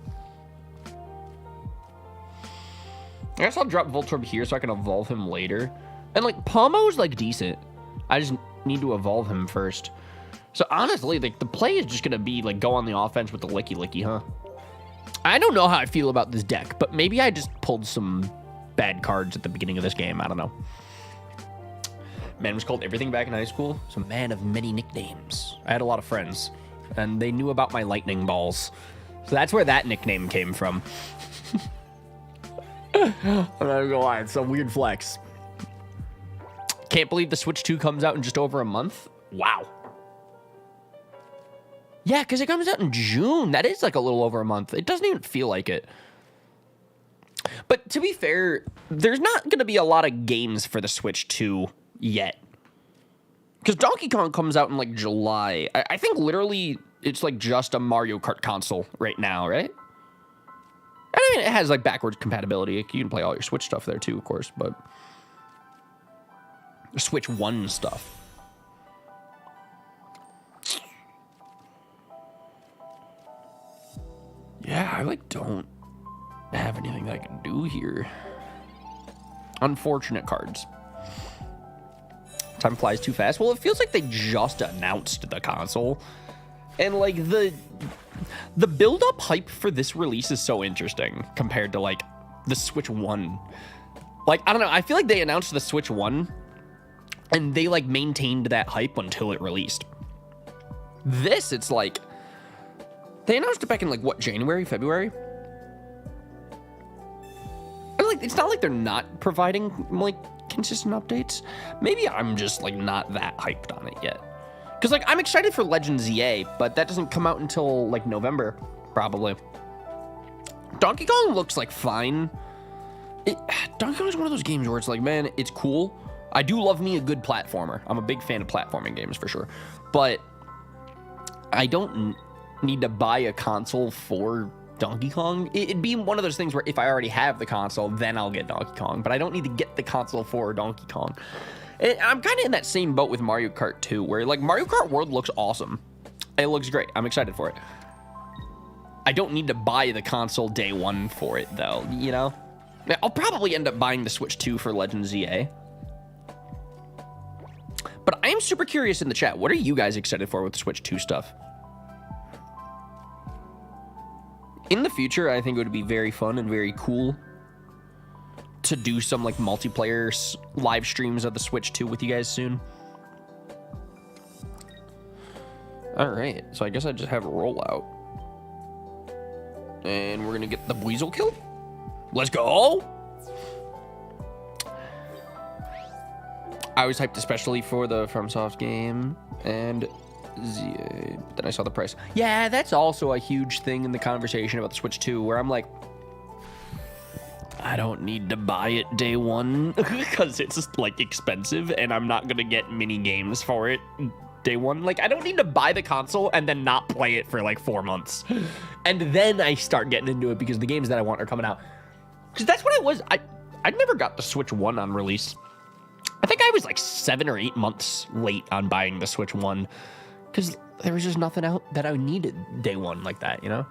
I guess I'll drop Voltorb here so I can evolve him later. And like Pommo's like decent. I just need to evolve him first. So honestly, like the play is just gonna be like go on the offense with the Licky, huh? I don't know how I feel about this deck, but maybe I just pulled some bad cards at the beginning of this game. I don't know. Man was called everything back in high school. So man of many nicknames. I had a lot of friends, and they knew about my lightning balls. So that's where that nickname came from. I'm not gonna lie, it's a weird flex. Can't believe the Switch 2 comes out in just over a month. Wow. Yeah, because it comes out in June. That is like a little over a month. It doesn't even feel like it. But to be fair, there's not going to be a lot of games for the Switch 2 yet. Because Donkey Kong comes out in like July. I think literally it's like just a Mario Kart console right now, right? I mean, it has like backwards compatibility. You can play all your Switch stuff there too, of course, but Switch 1 stuff. I like don't have anything that I can do here. Unfortunate cards. Time flies too fast. Well, it feels like they just announced the console. And like the build-up hype for this release is so interesting compared to like the Switch 1. Like, I don't know, I feel like they announced the Switch 1 and they like maintained that hype until it released. This, it's like, they announced it back in like what, January, February? And like, it's not like they're not providing like consistent updates. Maybe I'm just like not that hyped on it yet. Because like, I'm excited for Legends EA, but that doesn't come out until like November, probably. Donkey Kong looks like fine. Donkey Kong is one of those games where it's like, man, it's cool. I do love me a good platformer. I'm a big fan of platforming games for sure. But I don't need to buy a console for Donkey Kong. It'd be one of those things where if I already have the console, then I'll get Donkey Kong. But I don't need to get the console for Donkey Kong. And I'm kind of in that same boat with Mario Kart 2, where like Mario Kart World looks awesome. It looks great. I'm excited for it. I don't need to buy the console day one for it, though, you know? I'll probably end up buying the Switch 2 for Legends EA. But I am super curious in the chat. What are you guys excited for with Switch 2 stuff? In the future, I think it would be very fun and very cool to do some like multiplayer live streams of the Switch 2 with you guys soon. All right, so I guess I just have a rollout. And we're gonna get the Weasel kill. Let's go! I was hyped especially for the FromSoft game, and then I saw the price. Yeah, that's also a huge thing in the conversation about the Switch 2, where I'm like, I don't need to buy it day one because it's just like expensive and I'm not gonna get mini games for it day one. Like, I don't need to buy the console and then not play it for like 4 months. And then I start getting into it because the games that I want are coming out. Because that's what it was. I never got the Switch 1 on release. I think I was like 7 or 8 months late on buying the Switch 1 because there was just nothing out that I needed day one like that, you know?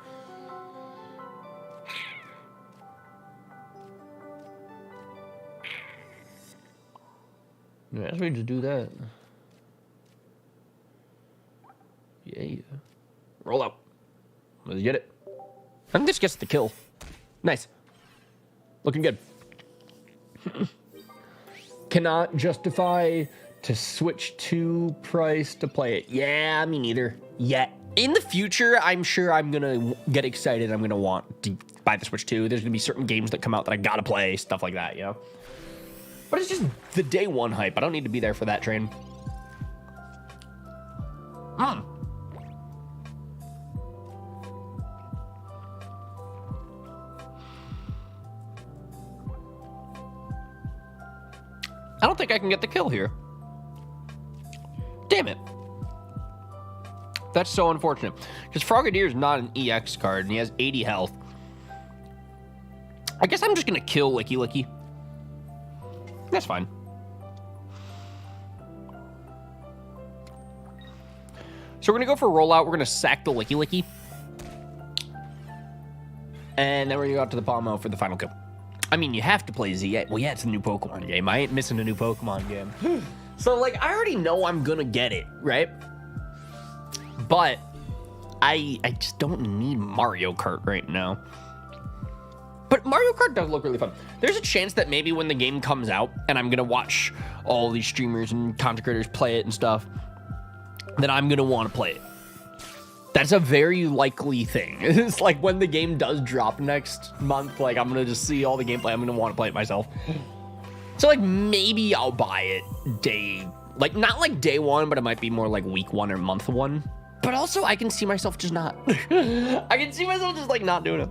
Yeah, we just do that. Yeah. Roll out. Let's get it. I think this gets the kill. Nice. Looking good. Cannot justify to Switch 2 price to play it. Yeah, me neither. Yet. In the future, I'm sure I'm going to get excited. I'm going to want to buy the Switch 2. There's going to be certain games that come out that I got to play. Stuff like that, you know? But it's just the day one hype. I don't need to be there for that train. I don't think I can get the kill here. Damn it. That's so unfortunate. Because Frogadier is not an EX card, and he has 80 health. I guess I'm just going to kill Licky Licky. That's fine. So we're going to go for a rollout. We're going to sack the Licky Licky. And then we're going to go out to the Palmo for the final kill. I mean, you have to play ZA. Well, yeah, it's a new Pokemon game. I ain't missing a new Pokemon game. So, like, I already know I'm going to get it, right? But I just don't need Mario Kart right now. But Mario Kart does look really fun. There's a chance that maybe when the game comes out and I'm going to watch all these streamers and content creators play it and stuff, that I'm going to want to play it. That's a very likely thing. It's like when the game does drop next month, like I'm going to just see all the gameplay. I'm going to want to play it myself. So like maybe I'll buy it like not like day one, but it might be more like week one or month one. But also I can see myself just not. I can see myself just like not doing it.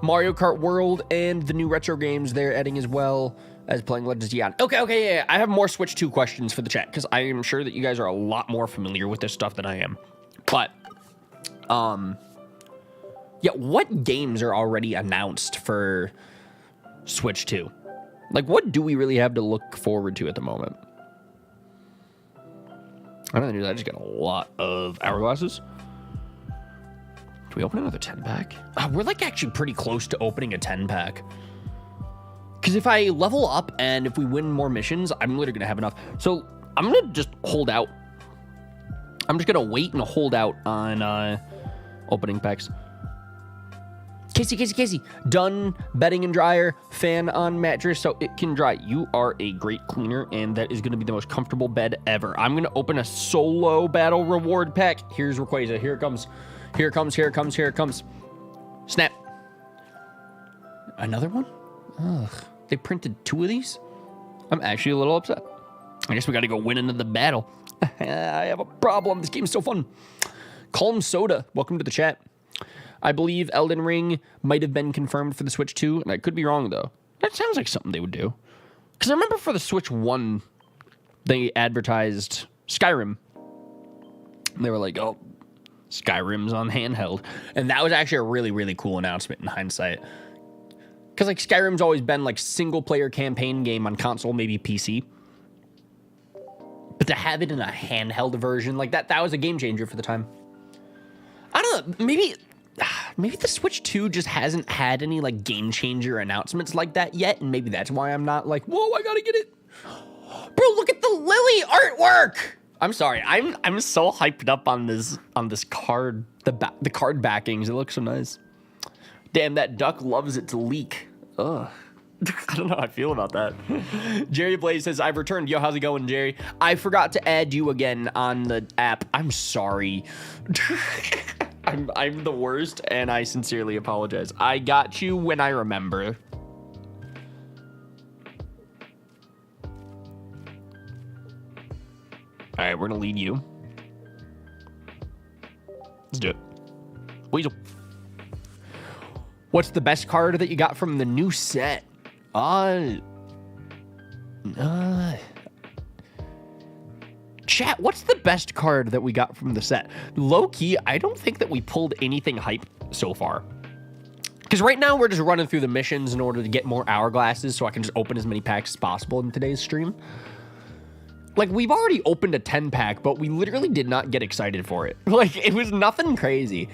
Mario Kart World and the new retro games they're adding as well as playing Legends Beyond. Okay, yeah. I have more Switch 2 questions for the chat because I am sure that you guys are a lot more familiar with this stuff than I am. But, yeah, what games are already announced for Switch 2? Like, what do we really have to look forward to at the moment? I don't know, I just got a lot of hourglasses. Do we open another 10-pack? We're like actually pretty close to opening a 10-pack. Because if I level up and if we win more missions, I'm literally going to have enough. So I'm going to just hold out. I'm just going to wait and hold out on opening packs. Casey. Done bedding and dryer. Fan on mattress so it can dry. You are a great cleaner, and that is going to be the most comfortable bed ever. I'm going to open a solo battle reward pack. Here's Rayquaza. Here it comes. Here it comes. Snap. Another one? Ugh. They printed 2 of these? I'm actually a little upset. I guess we got to go win another battle. I have a problem. This game's so fun. Calm Soda. Welcome to the chat. I believe Elden Ring might have been confirmed for the Switch 2, and I could be wrong, though. That sounds like something they would do. Because I remember for the Switch 1, they advertised Skyrim. And they were like, oh, Skyrim's on handheld. And that was actually a really, really cool announcement in hindsight. Because, like, Skyrim's always been, like, single-player campaign game on console, maybe PC. But to have it in a handheld version, like, that was a game changer for the time. I don't know, maybe the Switch 2 just hasn't had any, like, game changer announcements like that yet, and maybe that's why I'm not like, whoa, I gotta get it. Bro, look at the Lily artwork. I'm sorry, I'm so hyped up on this card, the card backings. It looks so nice. Damn, that duck loves it to leak. Ugh. I don't know how I feel about that. Jerry Blaze says, I've returned. Yo, how's it going, Jerry? I forgot to add you again on the app. I'm sorry. I'm the worst, and I sincerely apologize. I got you when I remember. All right, we're going to lead you. Let's do it. Weasel. What's the best card that you got from the new set? Chat, what's the best card that we got from the set? Low-key, I don't think that we pulled anything hype so far. Because right now, we're just running through the missions in order to get more hourglasses so I can just open as many packs as possible in today's stream. Like, we've already opened a 10-pack, but we literally did not get excited for it. Like, it was nothing crazy.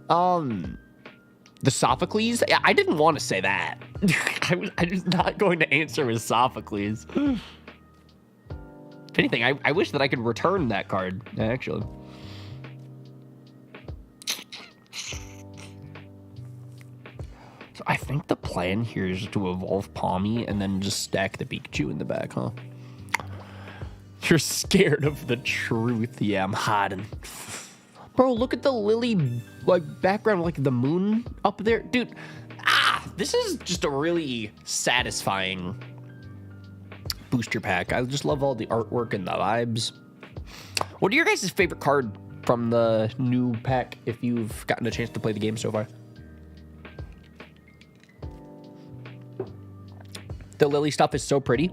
The Sophocles? I didn't want to say that. I was not going to answer with Sophocles. If anything, I wish that I could return that card, actually. So I think the plan here is to evolve Palmy and then just stack the Pikachu in the back, huh? You're scared of the truth. Yeah, I'm hiding. Bro, look at the lily, like, background, like the moon up there. Dude, this is just a really satisfying booster pack. I just love all the artwork and the vibes. What are your guys' favorite card from the new pack if you've gotten a chance to play the game so far? The lily stuff is so pretty.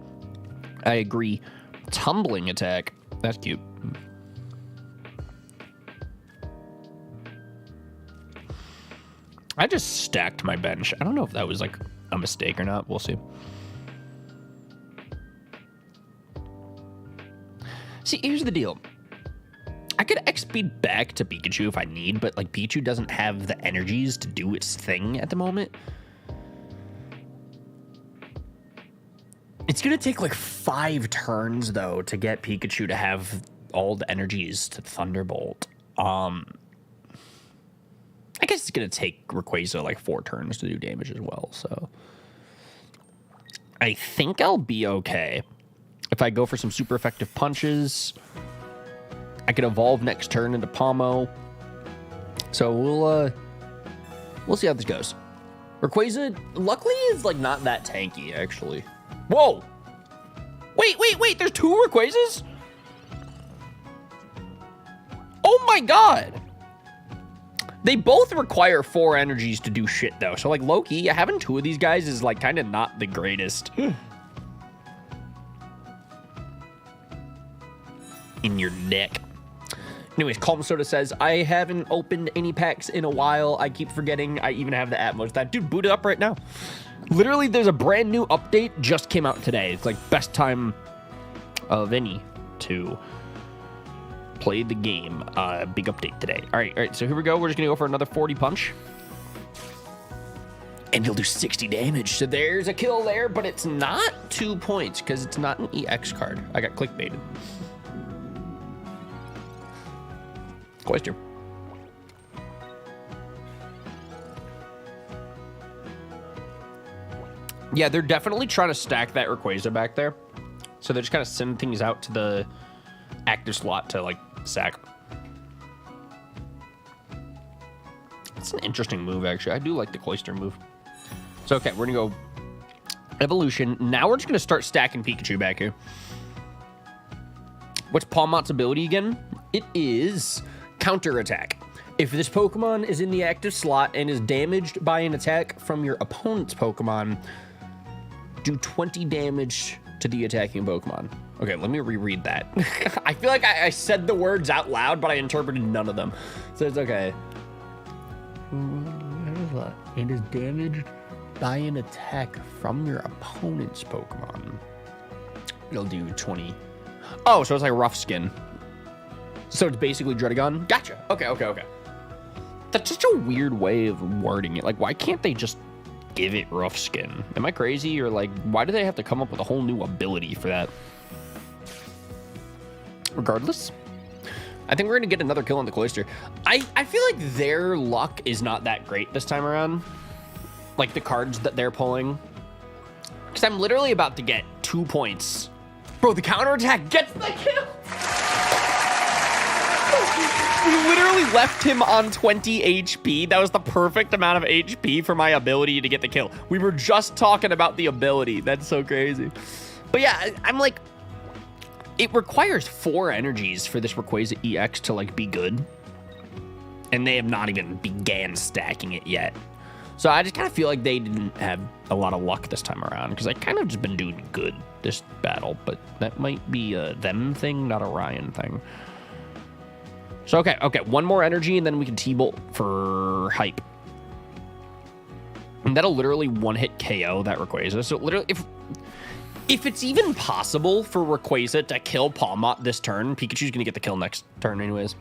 I agree. Tumbling attack. That's cute. I just stacked my bench. I don't know if that was like a mistake or not. We'll see. See, here's the deal. I could XP back to Pikachu if I need, but like Pikachu doesn't have the energies to do its thing at the moment. It's going to take like 5 turns though to get Pikachu to have all the energies to Thunderbolt. I guess it's going to take Rayquaza like 4 turns to do damage as well, so I think I'll be okay. If I go for some super effective punches, I could evolve next turn into Pomo. So we'll see how this goes. Rayquaza, luckily, is like not that tanky, actually. Whoa! Wait, there's 2 Rayquazas? Oh my god! They both require 4 energies to do shit, though. So, like, low-key, having 2 of these guys is, like, kind of not the greatest. In your neck. Anyways, Calm Soda says, I haven't opened any packs in a while. I keep forgetting I even have the app most of the time. Dude, boot it up right now. Literally, there's a brand new update just came out today. It's, like, best time of any to Play the game. Big update today. All right. So here we go. We're just going to go for another 40 punch. And he'll do 60 damage. So there's a kill there, but it's not 2 points because it's not an EX card. I got clickbaited. Question. Yeah, they're definitely trying to stack that Rayquaza back there. So they're just kind of sending things out to the active slot to, like, sack. It's an interesting move, actually. I do like the Cloyster move. So, okay, we're going to go Evolution. Now we're just going to start stacking Pikachu back here. What's Palmot's ability again? It is Counter Attack. If this Pokemon is in the active slot and is damaged by an attack from your opponent's Pokemon, do 20 damage to the attacking Pokemon. Okay, let me reread that. I feel like I said the words out loud, but I interpreted none of them. So it's okay. It is damaged by an attack from your opponent's Pokemon. It'll do 20. Oh, so it's like Rough Skin. So it's basically Dredagon? Gotcha. Okay. That's such a weird way of wording it. Like, why can't they just give it Rough Skin? Am I crazy? Or, like, why do they have to come up with a whole new ability for that? Regardless, I think we're going to get another kill on the Cloyster. I feel like their luck is not that great this time around. Like, the cards that they're pulling. Because I'm literally about to get 2 points. Bro, the counterattack gets the kill! We literally left him on 20 HP. That was the perfect amount of HP for my ability to get the kill. We were just talking about the ability. That's so crazy. But yeah, I'm like, it requires 4 energies for this Rayquaza EX to, like, be good. And they have not even began stacking it yet. So I just kind of feel like they didn't have a lot of luck this time around, because I kind of just been doing good this battle, but that might be a them thing, not a Ryan thing. So, okay, 1 more energy, and then we can T-Bolt for hype. And that'll literally one-hit KO that Rayquaza. So literally, if it's even possible for Rayquaza to kill Palmot this turn, Pikachu's gonna get the kill next turn anyways.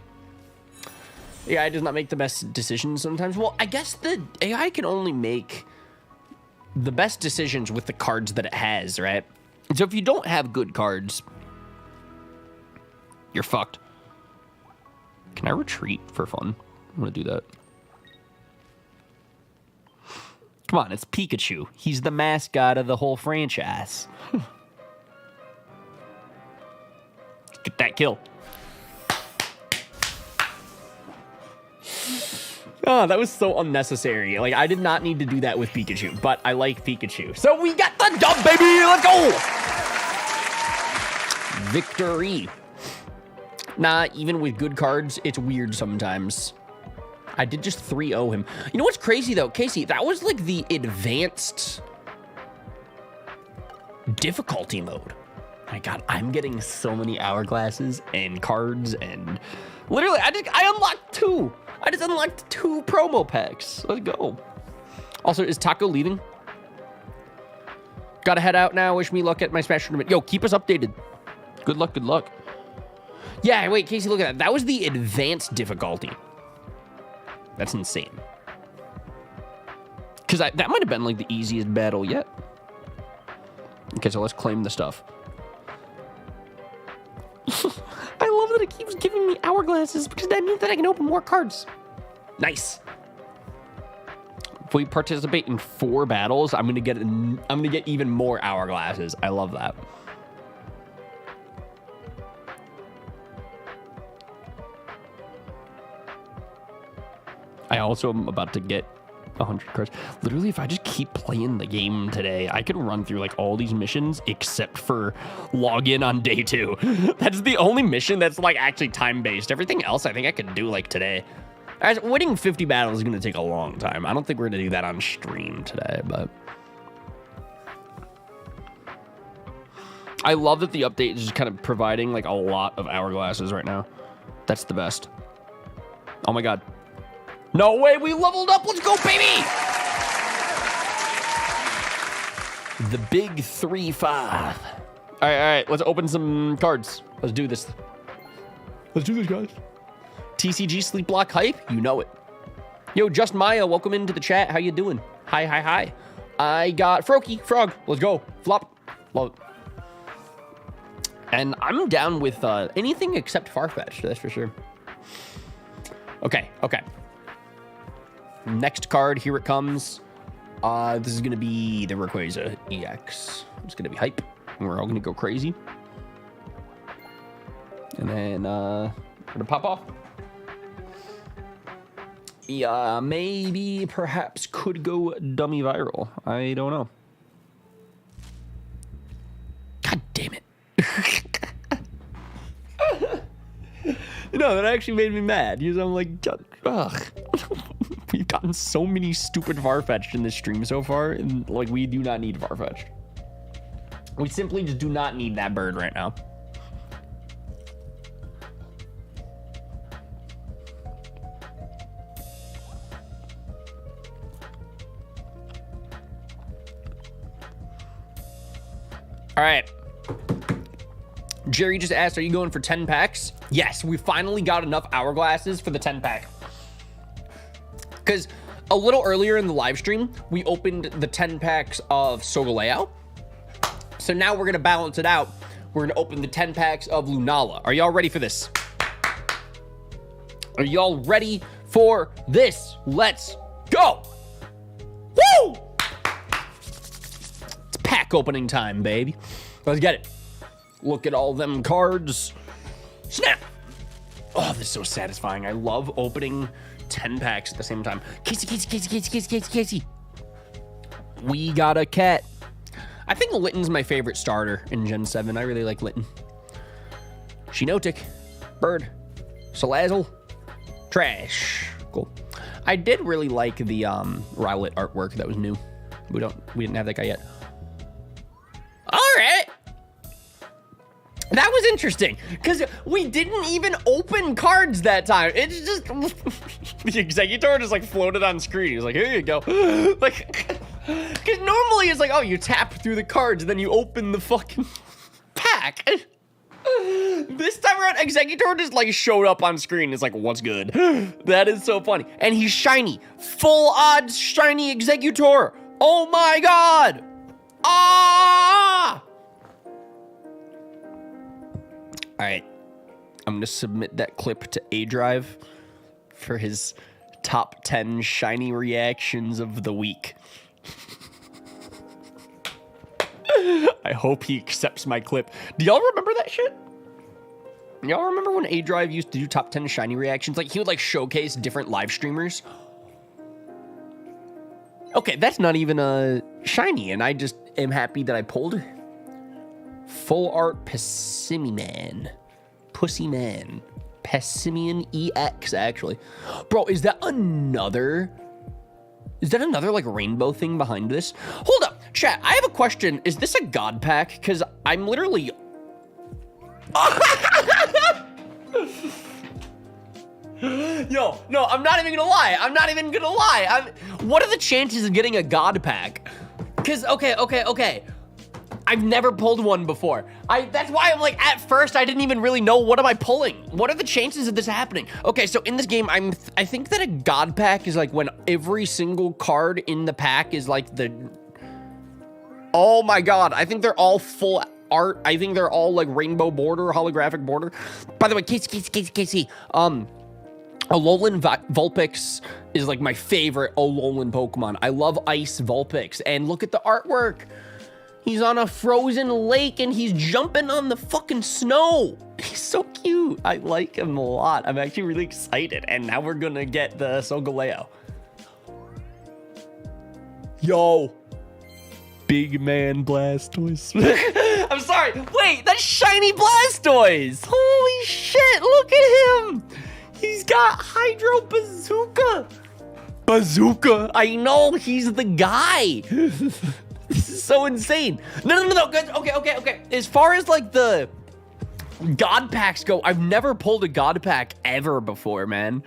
AI does not make the best decisions sometimes. Well, I guess the AI can only make the best decisions with the cards that it has, right? So if you don't have good cards, you're fucked. Can I retreat for fun? I'm gonna do that. Come on, it's Pikachu. He's the mascot of the whole franchise. Get that kill. Oh, that was so unnecessary. Like, I did not need to do that with Pikachu, but I like Pikachu. So we got the dub, baby! Let's go! Victory. Nah, even with good cards, it's weird sometimes. I did just 3-0 him. You know what's crazy, though? Casey, that was like the advanced difficulty mode. My God, I'm getting so many hourglasses and cards and... Literally, I unlocked 2. I just unlocked 2 promo packs. Let's go. Also, is Taco leaving? Gotta head out now. Wish me luck at my Smash tournament. Yo, keep us updated. Good luck, good luck. Yeah, wait, Casey, look at that. That was the advanced difficulty. That's insane. Because that might have been, like, the easiest battle yet. Okay, so let's claim the stuff. I love that it keeps giving me hourglasses, because that means that I can open more cards. Nice. If we participate in 4 battles, I'm gonna get even more hourglasses. I love that. I also am about to get 100 cards. Literally, if I just keep playing the game today, I can run through like all these missions except for log in on day 2. That's the only mission that's like actually time-based. Everything else I think I could do like today. As winning 50 battles is going to take a long time. I don't think we're going to do that on stream today, but I love that the update is just kind of providing like a lot of hourglasses right now. That's the best. Oh my God. No way, we leveled up. Let's go, baby. The big 3-5. All right. Let's open some cards. Let's do this. Let's do this, guys. TCG sleep block hype. You know it. Yo, Just Maya, welcome into the chat. How you doing? Hi, hi, hi. I got Froakie, Frog. Let's go. Flop. Love it. And I'm down with anything except Farfetch'd, that's for sure. Okay, okay. Next card, here it comes. This is going to be the Rayquaza EX. It's going to be hype. And we're all going to go crazy. And then we're going to pop off. Yeah, maybe, perhaps could go dummy viral. I don't know. God damn it. No, that actually made me mad because I'm like, ugh. We've gotten so many stupid Farfetch'd in this stream so far, and like, we do not need Farfetch'd. We simply just do not need that bird right now. All right. Jerry just asked, are you going for 10 packs? Yes, we finally got enough hourglasses for the 10 pack. Because a little earlier in the live stream, we opened the 10 packs of Solgaleo. So now we're going to balance it out. We're going to open the 10 packs of Lunala. Are y'all ready for this? Are y'all ready for this? Let's go. Woo! It's pack opening time, baby. Let's get it. Look at all them cards. Snap. Oh, this is so satisfying. I love opening 10 packs at the same time. Casey. We got a cat. I think Litten's my favorite starter in Gen 7. I really like Litten. Shinotic. Bird. Salazzle. Trash. Cool. I did really like the Rowlet artwork that was new. We didn't have that guy yet. All right. That was interesting, because we didn't even open cards that time. It's just, the Executor just like floated on screen. He was like, here you go. Like, because normally it's like, oh, you tap through the cards and then you open the fucking pack. This time around, Executor just like showed up on screen. It's like, what's good? That is so funny. And he's shiny. Full odds shiny Executor. Oh my God. Ah! All right, I'm gonna submit that clip to A Drive for his top 10 shiny reactions of the week. I hope he accepts my clip. Do y'all remember that shit? Y'all remember when A Drive used to do top 10 shiny reactions? Like, he would like showcase different live streamers. Okay, that's not even a shiny, and I just am happy that I pulled Full Art Pessimian. Pussyman. Pessimian EX, actually. Bro, is that another like rainbow thing behind this? Hold up, chat, I have a question. Is this a god pack? Because I'm literally... Yo, no, I'm not even gonna lie. What are the chances of getting a god pack? Because, okay. I've never pulled one before. That's why I'm like, at first, I didn't even really know, what am I pulling? What are the chances of this happening? Okay, so in this game, I think that a god pack is like when every single card in the pack is like the... Oh my God, I think they're all full art. I think they're all like rainbow border, holographic border. By the way, Casey, Alolan Vulpix is like my favorite Alolan Pokemon. I love Ice Vulpix, and look at the artwork. He's on a frozen lake and he's jumping on the fucking snow. He's so cute. I like him a lot. I'm actually really excited. And now we're gonna get the Solgaleo. Yo. Big man Blastoise. I'm sorry. Wait, that's shiny Blastoise. Holy shit, look at him. He's got Hydro Bazooka. I know, he's the guy. This is so insane. No, good. Okay. As far as like the god packs go, I've never pulled a god pack ever before, man.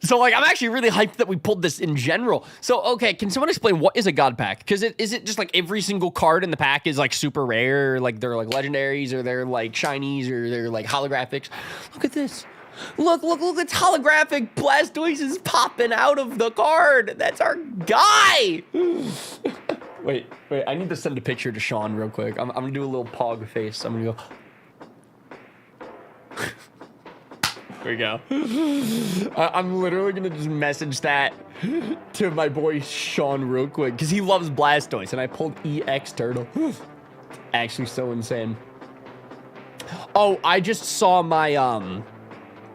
So, like, I'm actually really hyped that we pulled this in general. So, okay, can someone explain what is a god pack? Because is it just, like, every single card in the pack is, like, super rare? Like, they're, like, legendaries, or they're, like, shinies, or they're, like, holographics? Look at this. Look, it's holographic. Blastoise is popping out of the card. That's our guy. Wait, I need to send a picture to Sean real quick. I'm going to do a little pog face. I'm going to go... There we go. I'm literally gonna just message that to my boy Sean real quick because he loves Blastoise, and I pulled EX Turtle. Actually, so insane. Oh, I just saw my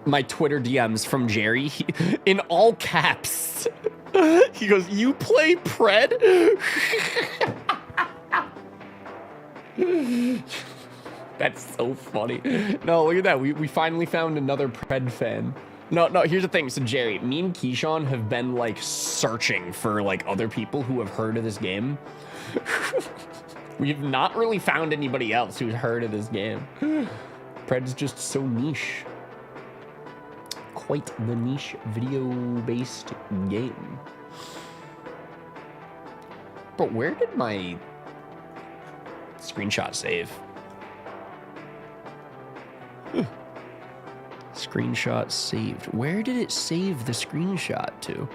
my Twitter DMs from Jerry in all caps. He goes, "You play Pred?" That's so funny. No, look at that. We finally found another Pred fan. No, here's the thing. So, Jerry, me and Keyshawn have been, like, searching for, like, other people who have heard of this game. We've not really found anybody else who's heard of this game. Pred's just so niche. Quite the niche video-based game. But where did my screenshot save? Screenshot saved. Where did it save the screenshot to?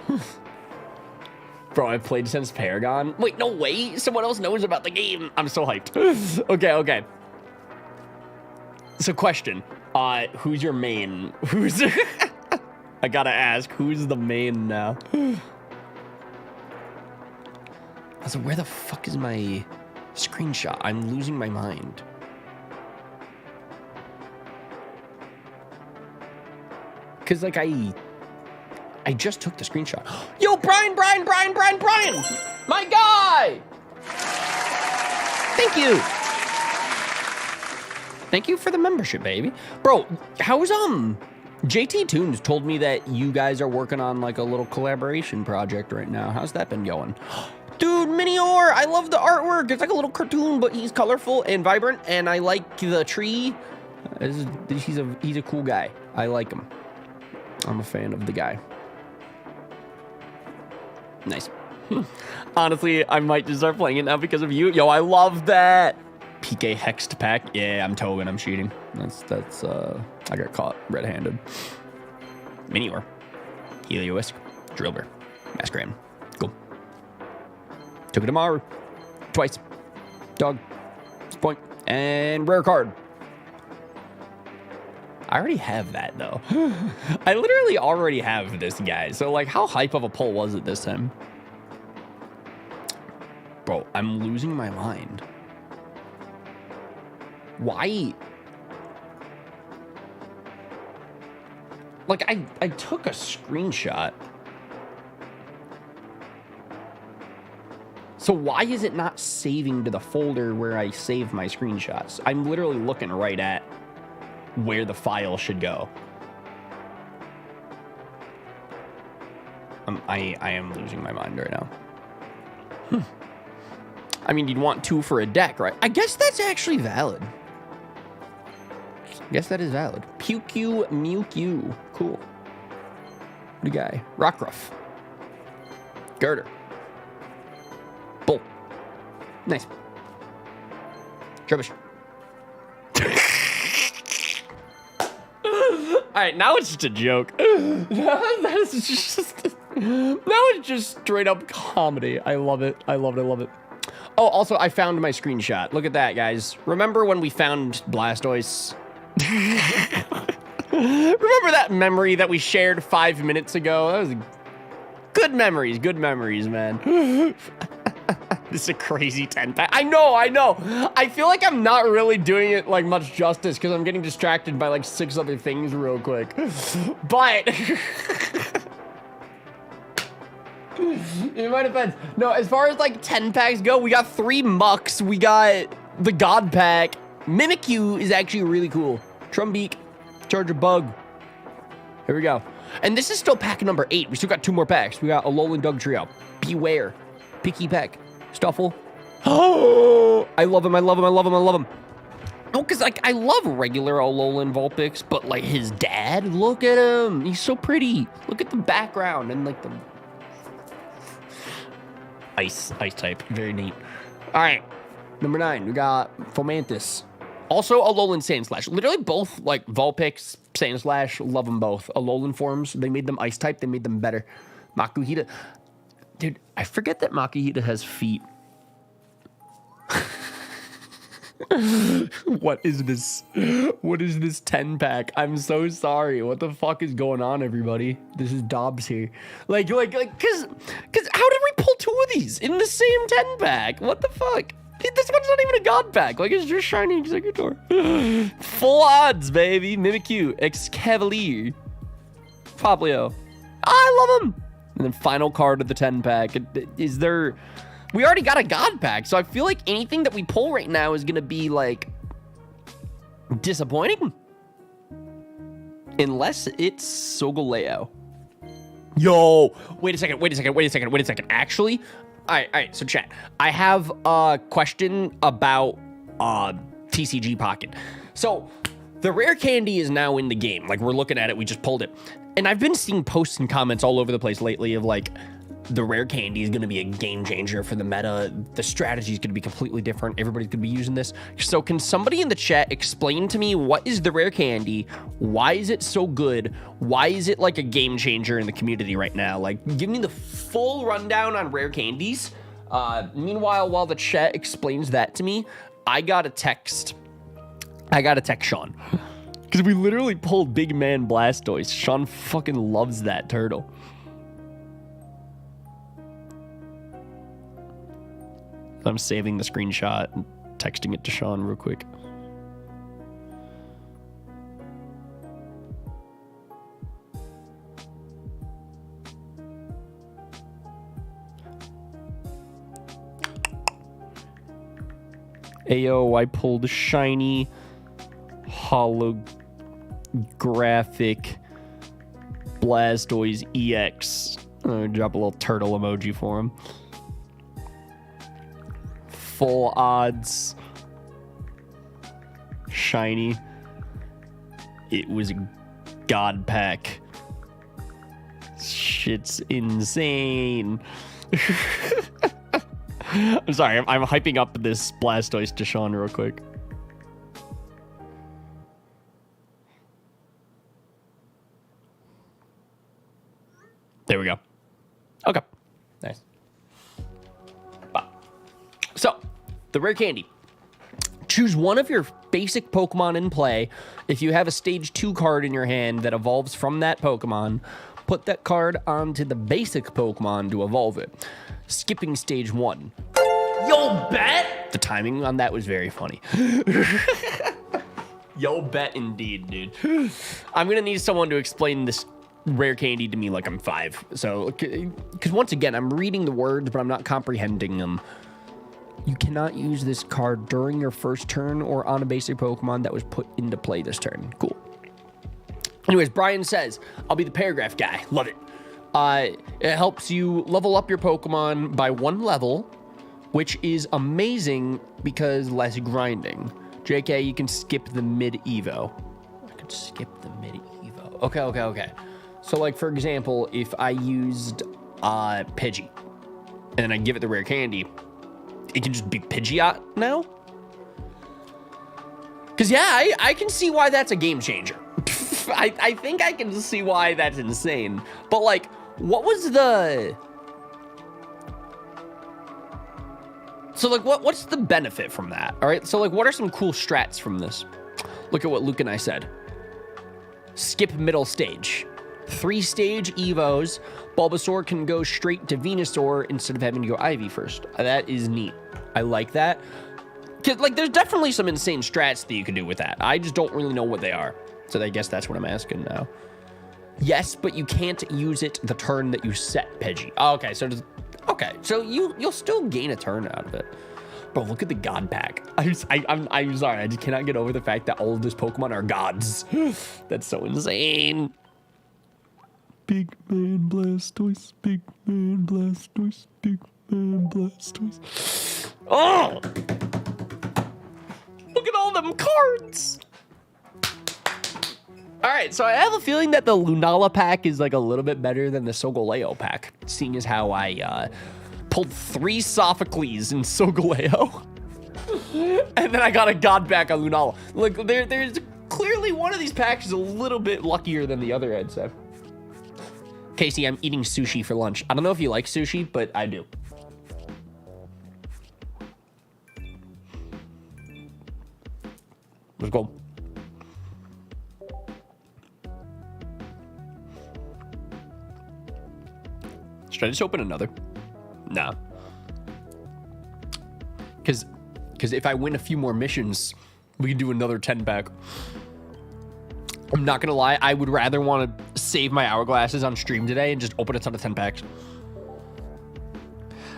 Bro, I've played since Paragon. Wait, no way. Someone else knows about the game. I'm so hyped. Okay. So, question. Who's your main? Who's... I gotta ask, who's the main now? So where the fuck is my screenshot? I'm losing my mind. Because, like, I just took the screenshot. Yo, Brian! My guy! Thank you! Thank you for the membership, baby. Bro, how's, JT Tunes told me that you guys are working on, like, a little collaboration project right now. How's that been going? Dude, Minior! I love the artwork! It's like a little cartoon, but he's colorful and vibrant, and I like the tree. He's a cool guy. I like him. I'm a fan of the guy. Nice. Honestly, I might just start playing it now because of you. Yo, I love that. PK Hexed pack. Yeah, I'm Tobin. I'm cheating. That's I got caught red-handed. Minior. Helioisk. Drillbur. Masquerade. Cool. Took it tomorrow. Twice. Dog. Point. And rare card. I already have that, though. I literally already have this guy. So, like, how hype of a pull was it this time? Bro, I'm losing my mind. Why? Like, I took a screenshot. So why is it not saving to the folder where I save my screenshots? I'm literally looking right at where the file should go. I am losing my mind right now. I mean, you'd want 2 for a deck, right? I guess that's actually valid. I guess that is valid. Pew Mew. Cool. Good guy. Rockruff. Girder. Bull. Nice. Trubbish. All right, now it's just a joke. Now it's just straight up comedy. I love it. Oh, also, I found my screenshot. Look at that, guys. Remember when we found Blastoise? Remember that memory that we shared 5 minutes ago? That was good memories, man. This is a crazy 10-pack. I know. I feel like I'm not really doing it, like, much justice because I'm getting distracted by, like, 6 other things real quick. But... in my defense, no, as far as, like, 10-packs go, we got 3 Mucks. We got the God Pack. Mimikyu is actually really cool. Trumbeak. Charger Bug. Here we go. And this is still pack number 8. We still got 2 more packs. We got Alolan Dugtrio. Beware. Picky Peck. Stuffle. Oh, I love him. Oh, because, like, I love regular Alolan Vulpix, but, like, his dad, look at him. He's so pretty. Look at the background and, like, the ice type. Very neat. All right. Number 9, we got Fomantis. Also, Alolan Sandslash. Literally both, like, Vulpix, Sandslash, love them both. Alolan forms, they made them ice type. They made them better. Makuhita. Dude, I forget that Makuhita has feet. What is this? What is this 10-pack? I'm so sorry. What the fuck is going on, everybody? This is Dobbs here. Like, cause how did we pull 2 of these in the same 10-pack? What the fuck? This one's not even a god pack. Like, it's just shiny Executor. Full odds, baby. Mimikyu, Excavalier, Poplio. I love him. And then final card of the 10-pack. Is there... We already got a god pack, so I feel like anything that we pull right now is going to be, like, disappointing. Unless it's Solgaleo. Yo! Wait a second. Actually... All right, so chat. I have a question about TCG Pocket. So, the rare candy is now in the game. Like, we're looking at it. We just pulled it. And I've been seeing posts and comments all over the place lately of, like, the rare candy is going to be a game changer for the meta. The strategy is going to be completely different. Everybody's going to be using this. So can somebody in the chat explain to me what is the rare candy? Why is it so good? Why is it like a game changer in the community right now? Like, give me the full rundown on rare candies. Meanwhile, while the chat explains that to me, I got to text Sean. Because we literally pulled Big Man Blastoise. Sean fucking loves that turtle. I'm saving the screenshot and texting it to Sean real quick. Ayo, I pulled shiny holographic Blastoise EX. Drop a little turtle emoji for him. Full odds. Shiny. It was a god pack. Shit's insane. I'm sorry, I'm hyping up this Blastoise to Sean real quick. There we go. Okay. Nice. So, the rare candy. Choose one of your basic Pokemon in play. If you have a stage 2 card in your hand that evolves from that Pokemon, put that card onto the basic Pokemon to evolve it. Skipping stage 1. Yo, bet! The timing on that was very funny. Yo, bet indeed, dude. I'm gonna need someone to explain this rare candy to me like I'm 5. So, because once again, I'm reading the words, but I'm not comprehending them. You cannot use this card during your first turn or on a basic Pokemon that was put into play this turn. Cool. Anyways, Brian says, I'll be the paragraph guy. Love it. It helps you level up your Pokemon by 1 level, which is amazing because less grinding. JK, you can skip the mid-evo. I could skip the mid-evo. Okay. So, like, for example, if I used Pidgey, and then I give it the rare candy, it can just be Pidgeot now? Because, yeah, I can see why that's a game changer. I think I can see why that's insane. But, like, what was the... So, like, what's the benefit from that? All right, so, like, what are some cool strats from this? Look at what Luke and I said. Skip middle stage. 3-stage Evos. Bulbasaur can go straight to Venusaur instead of having to go Ivy first. That is neat. I like that. Cause, like, there's definitely some insane strats that you can do with that. I just don't really know what they are. So I guess that's what I'm asking now. Yes, but you can't use it the turn that you set Pidgey. Okay, so you'll still gain a turn out of it. Bro, look at the god pack. I'm sorry, I just cannot get over the fact that all of these Pokemon are gods. That's so insane. Big Man Blastoise, Big Man Blastoise, Big Man Blastoise. Oh! Look at all them cards. All right, so I have a feeling that the Lunala pack is like a little bit better than the Solgaleo pack, seeing as how I pulled 3 Sophocles in Solgaleo. And then I got a God back on Lunala. Look, there's clearly one of these packs is a little bit luckier than the other, I'd say. Casey, I'm eating sushi for lunch. I don't know if you like sushi, but I do. Let's go. Should I just open another? Nah. Because if I win a few more missions, we can do another 10-pack. I'm not going to lie. I would rather want to save my hourglasses on stream today and just open a ton of 10-packs.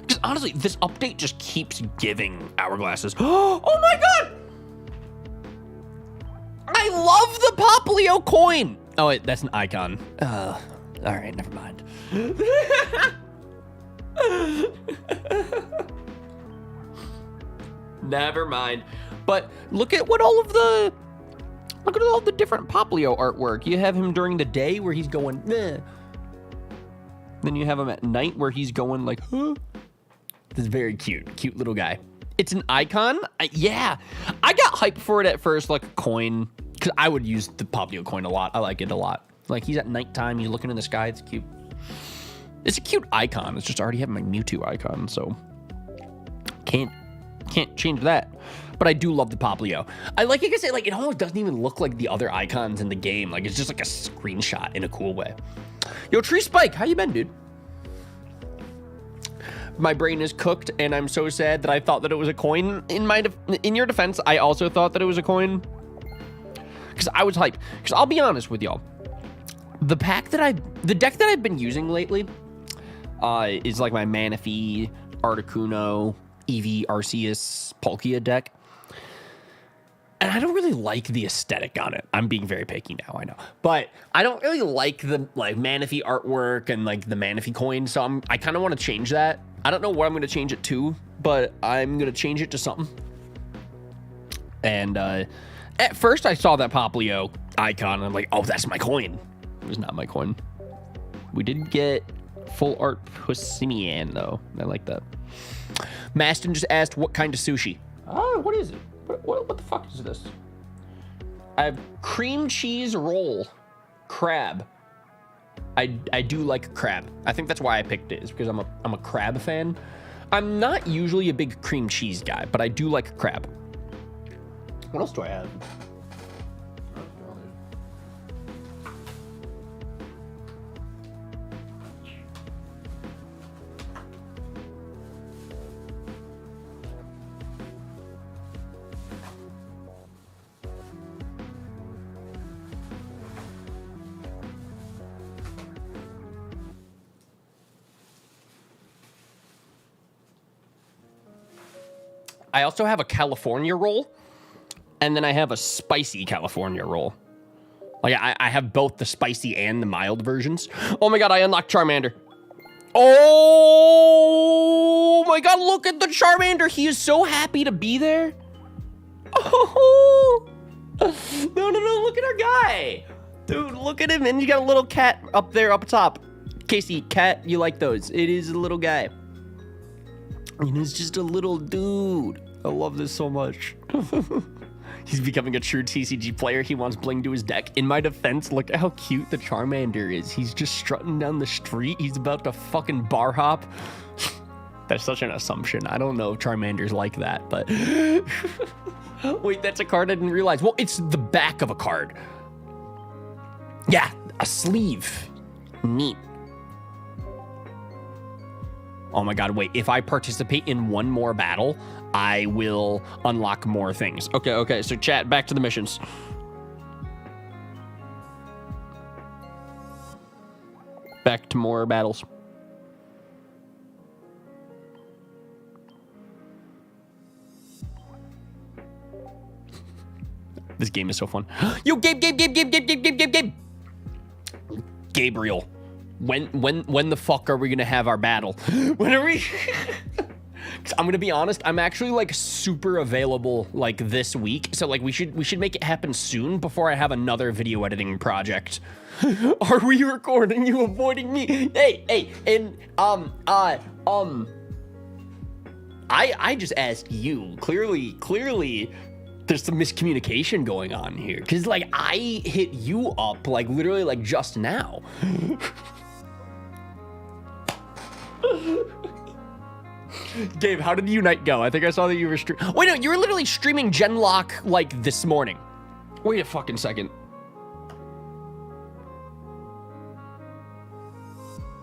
Because honestly, this update just keeps giving hourglasses. Oh my god! I love the Poplio coin! Oh, wait, that's an icon. All right, never mind. Never mind. But look at all the different Poplio artwork. You have him during the day where he's going, meh. Then you have him at night where he's going like, huh. This is very cute little guy. It's an icon. Yeah, I got hyped for it at first, like a coin, because I would use the Poplio coin a lot. I like it a lot. Like he's at nighttime, he's looking in the sky. It's cute. It's a cute icon. It's just already having my Mewtwo icon, so can't change that. But I do love the Poplio. I like I say, like it almost doesn't even look like the other icons in the game. Like it's just like a screenshot in a cool way. Yo, Tree Spike, how you been, dude? My brain is cooked, and I'm so sad that I thought that it was a coin. In your defense, I also thought that it was a coin because I was hyped. Because I'll be honest with y'all, the deck that I've been using lately is like my Manaphy, Articuno, Eevee, Arceus, Palkia deck. And I don't really like the aesthetic on it. I'm being very picky now, I know. But I don't really like the Manaphy artwork and like the Manaphy coin, so I kind of want to change that. I don't know what I'm going to change it to, but I'm going to change it to something. And at first I saw that Poplio icon and I'm like, oh, that's my coin. It was not my coin. We did get full art Pussimian though. I like that. Maston just asked what kind of sushi. What is it? What the fuck is this? I have cream cheese roll crab. I do like crab. I think that's why I picked it, is because I'm a crab fan. I'm not usually a big cream cheese guy, but I do like crab. What else do I have? I also have a California roll, and then I have a spicy California roll. Like, I have both the spicy and the mild versions. Oh my god, I unlocked Charmander. Oh my god, look at the Charmander. He is so happy to be there. Oh, no, look at our guy. Dude, look at him, and you got a little cat up there, up top. Casey, cat, you like those. It is a little guy. And he's just a little dude. I love this so much. He's becoming a true TCG player. He wants bling to his deck. In my defense, look at how cute the Charmander is. He's just strutting down the street. He's about to fucking bar hop. That's such an assumption. I don't know if Charmander's like that, but... Wait, that's a card I didn't realize. Well, it's the back of a card. Yeah, a sleeve. Neat. Oh my god, wait, if I participate in one more battle, I will unlock more things. Okay, so chat, back to the missions. Back to more battles. This game is so fun. Yo, Gabe! Gabriel. When the fuck are we gonna have our battle? When are we? I'm gonna be honest, I'm actually like super available like this week. So like we should make it happen soon before I have another video editing project. Are we recording? You avoiding me? Hey, and I just asked you. Clearly there's some miscommunication going on here. Cause like I hit you up like literally like just now. Gabe, how did Unite go? I think I saw that you were wait, no, you were literally streaming Genlock like this morning. Wait a fucking second.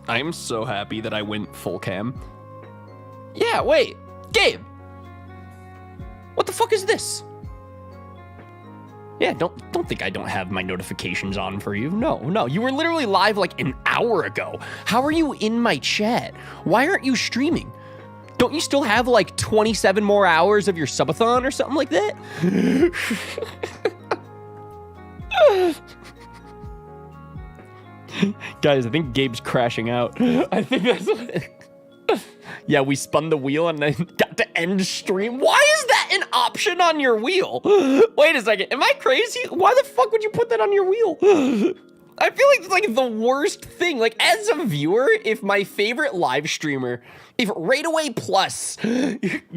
I am so happy that I went full cam. Yeah, wait, Gabe. What the fuck is this? Yeah, don't think I don't have my notifications on for you. No, you were literally live like an hour ago. How are you in my chat? Why aren't you streaming? Don't you still have like 27 more hours of your subathon or something like that? Guys, I think Gabe's crashing out. I think that's what yeah, we spun the wheel and then got to end stream. Why is that an option on your wheel? Wait a second, am I crazy? Why the fuck would you put that on your wheel? I feel like it's like the worst thing. Like as a viewer, if my favorite live streamer, if Raidaway Plus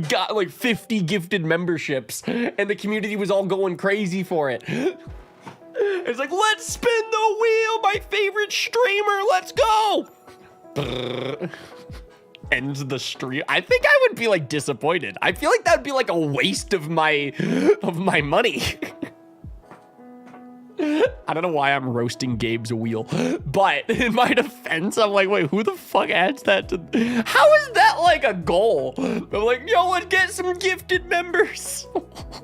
got like 50 gifted memberships and the community was all going crazy for it, it's like, let's spin the wheel, my favorite streamer, let's go. Ends the stream. I think I would be like disappointed. I feel like that'd be like a waste of my money. I don't know why I'm roasting Gabe's wheel, but in my defense, I'm like, wait, who the fuck adds that to? How is that like a goal? I'm like, yo, let's get some gifted members.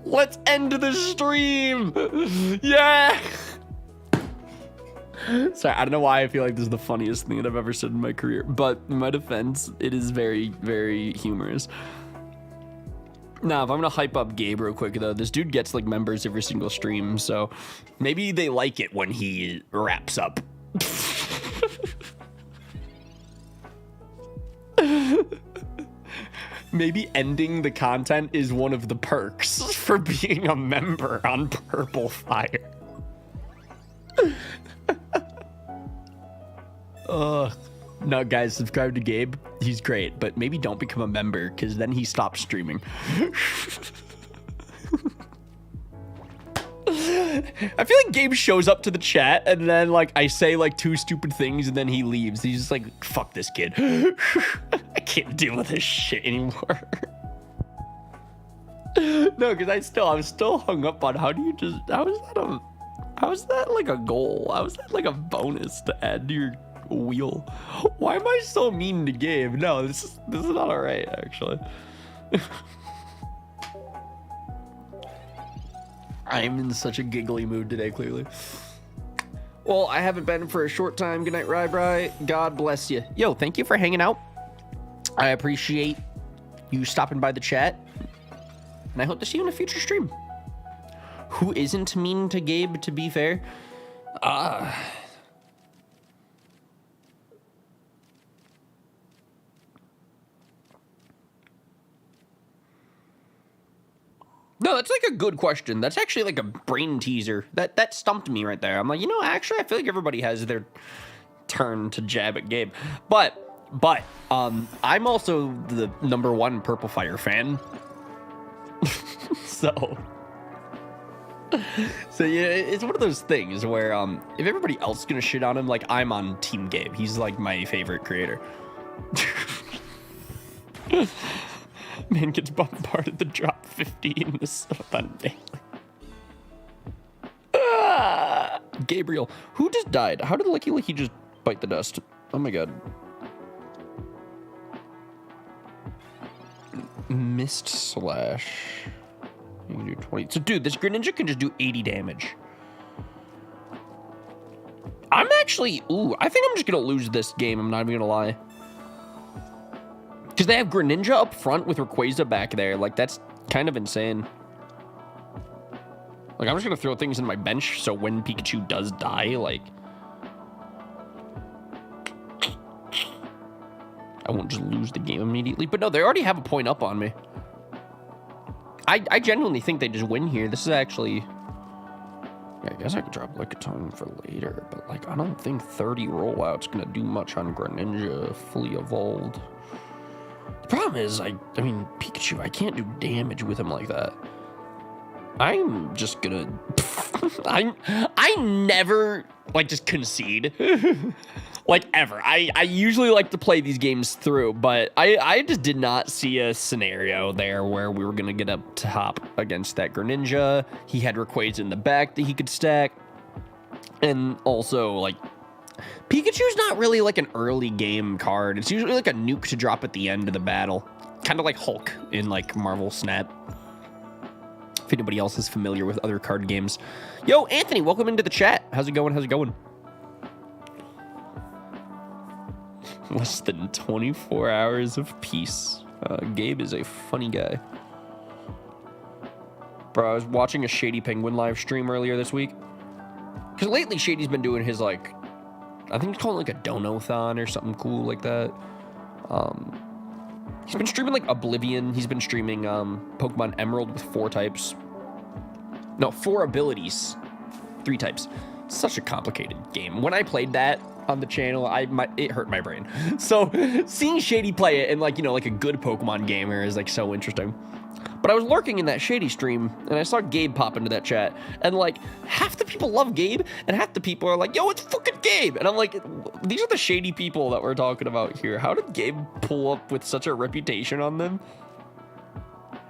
Let's end the stream. Yeah. Sorry, I don't know why I feel like this is the funniest thing that I've ever said in my career, but in my defense, it is very, very humorous. Now, if I'm gonna hype up Gabe real quick though, this dude gets like members every single stream, so maybe they like it when he wraps up. Maybe ending the content is one of the perks for being a member on Purple Fire. No, guys, subscribe to Gabe. He's great, but maybe don't become a member because then he stops streaming. I feel like Gabe shows up to the chat and then like I say like 2 stupid things and then he leaves. He's just like, fuck this kid. I can't deal with this shit anymore. No, because I'm still hung up on how is that like a goal? How is that like a bonus to add to your wheel? Why am I so mean to Gabe? No, this is not all right, actually. I'm in such a giggly mood today, clearly. Well, I haven't been for a short time. Good night, Rai. God bless you. Yo, thank you for hanging out. I appreciate you stopping by the chat. And I hope to see you in a future stream. Who isn't mean to Gabe, to be fair? No, that's like a good question. That's actually like a brain teaser. That stumped me right there. I'm like, actually, I feel like everybody has their turn to jab at Gabe. But I'm also the #1 Purple Fire fan. So yeah, it's one of those things where if everybody else is gonna shit on him, like I'm on Team Gabe. He's like my favorite creator. Man gets bombarded to drop 50 in the subathon daily. Gabriel, who just died? How did Licky Licky just bite the dust? Oh my god. Mist slash. You can do 20. So dude, this Greninja can just do 80 damage. I'm actually, I think I'm just gonna lose this game. I'm not even gonna lie. Because they have Greninja up front with Rayquaza back there. Like, that's kind of insane. Like, I'm just going to throw things in my bench so when Pikachu does die, like... I won't just lose the game immediately. But no, they already have a point up on me. I genuinely think they just win here. This is actually... I guess I could drop Lickitung for later, but like I don't think 30 rollout's gonna do much on Greninja fully evolved. The problem is, I mean, Pikachu, I can't do damage with him like that. I'm just gonna... I never, like, just concede. Like, ever. I usually like to play these games through, but I just did not see a scenario there where we were going to get up top against that Greninja. He had Rayquaza in the back that he could stack. And also, like, Pikachu's not really like an early game card. It's usually like a nuke to drop at the end of the battle. Kind of like Hulk in, like, Marvel Snap. If anybody else is familiar with other card games. Yo, Anthony, welcome into the chat. How's it going? How's it going? Less than 24 hours of peace. Gabe is a funny guy. Bro, I was watching a Shady Penguin live stream earlier this week. Because lately, Shady's been doing his, like... I think he's calling it like a Dono-thon or something cool like that. He's been streaming, like, Oblivion. He's been streaming Pokemon Emerald with 4 types. No, 4 abilities. 3 types. Such a complicated game. When I played that on the channel, it hurt my brain. So seeing Shady play it and, like, you know, like a good Pokemon gamer is, like, so interesting. But I was lurking in that Shady stream and I saw Gabe pop into that chat, and like half the people love Gabe and half the people are like, yo, it's fucking Gabe. And I'm like, these are the shady people that we're talking about here. How did Gabe pull up with such a reputation on them?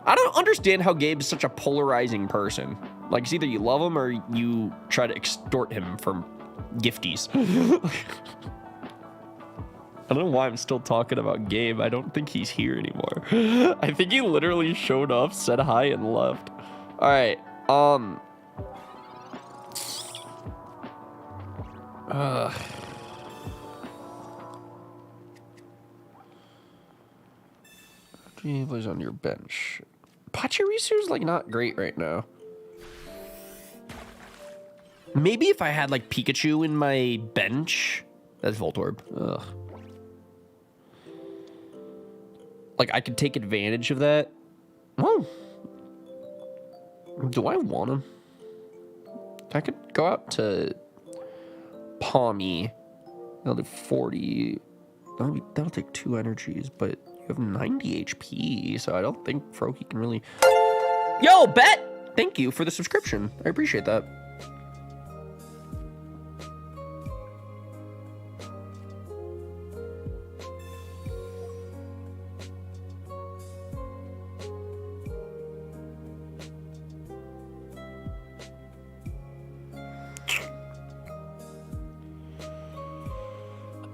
I don't understand how Gabe's such a polarizing person. Like, it's either you love him or you try to extort him from gifties. I don't know why I'm still talking about Gabe. I don't think he's here anymore. I think he literally showed up, said hi, and left. All right. He plays on your bench. Pachirisu's like not great right now. Maybe if I had like Pikachu in my bench. That's Voltorb. Ugh. Like, I could take advantage of that. Oh. Do I want him? I could go out to Palmy. That'll do 40. That'll take 2 energies, but you have 90 HP, so I don't think Froakie can really... Yo, Bet! Thank you for the subscription. I appreciate that.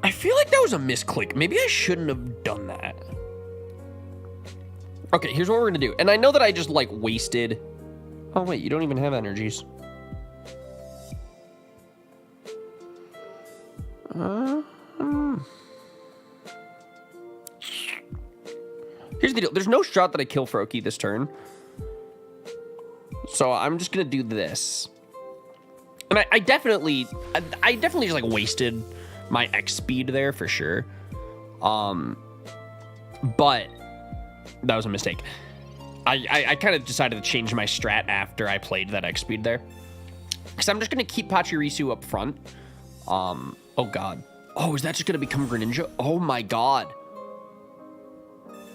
I feel like that was a misclick. Maybe I shouldn't have done that. Okay, here's what we're gonna do. And I know that I just, like, wasted... Oh, wait, you don't even have energies. Here's the deal. There's no shot that I kill Froakie this turn. So I'm just gonna do this. And I definitely just, like, wasted... my X speed there for sure. But that was a mistake. I kind of decided to change my strat after I played that X speed there. Because I'm just going to keep Pachirisu up front. Oh, God. Oh, is that just going to become Greninja? Oh, my God.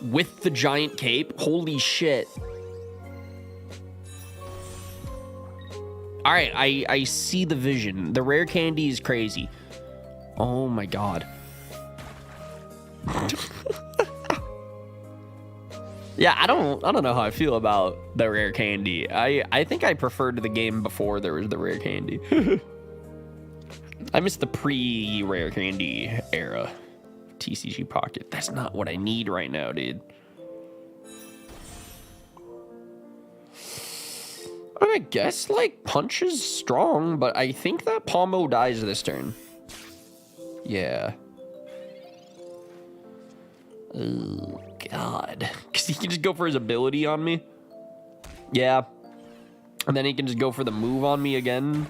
With the giant cape? Holy shit. All right, I see the vision. The rare candy is crazy. Oh my God. Yeah, I don't know how I feel about the rare candy. I think I preferred the game before there was the rare candy. I miss the pre-rare candy era. TCG Pocket. That's not what I need right now, dude. I guess, like, Punch is strong, but I think that Pombo dies this turn. Yeah. Oh, God. Because he can just go for his ability on me. Yeah. And then he can just go for the move on me again.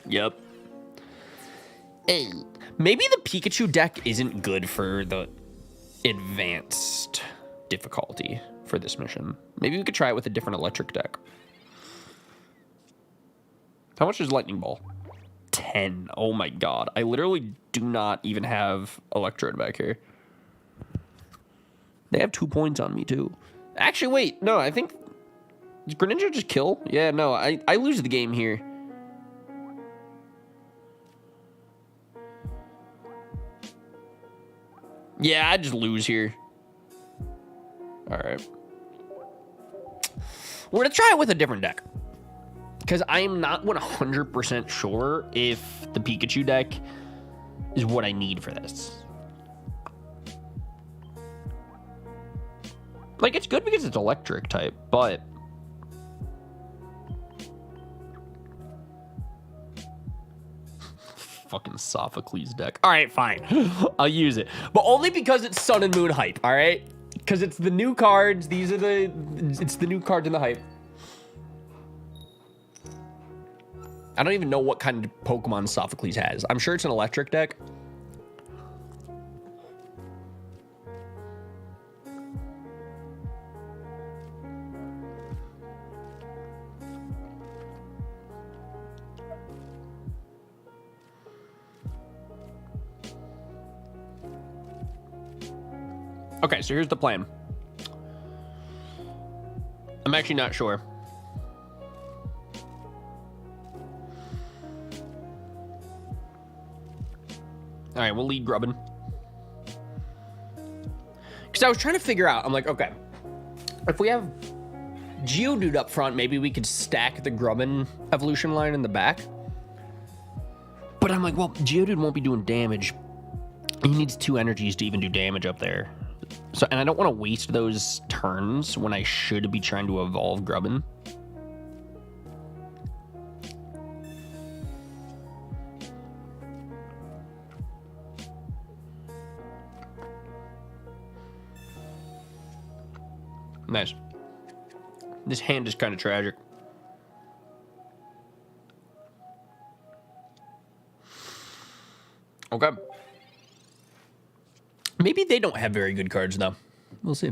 Yep. Hey. Maybe the Pikachu deck isn't good for the advanced difficulty for this mission. Maybe we could try it with a different electric deck. How much is Lightning Ball? 10. Oh my god. I literally do not even have Electrode back here. They have 2 points on me, too. Actually, wait. No, I think... Did Greninja just kill? Yeah, no. I lose the game here. Yeah, I just lose here. Alright. We're going to try it with a different deck. Because I am not 100% sure if the Pikachu deck is what I need for this. Like, it's good because it's electric type, but... Fucking Sophocles deck. Alright, fine. I'll use it. But only because it's Sun and Moon hype, alright? Because it's the new cards. These are the... It's the new cards in the hype. I don't even know what kind of Pokemon Sophocles has. I'm sure it's an electric deck. Okay, so here's the plan. I'm actually not sure. All right, we'll lead Grubbin. Because I was trying to figure out, I'm like, okay, if we have Geodude up front, maybe we could stack the Grubbin evolution line in the back. But I'm like, well, Geodude won't be doing damage. He needs 2 energies to even do damage up there. So, and I don't want to waste those turns when I should be trying to evolve Grubbin. Nice. This hand is kind of tragic. Okay. Maybe they don't have very good cards, though. We'll see.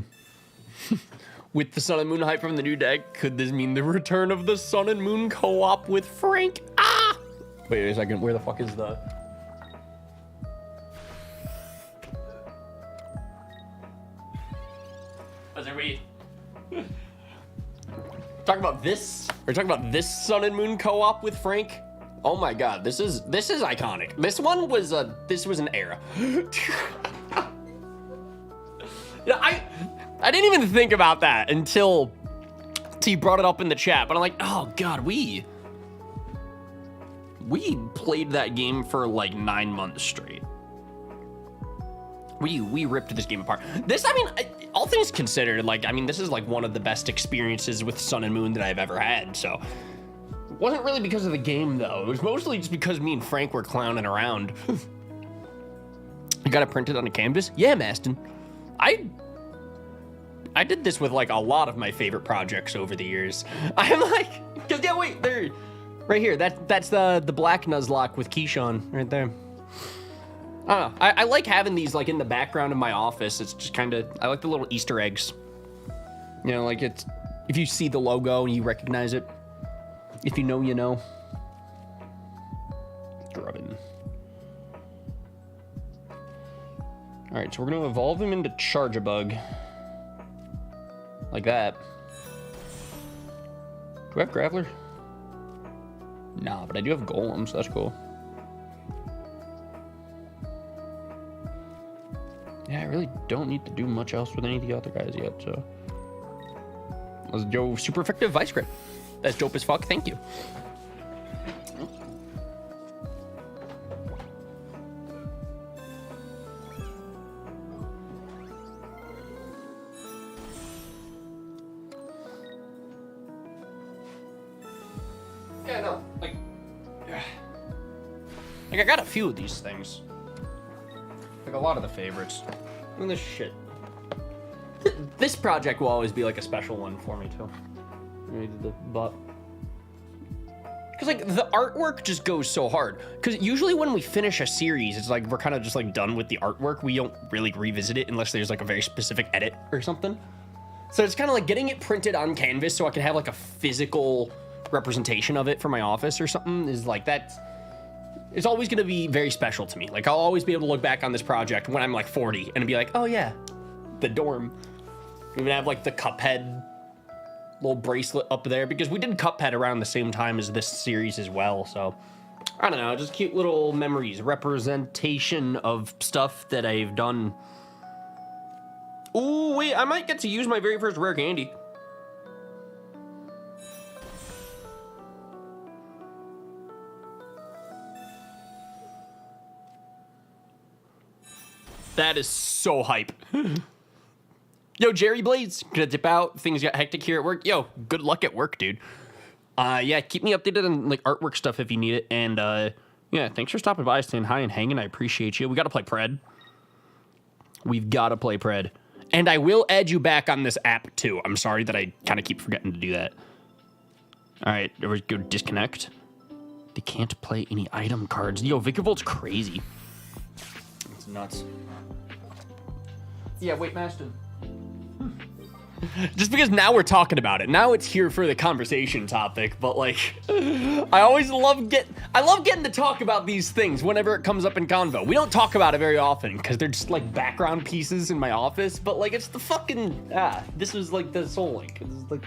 With the Sun and Moon hype from the new deck, could this mean the return of the Sun and Moon co-op with Frank? Ah! Wait a second. Where the fuck is the... How's everybody... Talking about this? We're talking about this Sun and Moon co-op with Frank? Oh my god, this is iconic. This one was an era. Yeah, I didn't even think about that until T brought it up in the chat, but I'm like, oh god, we played that game for like 9 months straight. We ripped this game apart. This, I mean, all things considered, like, I mean, this is like one of the best experiences with Sun and Moon that I've ever had, so. It wasn't really because of the game, though. It was mostly just because me and Frank were clowning around. You got it printed on a canvas? Yeah, Maston. I did this with, like, a lot of my favorite projects over the years. I'm like, because, yeah, wait, there, right here. That's the black Nuzlocke with Keyshawn right there. I don't know. I like having these, like, in the background of my office. It's just kind of, I like the little Easter eggs. You know, like, it's, if you see the logo and you recognize it, if you know, you know. Grubbin. All right, so we're going to evolve him into Charge-a-Bug. Like that. Do I have Graveler? Nah, but I do have Golem, so that's cool. Yeah, I really don't need to do much else with any of the other guys yet, so. Let's go super effective Vice Grip. That's dope as fuck, thank you. Yeah, no, like I got a few of these things. Like a lot of the favorites. And this shit. This project will always be like a special one for me too. Maybe the butt. Because, like, the artwork just goes so hard. Because usually when we finish a series, it's like we're kind of just, like, done with the artwork. We don't really revisit it unless there's, like, a very specific edit or something. So it's kind of like getting it printed on canvas so I can have, like, a physical representation of it for my office or something is, like, that's... It's always going to be very special to me. Like, I'll always be able to look back on this project when I'm, like, 40 and be like, oh, yeah, the dorm. We even have, like, the Cuphead little bracelet up there because we did Cuphead around the same time as this series as well. So I don't know, just cute little memories, representation of stuff that I've done. Ooh, wait, I might get to use my very first rare candy. That is so hype. Yo, Jerry Blades, gonna dip out. Things got hectic here at work. Yo, good luck at work, dude. Yeah, keep me updated on, like, artwork stuff if you need it. And, yeah, thanks for stopping by, saying hi and hanging. I appreciate you. We gotta play Pred. We've gotta play Pred. And I will add you back on this app, too. I'm sorry that I kind of keep forgetting to do that. All right, there we go. Disconnect. They can't play any item cards. Yo, Vicavolt's crazy. It's nuts. Yeah, wait, Maston. Just because now we're talking about it. Now it's here for the conversation topic, but, like, I love getting to talk about these things whenever it comes up in convo. We don't talk about it very often because they're just, like, background pieces in my office, but, like, it's the fucking, this was, like, the Soul Link. It's like,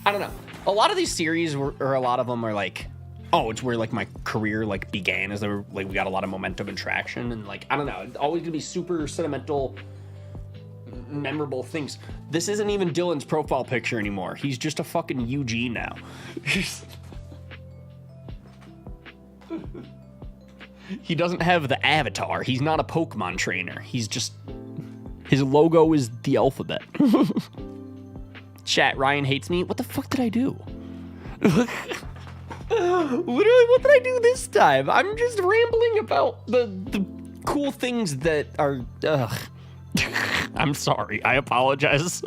I don't know. A lot of these series, or a lot of them are, like, oh, it's where, like, my career, like, began, as they were, like, we got a lot of momentum and traction, and, like, I don't know, it's always gonna be super sentimental, memorable things. This isn't even Dylan's profile picture anymore. He's just a fucking UG now. He doesn't have the avatar. He's not a Pokemon trainer. He's just... His logo is the alphabet. Chat, Ryan hates me. What the fuck did I do? Literally, what did I do this time? I'm just rambling about the cool things that are... I'm sorry. I apologize.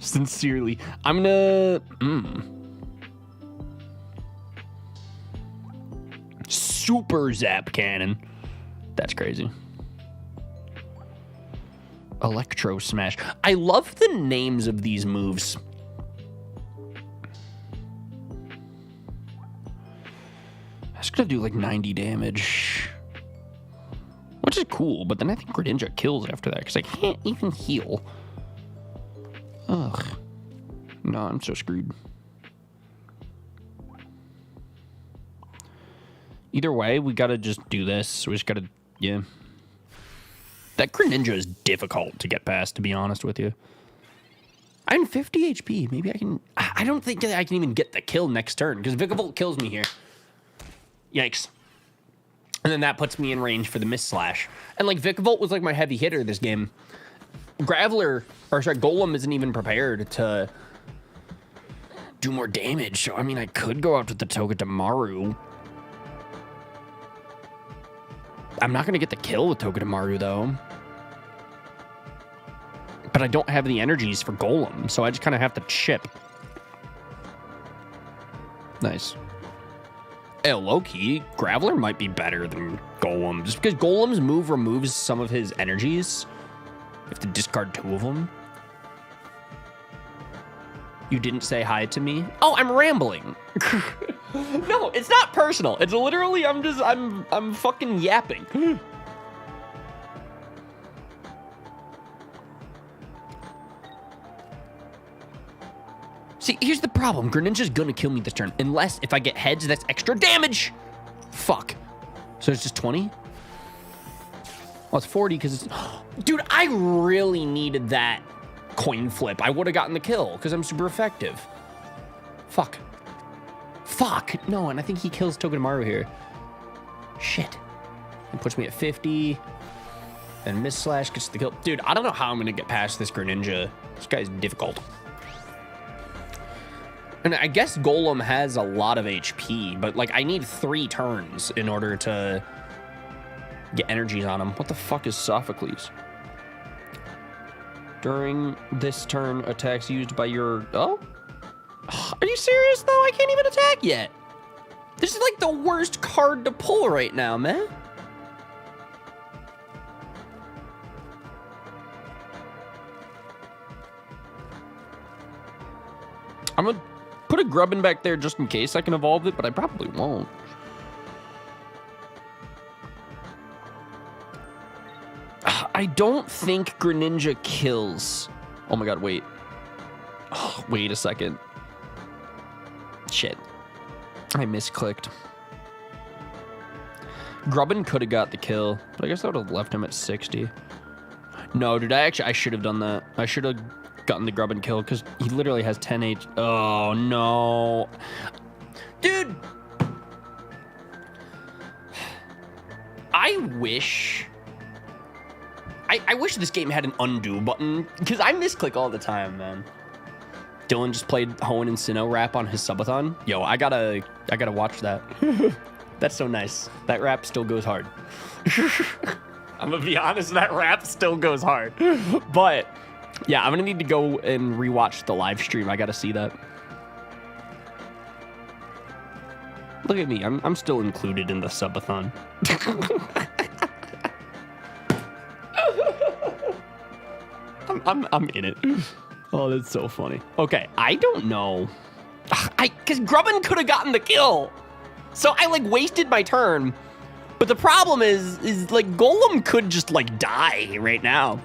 Sincerely. I'm gonna... Super Zap Cannon. That's crazy. Electro Smash. I love the names of these moves. That's gonna do like 90 damage. Which is cool, but then I think Greninja kills after that, because I can't even heal. Ugh. No, I'm so screwed. Either way, we gotta just do this. We just gotta, yeah. That Greninja is difficult to get past, to be honest with you. I'm 50 HP. Maybe I can... I don't think I can even get the kill next turn, because Vikavolt kills me here. Yikes. And then that puts me in range for the Mist Slash. And, like, Vikavolt was, like, my heavy hitter this game. Golem isn't even prepared to do more damage. So, I mean, I could go out with the Togedemaru. I'm not going to get the kill with Togedemaru, though. But I don't have the energies for Golem, so I just kind of have to chip. Nice. Low-key, Graveler might be better than Golem, just because Golem's move removes some of his energies. You have to discard 2 of them. You didn't say hi to me? Oh, I'm rambling. No, it's not personal. It's literally, I'm fucking yapping. See, here's the problem. Greninja's gonna kill me this turn. Unless, if I get heads, that's extra damage. Fuck. So it's just 20? Well, it's 40 because it's... Dude, I really needed that coin flip. I would have gotten the kill because I'm super effective. Fuck. Fuck. No, and I think he kills Togedemaru here. Shit. It puts me at 50. Then Mist Slash gets the kill. Dude, I don't know how I'm gonna get past this Greninja. This guy's difficult. And I guess Golem has a lot of HP, but, like, I need 3 turns in order to get energies on him. What the fuck is Sophocles? During this turn, attacks used by your... Oh? Are you serious, though? I can't even attack yet. This is like the worst card to pull right now, man. I'm gonna put a Grubbin back there just in case I can evolve it, but I probably won't. I don't think Greninja kills. Oh my god, wait. Oh, wait a second. Shit. I misclicked. Grubbin could have got the kill, but I guess I would have left him at 60. No, dude, I should have done that. I should have gotten the Grubbin kill because he literally has 10 H. Oh, no. Dude. I wish this game had an undo button because I misclick all the time, man. Dylan just played Hoenn and Sinnoh rap on his subathon. Yo, I gotta watch that. That's so nice. That rap still goes hard. I'm gonna be honest, that rap still goes hard. But yeah, I'm gonna need to go and rewatch the live stream. I gotta see that. Look at me. I'm still included in the subathon. I'm in it. Oh, that's so funny. Okay, I don't know. Because Grubbin could have gotten the kill. So I, like, wasted my turn. But the problem is like, Golem could just, like, die right now.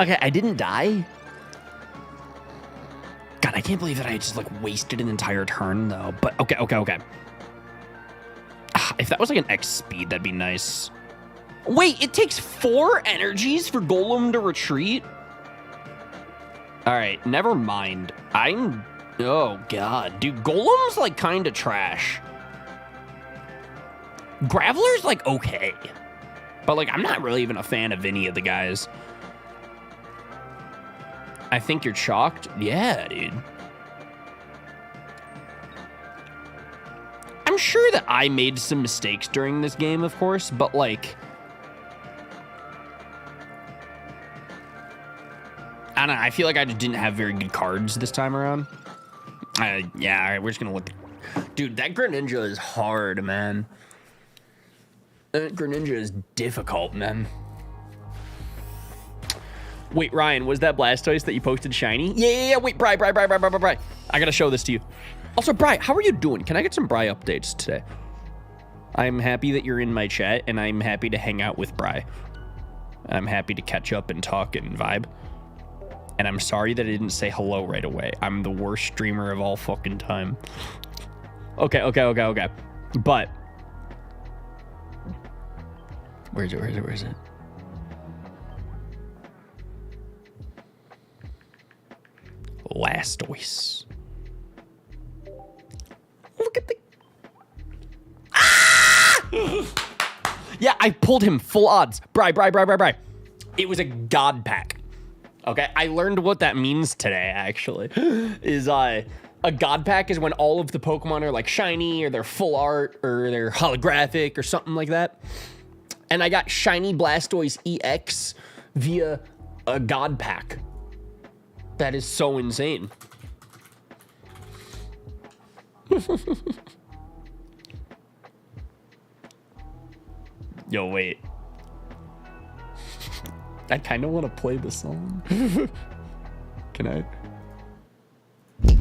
Okay, I didn't die. God, I can't believe that I just, like, wasted an entire turn, though. But, okay. If that was like an X speed, that'd be nice. Wait, it takes 4 energies for Golem to retreat? All right, never mind. Oh god, dude, Golem's like kind of trash. Graveler's like okay. But like, I'm not really even a fan of any of the guys. I think you're chalked? Yeah, dude. I'm sure that I made some mistakes during this game, of course, but like, I don't know, I feel like I just didn't have very good cards this time around. Yeah, all right, we're just gonna look. Dude, that Greninja is hard, man. That Greninja is difficult, man. Wait, Ryan, was that Blastoise that you posted shiny? Yeah, wait, Bri. I gotta show this to you. Also, Bri, how are you doing? Can I get some Bri updates today? I'm happy that you're in my chat, and I'm happy to hang out with Bri. I'm happy to catch up and talk and vibe. And I'm sorry that I didn't say hello right away. I'm the worst streamer of all fucking time. Okay. But where is it? Blastoise. Look at the... Ah! Yeah, I pulled him full odds. Bri. It was a god pack. Okay, I learned what that means today, actually. Is a god pack is when all of the Pokemon are like shiny or they're full art or they're holographic or something like that. And I got shiny Blastoise EX via a god pack. That is so insane. Yo, wait. I kind of want to play the song. Can I?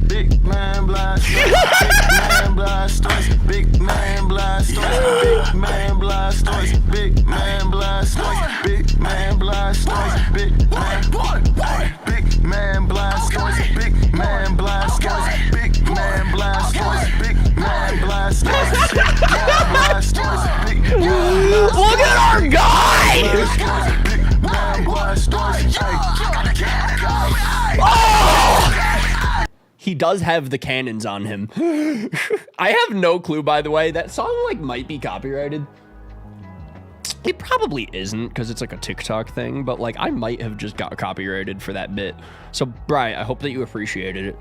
Big man Blastoise, big man Blastoise, big man Blastoise, big man Blastoise, big man Blastoise, big man Blastoise, big man Blastoise, big man Blastoise, big man Blastoise, big man Blastoise, big man Blastoise. Look at our guy! Oh! He does have the cannons on him. I have no clue, by the way. That song like might be copyrighted. It probably isn't because it's like a TikTok thing, but like I might have just got copyrighted for that bit. So, Bri, I hope that you appreciated it.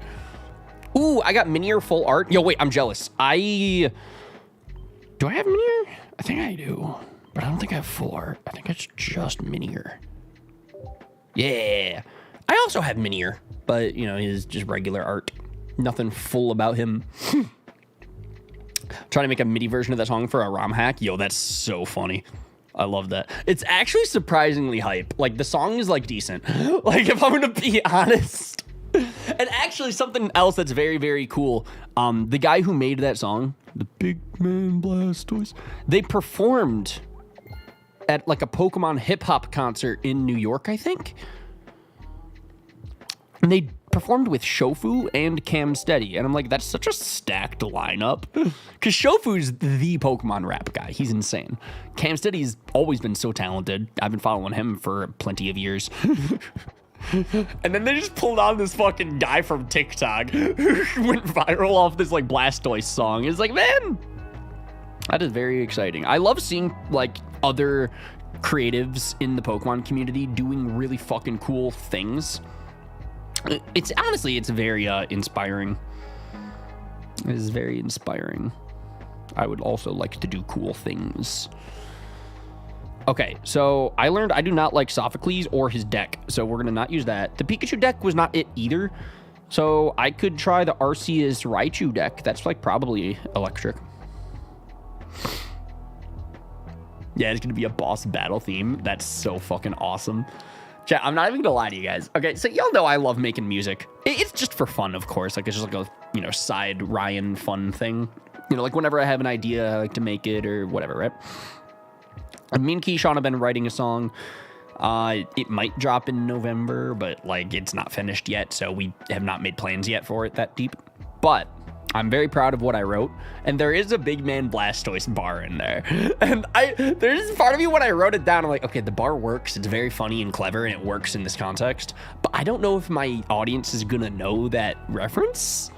Ooh, I got Minior full art. Yo, wait, I'm jealous. Do I have Minior? I think I do. But I don't think I have fuller. I think it's just minier. Yeah. I also have minier, but, you know, he's just regular art. Nothing full about him. Trying to make a MIDI version of that song for a ROM hack. Yo, that's so funny. I love that. It's actually surprisingly hype. Like, the song is, like, decent. Like, if I'm going to be honest. And actually, something else that's very, very cool. The guy who made that song, the Big Man Blastoise, they performed at, like, a Pokemon hip-hop concert in New York, I think. And they performed with Shofu and Cam Steady. And I'm like, that's such a stacked lineup. Because Shofu's the Pokemon rap guy. He's insane. Cam Steady's always been so talented. I've been following him for plenty of years. And then they just pulled on this fucking guy from TikTok who went viral off this, like, Blastoise song. It's like, man, that is very exciting. I love seeing, like, other creatives in the Pokemon community doing really fucking cool things. It's honestly, it's very inspiring. It is very inspiring. I would also like to do cool things. Okay, so I learned I do not like Sophocles or his deck, so we're gonna not use that. The Pikachu deck was not it either, so I could try the Arceus Raichu deck. That's like probably electric. Yeah, it's gonna be a boss battle theme. That's so fucking awesome. Chat, I'm not even gonna lie to you guys. Okay, so y'all know I love making music. It's just for fun, of course. Like, it's just like a, you know, side Ryan fun thing. You know, like whenever I have an idea, I like to make it or whatever, right? And me and Keyshawn have been writing a song. It might drop in November, but like it's not finished yet, so we have not made plans yet for it that deep. But I'm very proud of what I wrote, and there is a Big Man Blastoise bar in there. And there's part of me when I wrote it down, I'm like, okay, the bar works. It's very funny and clever, and it works in this context. But I don't know if my audience is gonna know that reference.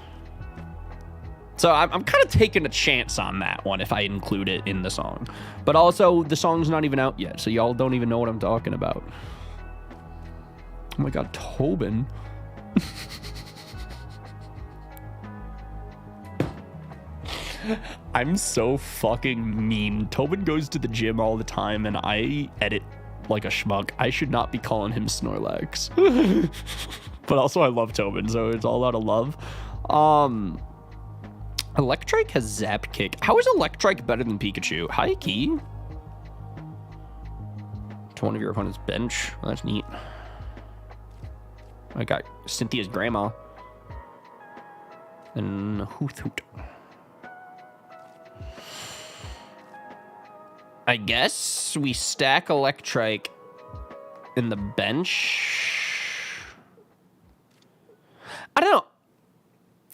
So I'm kind of taking a chance on that one if I include it in the song. But also, the song's not even out yet, so y'all don't even know what I'm talking about. Oh my god, Tobin. I'm so fucking mean. Tobin goes to the gym all the time, and I edit like a schmuck. I should not be calling him Snorlax. But also, I love Tobin, so it's all out of love. Electrike has Zap Kick. How is Electrike better than Pikachu? High key. To one of your opponent's bench. Well, that's neat. I got Cynthia's grandma. And Hoot Hoot. I guess we stack Electrike in the bench. I don't know.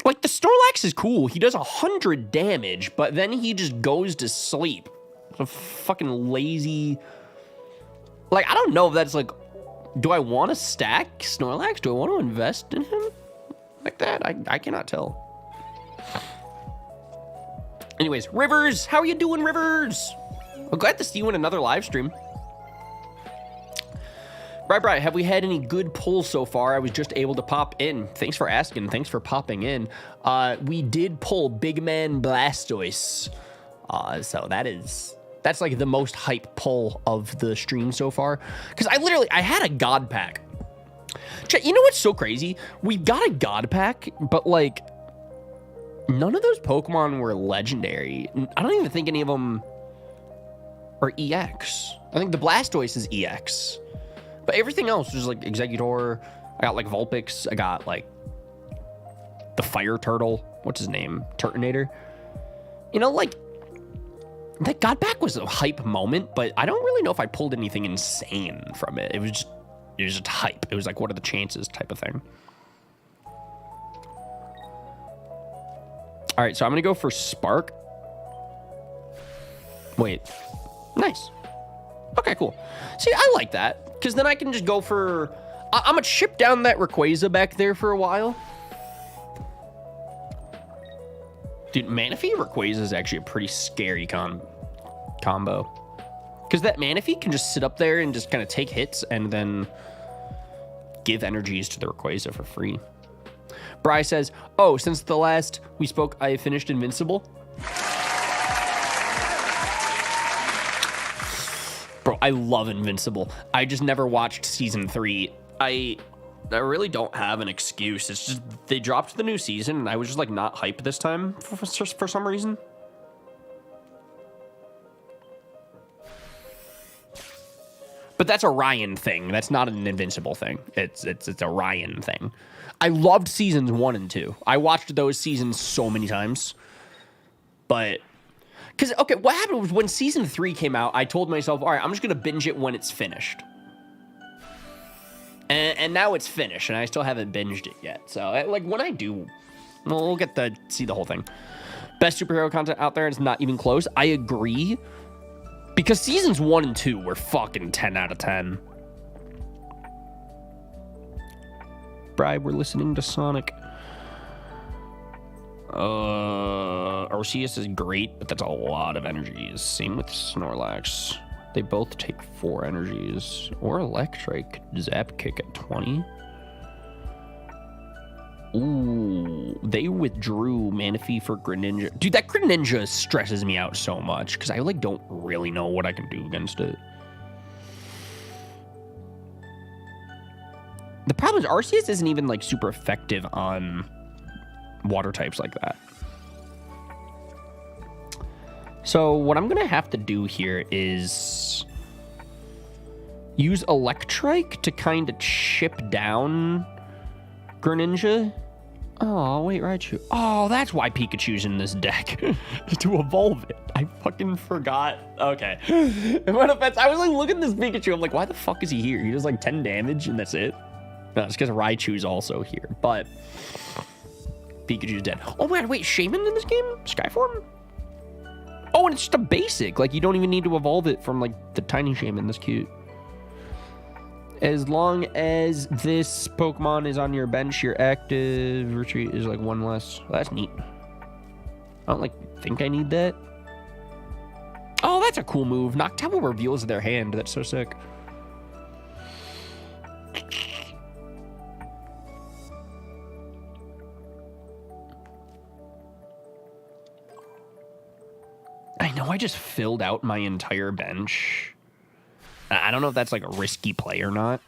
Like, the Snorlax is cool. He does 100 damage, but then he just goes to sleep. It's a fucking lazy... Like, I don't know if that's, like... Do I want to stack Snorlax? Do I want to invest in him? Like that? I cannot tell. Anyways, Rivers! How are you doing, Rivers? I'm glad to see you in another live stream. Right, have we had any good pulls so far? I was just able to pop in. Thanks for asking. Thanks for popping in. We did pull Big Man Blastoise. So that's like the most hype pull of the stream so far. Because I had a God Pack. You know what's so crazy? We got a God Pack, but like, none of those Pokemon were legendary. I don't even think any of them are EX. I think the Blastoise is EX. But everything else was like Exeggutor. I got like Vulpix. I got like the Fire Turtle. What's his name? Turtonator. You know, like that God Pack was a hype moment, but I don't really know if I pulled anything insane from it. It was just hype. It was like, what are the chances type of thing. All right, so I'm gonna go for Spark. Wait, nice. Okay, cool. See, I like that. Because then I can just go for... I'm going to chip down that Rayquaza back there for a while. Dude, Manaphy Rayquaza is actually a pretty scary combo. Because that Manaphy can just sit up there and just kind of take hits and then give energies to the Rayquaza for free. Bri says, oh, since the last we spoke, I finished Invincible. Bro, I love Invincible. I just never watched season 3. I really don't have an excuse. It's just they dropped the new season and I was just like not hyped this time for some reason. But that's a Ryan thing. That's not an Invincible thing. It's a Ryan thing. I loved seasons 1 and 2. I watched those seasons so many times. But because okay, what happened was when season 3 came out, I told myself, all right, I'm just gonna binge it when it's finished. And now it's finished, and I still haven't binged it yet. So, like, when I do, we'll get to see the whole thing. Best superhero content out there is not even close. I agree. Because seasons 1 and 2 were fucking 10 out of 10. Bribe, we're listening to Sonic. Arceus is great, but that's a lot of energies. Same with Snorlax. They both take 4 energies. Or Electric Zap Kick at 20. Ooh, they withdrew Manaphy for Greninja. Dude, that Greninja stresses me out so much because I like don't really know what I can do against it. The problem is Arceus isn't even like super effective on water types like that. So what I'm gonna have to do here is use Electrike to kind of chip down Greninja. Oh, wait, Raichu. Oh, that's why Pikachu's in this deck. To evolve it. I fucking forgot. Okay. In my defense, I was like, look at this Pikachu. I'm like, why the fuck is he here? He does like 10 damage and that's it? No, it's because Raichu's also here. But Pikachu's dead. Oh, wait, Shaman in this game? Skyform? Oh, and it's just a basic. Like, you don't even need to evolve it from, like, the tiny Shaman. That's cute. As long as this Pokemon is on your bench, your active retreat is, like, 1 less. That's neat. I don't, like, think I need that. Oh, that's a cool move. Noctowl reveals their hand. That's so sick. I know I just filled out my entire bench. I don't know if that's like a risky play or not.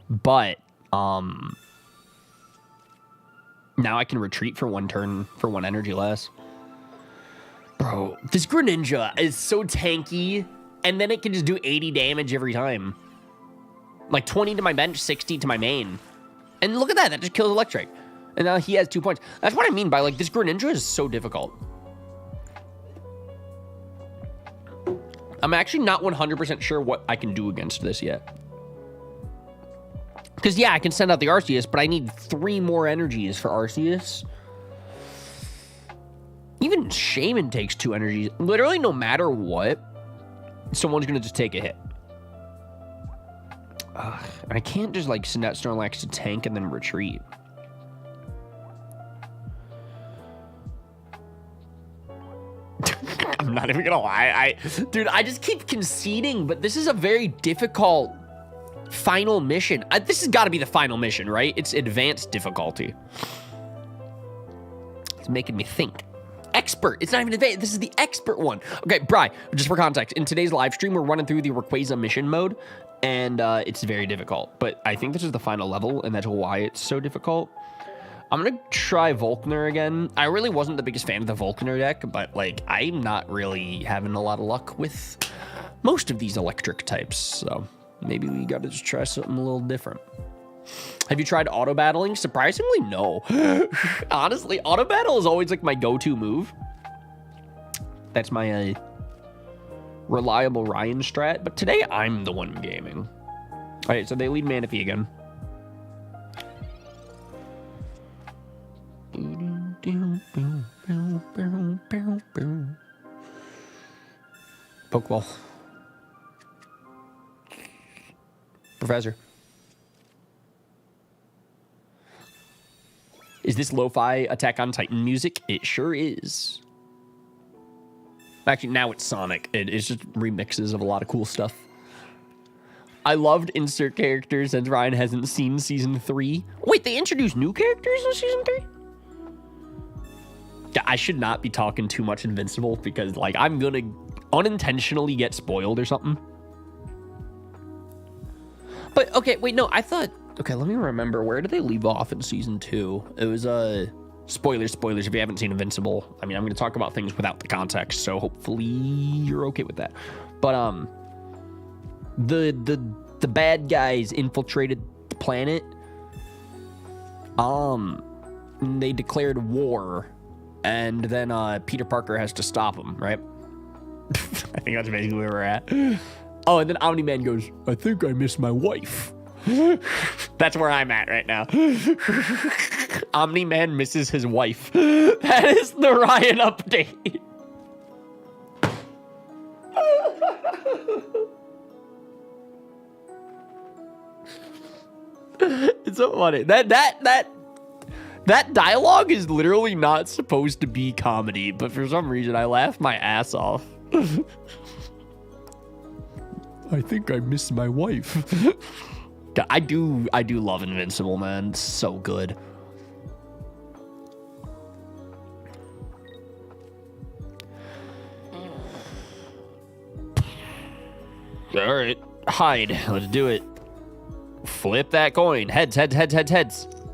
But now I can retreat for 1 turn for 1 energy less. Bro, this Greninja is so tanky, and then it can just do 80 damage every time. Like 20 to my bench, 60 to my main. And look at that, that just kills Electric. And now he has 2 points. That's what I mean by, like, this Greninja is so difficult. I'm actually not 100% sure what I can do against this yet. Because, yeah, I can send out the Arceus, but I need 3 more energies for Arceus. Even Shaman takes 2 energies. Literally, no matter what, someone's going to just take a hit. I can't just, like, send out Snorlax to tank and then retreat. I'm not even gonna lie. Dude, I just keep conceding, but this is a very difficult final mission. This has got to be the final mission, right? It's advanced difficulty. It's making me think. Expert. It's not even advanced. This is the expert one. Okay, Bri, just for context, in today's live stream, we're running through the Rayquaza mission mode, and it's very difficult. But I think this is the final level, and that's why it's so difficult. I'm going to try Volkner again. I really wasn't the biggest fan of the Volkner deck, but, like, I'm not really having a lot of luck with most of these electric types. So maybe we got to just try something a little different. Have you tried auto battling? Surprisingly, no. Honestly, auto battle is always, like, my go-to move. That's my reliable Ryan strat. But today, I'm the one gaming. All right, so they lead Manaphy again. Pokeball. Professor. Is this lo-fi Attack on Titan music? It sure is. Actually, now it's Sonic. It's just remixes of a lot of cool stuff. I loved insert characters since Ryan hasn't seen season 3. Wait, they introduced new characters in season 3? I should not be talking too much Invincible because, like, I'm gonna unintentionally get spoiled or something. But, okay, wait, no, I thought... Okay, let me remember. Where did they leave off in Season 2? It was, spoilers if you haven't seen Invincible. I mean, I'm gonna talk about things without the context, so hopefully you're okay with that. But, the bad guys infiltrated the planet. They declared war, and then Peter Parker has to stop them, right? I think that's basically where we're at. Oh, and then Omni-Man goes, I think I miss my wife. That's where I'm at right now. Omni-Man misses his wife. That is the Ryan update. It's so funny. That dialogue is literally not supposed to be comedy, but for some reason I laughed my ass off. I think I miss my wife. I do love Invincible, man. It's so good. All right, hide. Let's do it. Flip that coin. Heads.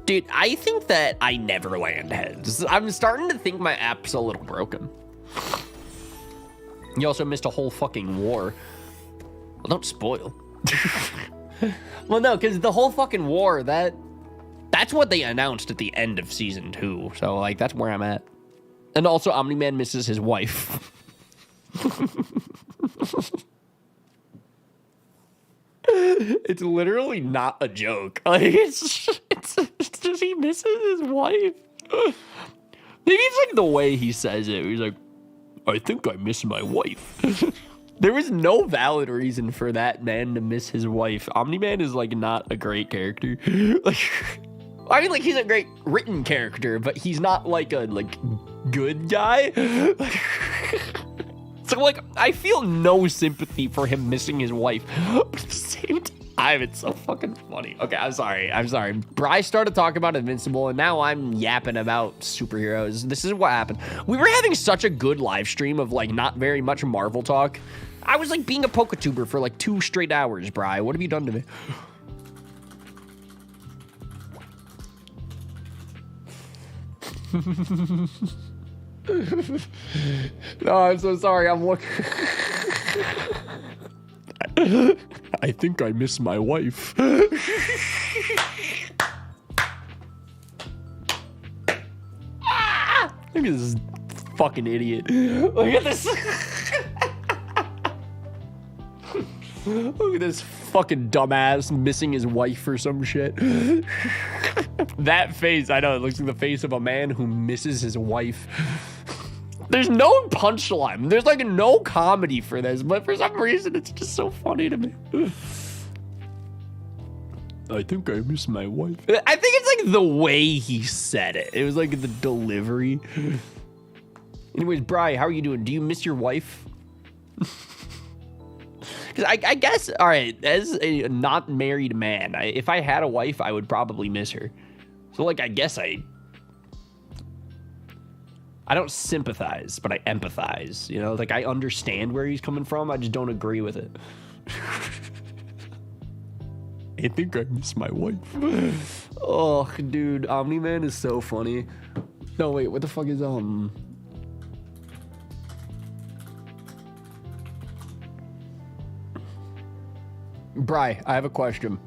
Dude, I think that I never land heads. I'm starting to think my app's a little broken. You also missed a whole fucking war. Well, don't spoil. Well, no, because the whole fucking war, that's what they announced at the end of Season 2. So, like, that's where I'm at. And also, Omni-Man misses his wife. It's literally not a joke. Like, it's just he misses his wife. Maybe it's like the way he says it. He's like, I think I miss my wife. There was no valid reason for that man to miss his wife. Omni-Man is like not a great character. Like, I mean, like, he's a great written character, but he's not like a good guy. So, like, I feel no sympathy for him missing his wife. But at the same time, it's so fucking funny. Okay, I'm sorry. Bryce started talking about Invincible, and now I'm yapping about superheroes. This is what happened. We were having such a good live stream of, like, not very much Marvel talk. I was, like, being a Poketuber for, like, 2 straight hours, Bry. What have you done to me? No, I'm so sorry. I'm looking. I think I miss my wife. Ah! Look at this fucking idiot. Look at this. Look at this fucking dumbass missing his wife or some shit. That face, I know, it looks like the face of a man who misses his wife. There's no punchline. There's like no comedy for this, but for some reason, it's just so funny to me. I think I miss my wife. I think it's like the way he said it. It was like the delivery. Anyways, Bri, how are you doing? Do you miss your wife? Because I guess, all right, as a not married man, if I had a wife, I would probably miss her. So, like, I guess I don't sympathize, but I empathize, you know? Like, I understand where he's coming from. I just don't agree with it. I think I miss my wife. Oh, dude, Omni-Man is so funny. No, wait, what the fuck is, Bri, I have a question.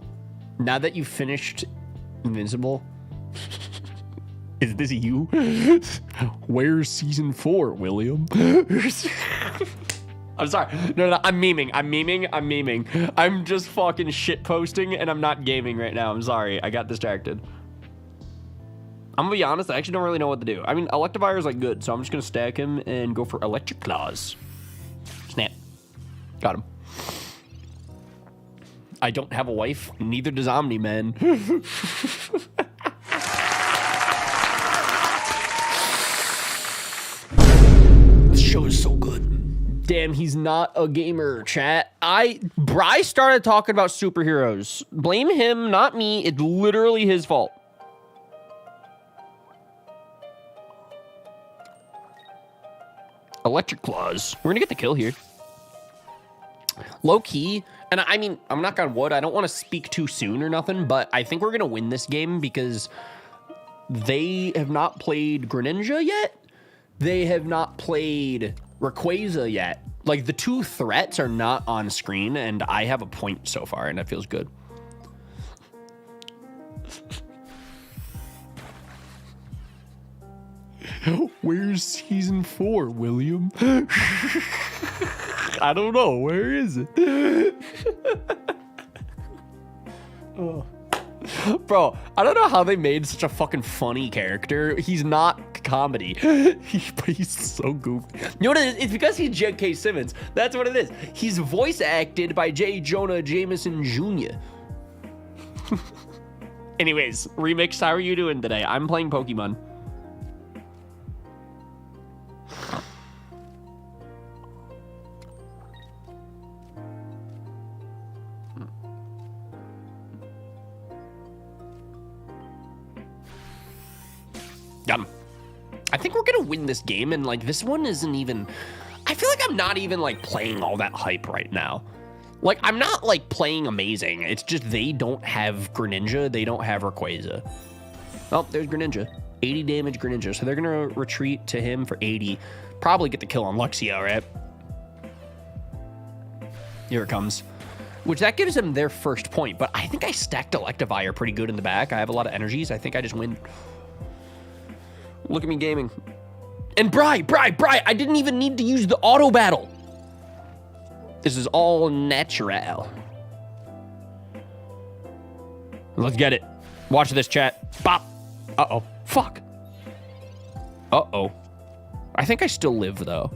Now that you've finished Invincible, is this you? Where's season 4, William? I'm sorry. No, I'm memeing. I'm just fucking shit posting and I'm not gaming right now. I'm sorry. I got distracted. I'm gonna be honest, I actually don't really know what to do. I mean, Electivire is like good, so I'm just gonna stack him and go for Electric Claws. Snap. Got him. I don't have a wife, neither does Omni-Man. This show is so good. Damn, he's not a gamer, chat. Bryce started talking about superheroes. Blame him, not me. It's literally his fault. Electric Claws. We're gonna get the kill here. Low key, and I mean, I'm not on wood. I don't want to speak too soon or nothing, but I think we're gonna win this game because they have not played Greninja yet. They have not played Rayquaza yet. Like, the two threats are not on screen, and I have a point so far, and that feels good. Where's season 4, William? I don't know. Where is it? Oh. Bro, I don't know how they made such a fucking funny character. He's not comedy. But he's so goofy. You know what it is? It's because he's J.K. Simmons. That's what it is. He's voice acted by J. Jonah Jameson Jr. Anyways, Remix, how are you doing today? I'm playing Pokemon. I think we're gonna win this game, and like this one isn't even, I feel like I'm not even like playing all that hype right now. Like, I'm not like playing amazing. It's just they don't have Greninja, they don't have Rayquaza. Oh, there's Greninja. 80 damage Greninja. So they're gonna retreat to him for 80. Probably get the kill on Luxio, right? Here it comes. Which that gives them their first point, but I think I stacked Electivire pretty good in the back. I have a lot of energies. I think I just win. Look at me gaming. And Bri, I didn't even need to use the auto battle. This is all natural. Let's get it. Watch this, chat. Bop. Uh-oh. Fuck. Uh-oh. I think I still live, though.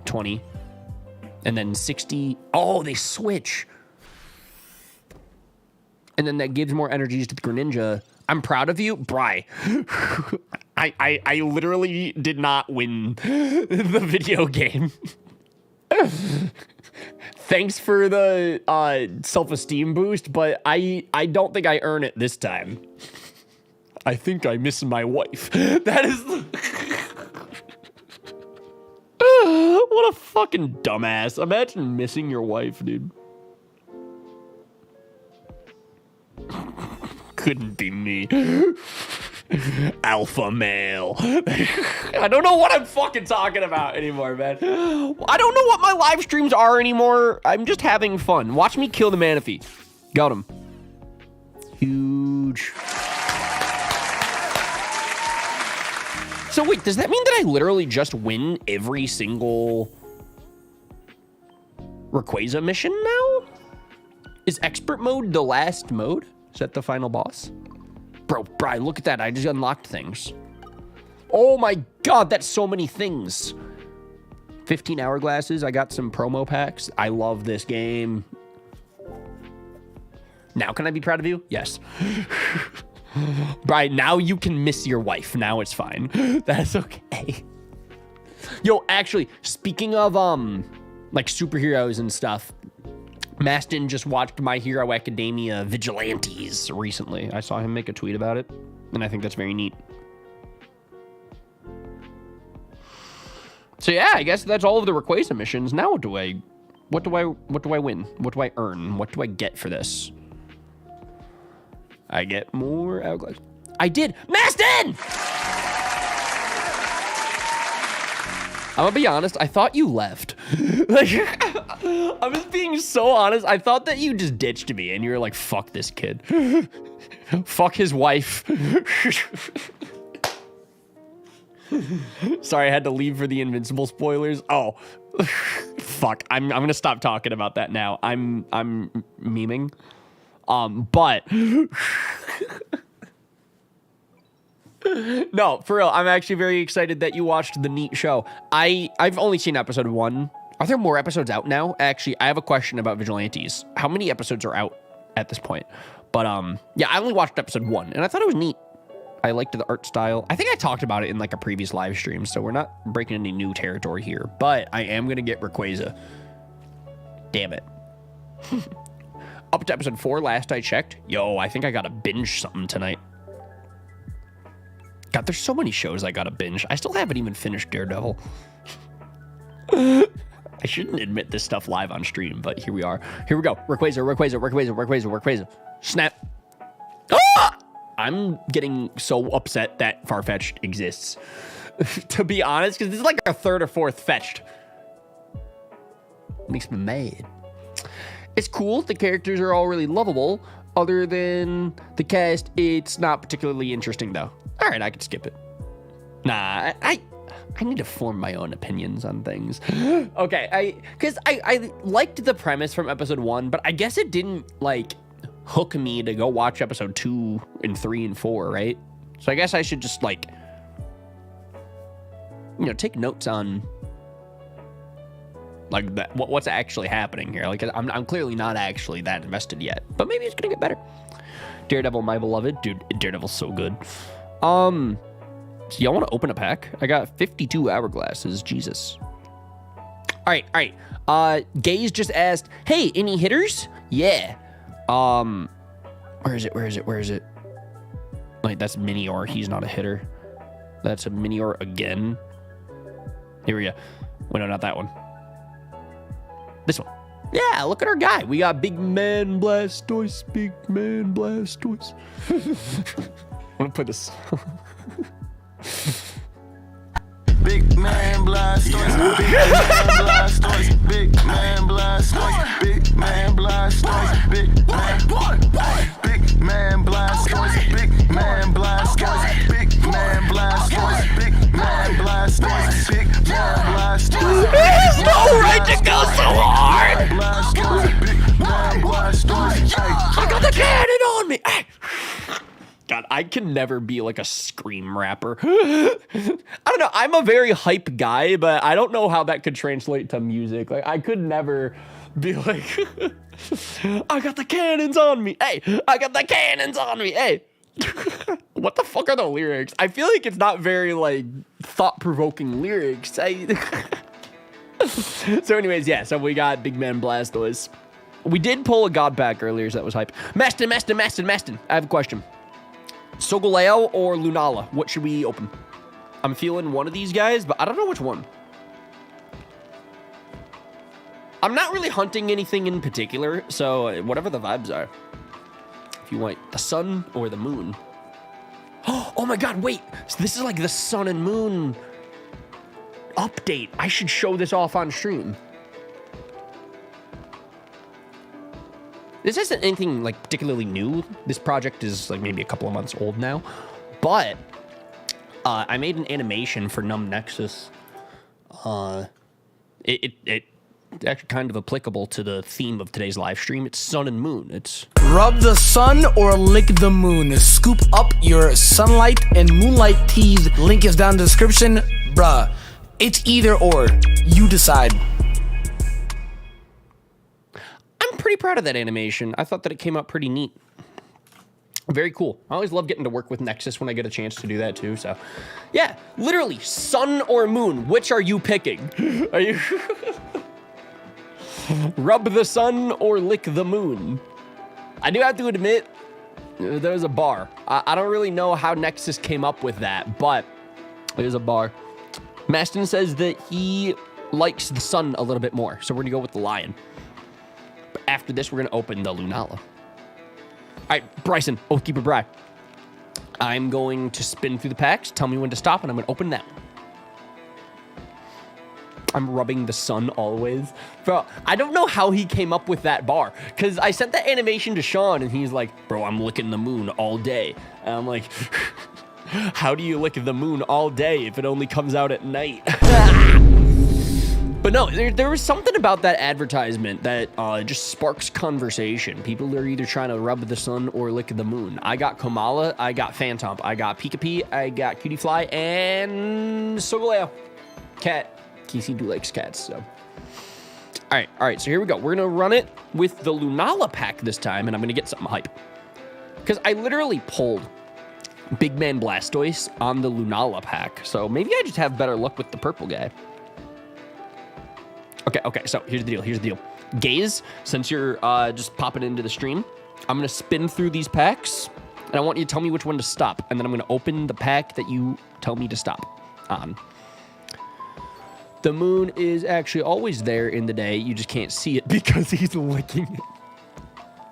20. And then 60. Oh, they switch. And then that gives more energies to the Greninja. I'm proud of you, Bri. I literally did not win the video game. Thanks for the self-esteem boost, but I don't think I earn it this time. I think I miss my wife. That is... What a fucking dumbass. Imagine missing your wife, dude. Couldn't be me. Alpha male. I don't know what I'm fucking talking about anymore, man. I don't know what my live streams are anymore. I'm just having fun. Watch me kill the Manaphy. Got him. Huge. So wait, does that mean that I literally just win every single Rayquaza mission now? Is expert mode the last mode? Is that the final boss? Bro, look at that. I just unlocked things. Oh my god, that's so many things. 15 hourglasses. I got some promo packs. I love this game. Now can I be proud of you? Yes. Brian, now you can miss your wife. Now it's fine. That's okay. Yo, actually, speaking of like superheroes and stuff, Maston just watched My Hero Academia Vigilantes recently. I saw him make a tweet about it, and I think that's very neat. So yeah, I guess that's all of the Rayquaza missions. Now what do I win? What do I earn? What do I get for this? I get more hourglass. I did. Maston! I'm gonna be honest, I thought you left. Like, I'm just being so honest. I thought that you just ditched me and you were like, fuck this kid. Fuck his wife. Sorry, I had to leave for the Invincible spoilers. Oh, fuck. I'm gonna stop talking about that now. I'm memeing. But no, for real, I'm actually very excited that you watched the neat show. I've only seen episode 1. Are there more episodes out now? Actually, I have a question about Vigilantes. How many episodes are out at this point? But yeah, I only watched episode 1 and I thought it was neat. I liked the art style. I think I talked about it in like a previous live stream, so we're not breaking any new territory here, but I am gonna get Rayquaza. Damn it. Up to episode 4 last I checked. Yo, I think I gotta binge something tonight. God, there's so many shows I gotta binge. I still haven't even finished Daredevil. I shouldn't admit this stuff live on stream, but here we are. Here we go. Rayquaza. Snap. Ah! I'm getting so upset that Farfetch'd exists. To be honest, because this is like our third or fourth fetched. Makes me mad. It's cool. The characters are all really lovable. Other than the cast, it's not particularly interesting, though. All right, I can skip it. Nah, I need to form my own opinions on things. Okay, because I liked the premise from episode 1, but I guess it didn't, like, hook me to go watch episode 2 and 3 and 4, right? So I guess I should just, like, you know, take notes on, like, that, what's actually happening here. Like, I'm clearly not actually that invested yet, but maybe it's gonna get better. Daredevil, my beloved. Dude, Daredevil's so good. So y'all want to open a pack? I got 52 hourglasses. Jesus. All right. Gaze just asked, hey, any hitters? Yeah. Where is it? Wait, that's Minior. He's not a hitter. That's a Minior again. Here we go. Wait, no, not that one. This one. Yeah, look at our guy. We got Big Man Blastoise. I'm gonna put this. Big Man Blastoise, Big Man Blastoise, Big Man Blastoise, Big Man Blastoise, Big Man Blastoise, Big Man Blastoise, Big Man Blastoise, Big Man Blastoise, Big Man Blastoise. There's no right to go so hard. Big Man Blastoise. I got the cannon on me. God, I can never be like a scream rapper. I don't know. I'm a very hype guy, but I don't know how that could translate to music. Like, I could never be like, I got the cannons on me. Hey, I got the cannons on me. Hey. What the fuck are the lyrics? I feel like it's not very, like, thought-provoking lyrics. So anyways, yeah. So we got Big Man Blastoise. We did pull a God pack earlier, so that was hype. Maston. I have a question. Solgaleo or Lunala? What should we open? I'm feeling one of these guys, but I don't know which one. I'm not really hunting anything in particular, so whatever the vibes are. If you want the sun or the moon. Oh my god, wait. So this is like the sun and moon update. I should show this off on stream. This isn't anything like particularly new. This project is like maybe a couple of months old now, but I made an animation for Numb Nexus. It's actually kind of applicable to the theme of today's live stream. It's sun and moon. It's rub the sun or lick the moon. Scoop up your sunlight and moonlight teas. Link is down in the description. Bruh, it's either or. You decide. I'm pretty proud of that animation. I thought that it came out pretty neat. Very cool. I always love getting to work with Nexus when I get a chance to do that too. So yeah, literally sun or moon. Which are you picking? Are you rub the sun or lick the moon? I do have to admit, there's a bar. I don't really know how Nexus came up with that, but there's a bar. Maston says that he likes the sun a little bit more, so we're gonna go with the lion. But after this, we're gonna open the Lunala. All right, Bryson, Oathkeeper Bry. I'm going to spin through the packs. Tell me when to stop, and I'm gonna open that one. I'm rubbing the sun always. Bro, I don't know how he came up with that bar, because I sent that animation to Sean, and he's like, bro, I'm licking the moon all day. And I'm like, how do you lick the moon all day if it only comes out at night? But no, there was something about that advertisement that just sparks conversation. People are either trying to rub the sun or lick the moon. I got Komala, I got Phantomp, I got Pika-Pee, I got Cutie Fly, and Solgaleo. Cat. Casey do likes cats, so. All right, so here we go. We're gonna run it with the Lunala pack this time, and I'm gonna get something hype. Because I literally pulled Big Man Blastoise on the Lunala pack, so maybe I just have better luck with the purple guy. Okay, so here's the deal. Gaze, since you're just popping into the stream, I'm gonna spin through these packs, And I want you to tell me which one to stop. And then I'm going to open the pack that you tell me to stop on. The moon is actually always there in the day. You just can't see it because he's licking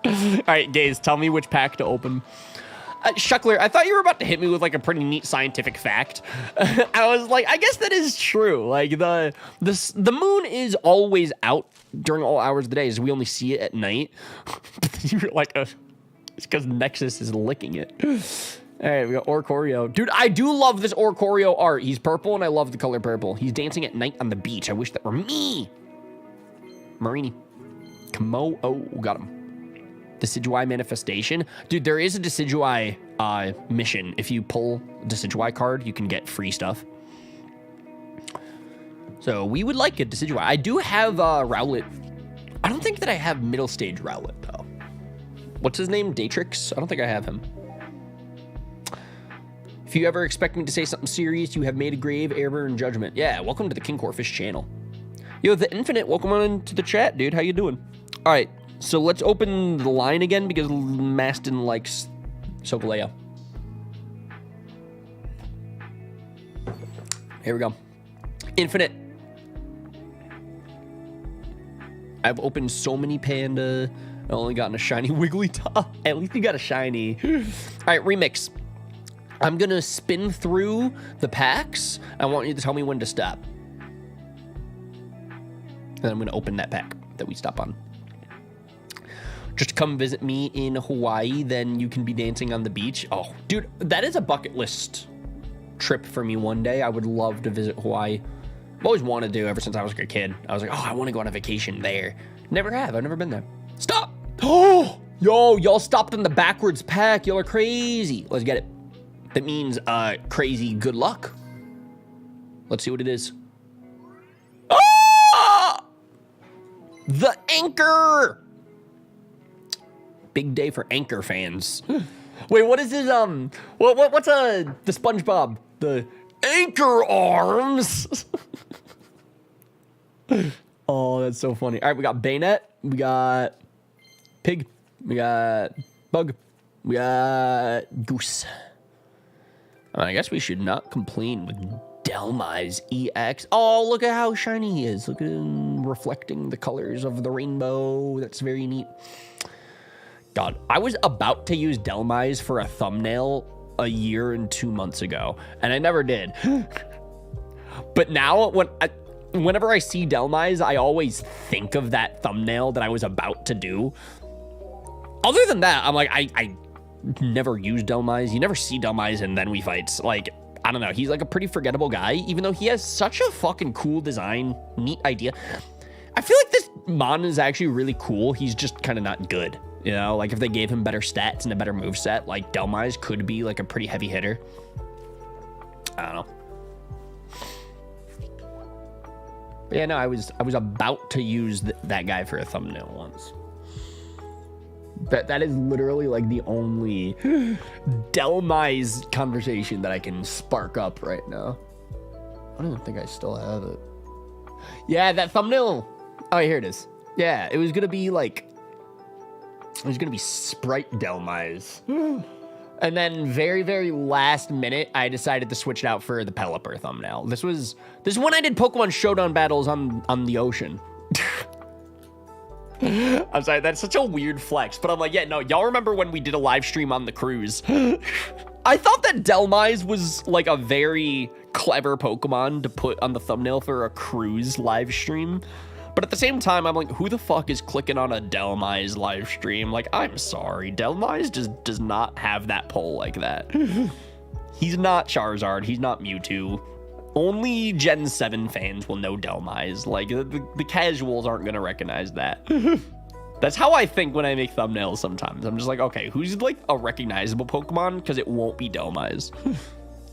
it. All right, Gaze, tell me which pack to open. Shuckler, I thought you were about to hit me with like a pretty neat scientific fact. I was like, I guess that is true. Like the moon is always out during all hours of the day, so we only see it at night. You're like, it's because Nexus is licking it. All right, we got Orcorio. Dude, I do love this Orcorio art. He's purple, and I love the color purple. He's dancing at night on the beach. I wish that were me. Marini. Kamo. Oh, got him. Decidueye manifestation. Dude, there is a Decidueye mission. If you pull a Decidueye card, you can get free stuff. So we would like a Decidueye. I do have Rowlet. I don't think that I have middle stage Rowlet, though. What's his name? Datrix? I don't think I have him. If you ever expect me to say something serious, you have made a grave error in judgment. Yeah, welcome to the King Corfish channel. Yo, The Infinite, welcome on into the chat, dude. How you doing? All right, so let's open the line again because Maston likes Solgaleo. Here we go. Infinite. I've opened so many Panda. I've only gotten a shiny Wigglytuff. At least you got a shiny. All right, remix. I'm going to spin through the packs. I want you to tell me when to stop. Then I'm going to open that pack that we stop on. Just come visit me in Hawaii, then you can be dancing on the beach. Oh, dude, that is a bucket list trip for me one day. I would love to visit Hawaii. I've always wanted to ever since I was a kid. I was like, oh, I want to go on a vacation there. Never have. I've never been there. Stop. Oh, yo, y'all stopped in the backwards pack. Y'all are crazy. Let's get it. That means crazy good luck. Let's see what it is. Ah! The Anchor. Big day for Anchor fans. Wait, what is this? What's the SpongeBob? The Anchor arms. Oh, that's so funny. All right, we got Bayonet. We got Pig. We got Bug. We got Goose. I guess we should not complain with Delmize EX. Oh, look at how shiny he is. Look at him reflecting the colors of the rainbow. That's very neat. God, I was about to use Delmize for a thumbnail a year and 2 months ago, and I never did. But now, whenever I see Delmize, I always think of that thumbnail that I was about to do. Other than that, I'm like, I never use Delmize. You never see Delmize and then we fights. Like, I don't know. He's like a pretty forgettable guy, even though he has such a fucking cool design, neat idea. I feel like this Mon is actually really cool. He's just kind of not good. You know, like if they gave him better stats and a better moveset, like Delmize could be like a pretty heavy hitter. I don't know. But yeah, no, I was about to use that guy for a thumbnail once. That is literally like the only Delmize conversation that I can spark up right now. I don't even think I still have it. Yeah, that thumbnail. Oh, here it is. Yeah, it was gonna be like, it was gonna be Sprite Delmize. And then very, very last minute, I decided to switch it out for the Pelipper thumbnail. This is when I did Pokemon Showdown battles on the ocean. I'm sorry, that's such a weird flex, but I'm like, yeah, no, y'all remember when we did a live stream on the cruise? I thought that Delmize was like a very clever Pokemon to put on the thumbnail for a cruise live stream. But at the same time, I'm like, who the fuck is clicking on a Delmize live stream? Like, I'm sorry, Delmize just does not have that pull like that. He's not Charizard, he's not Mewtwo. Only Gen 7 fans will know Delmize. Like, the casuals aren't going to recognize that. That's how I think when I make thumbnails sometimes. I'm just like, okay, who's like a recognizable Pokemon? Because it won't be Delmize.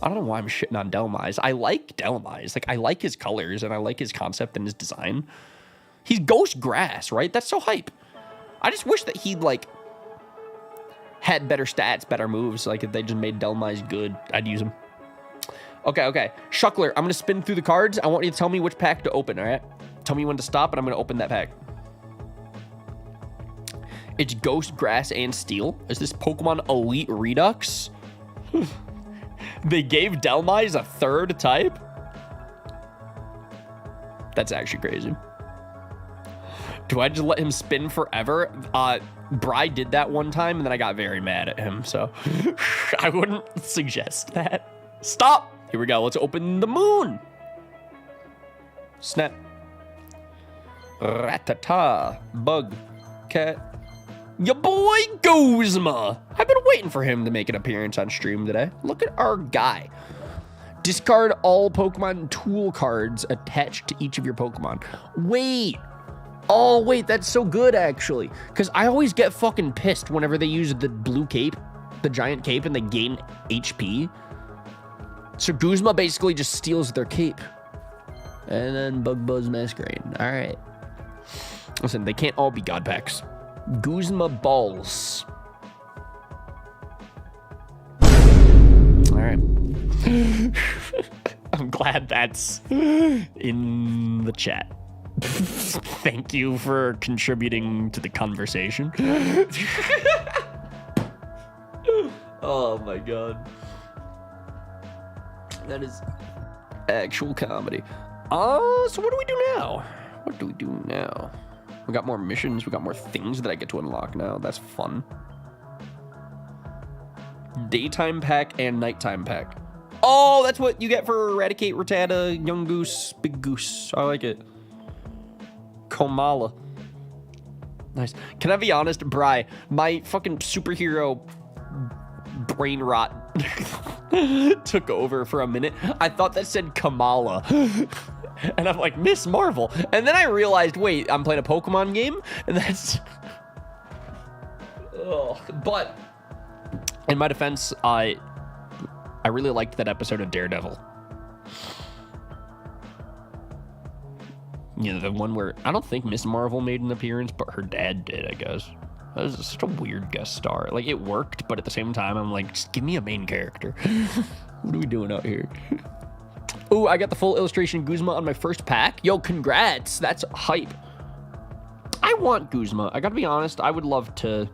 I don't know why I'm shitting on Delmize. I like Delmize. Like, I like his colors, and I like his concept and his design. He's Ghost Grass, right? That's so hype. I just wish that he'd, like, had better stats, better moves. Like, if they just made Delmize good, I'd use him. Okay. Shuckler, I'm going to spin through the cards. I want you to tell me which pack to open, all right? Tell me when to stop, and I'm going to open that pack. It's Ghost, Grass, and Steel. Is this Pokemon Elite Redux? They gave Delmise a third type? That's actually crazy. Do I just let him spin forever? Bri did that one time, and then I got very mad at him, so I wouldn't suggest that. Stop! Here we go. Let's open the moon. Snap. Ratata. Bug. Cat. Your boy Guzma. I've been waiting for him to make an appearance on stream today. Look at our guy. Discard all Pokemon tool cards attached to each of your Pokemon. Wait. Oh, wait, that's so good, actually. Because I always get fucking pissed whenever they use the blue cape, the giant cape, and they gain HP. So Guzma basically just steals their cape. And then Bug Buzz Masquerade. All right. Listen, they can't all be God Packs. Guzma Balls. All right. I'm glad that's in the chat. Thank you for contributing to the conversation. Oh my god. That is actual comedy. So what do we do now? What do we do now? We got more missions. We got more things that I get to unlock now. That's fun. Daytime pack and nighttime pack. Oh, that's what you get for Eradicate, Rattata, Young Goose, Big Goose. I like it. Komala. Nice. Can I be honest, Bri? My fucking superhero brain rot took over for a minute. I thought that said Kamala. And I'm like, Miss Marvel. And then I realized, wait, I'm playing a Pokemon game? And that's... Ugh. But, in my defense, I really liked that episode of Daredevil. You know, the one where, I don't think Miss Marvel made an appearance, but her dad did, I guess. That was such a weird guest star. Like, it worked, but at the same time, I'm like, just give me a main character. What are we doing out here? Ooh, I got the full illustration Guzma on my first pack. Yo, congrats. That's hype. I want Guzma. I gotta be honest, I would love to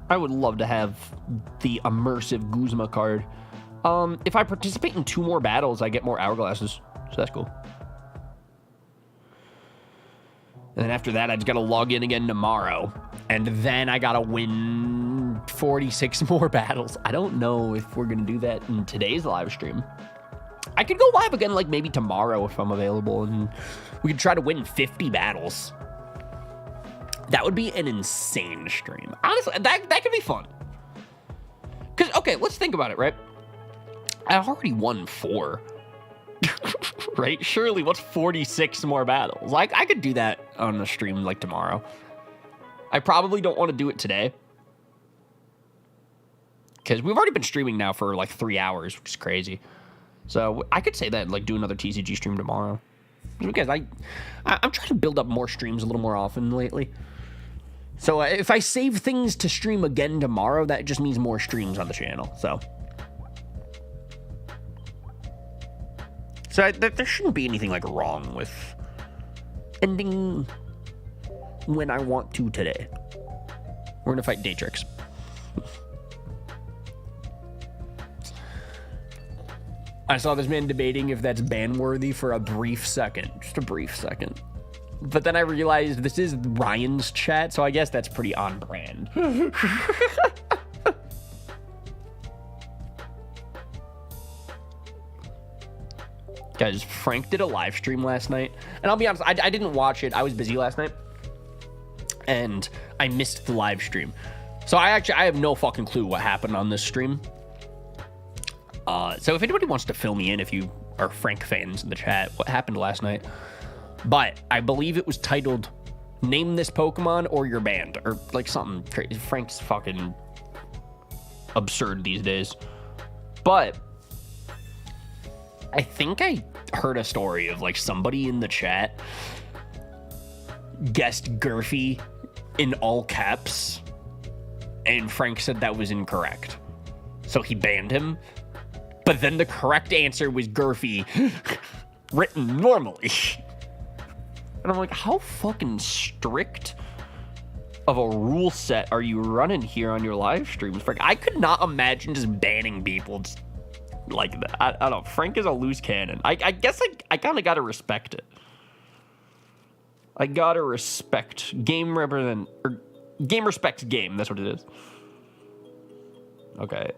have the immersive Guzma card. If I participate in 2 more battles, I get more hourglasses. So that's cool. And then after that, I just gotta log in again tomorrow. And then I gotta win 46 more battles. I don't know if we're gonna do that in today's live stream. I could go live again, like maybe tomorrow if I'm available, and we could try to win 50 battles. That would be an insane stream. Honestly, that could be fun. Because, okay, let's think about it, right? I already won 4. Right? Surely, what's 46 more battles? Like, I could do that on a stream, like, tomorrow. I probably don't want to do it today. Because we've already been streaming now for, like, 3 hours, which is crazy. So, I could say that, like, do another TCG stream tomorrow. Because I'm trying to build up more streams a little more often lately. So, if I save things to stream again tomorrow, that just means more streams on the channel, so... So there shouldn't be anything, like, wrong with ending when I want to today. We're gonna fight Datrix. I saw this man debating if that's ban-worthy for a brief second. Just a brief second. But then I realized this is Ryan's chat, so I guess that's pretty on brand. Guys, Frank did a live stream last night, and I'll be honest, I didn't watch it. I was busy last night, and I missed the live stream. So I have no fucking clue what happened on this stream. So if anybody wants to fill me in, if you are Frank fans in the chat, what happened last night? But I believe it was titled, Name This Pokemon or You're Banned, or like something crazy. Frank's fucking absurd these days. But I think I heard a story of, like, somebody in the chat guessed Gurfy in all caps, and Frank said that was incorrect. So he banned him. But then the correct answer was Gurfy written normally. And I'm like, how fucking strict of a rule set are you running here on your live streams? Frank, I could not imagine just banning people just like that. I don't know. Frank is a loose cannon. I guess I kind of got to respect it. I got to respect game game respects game. That's what it is. Okay.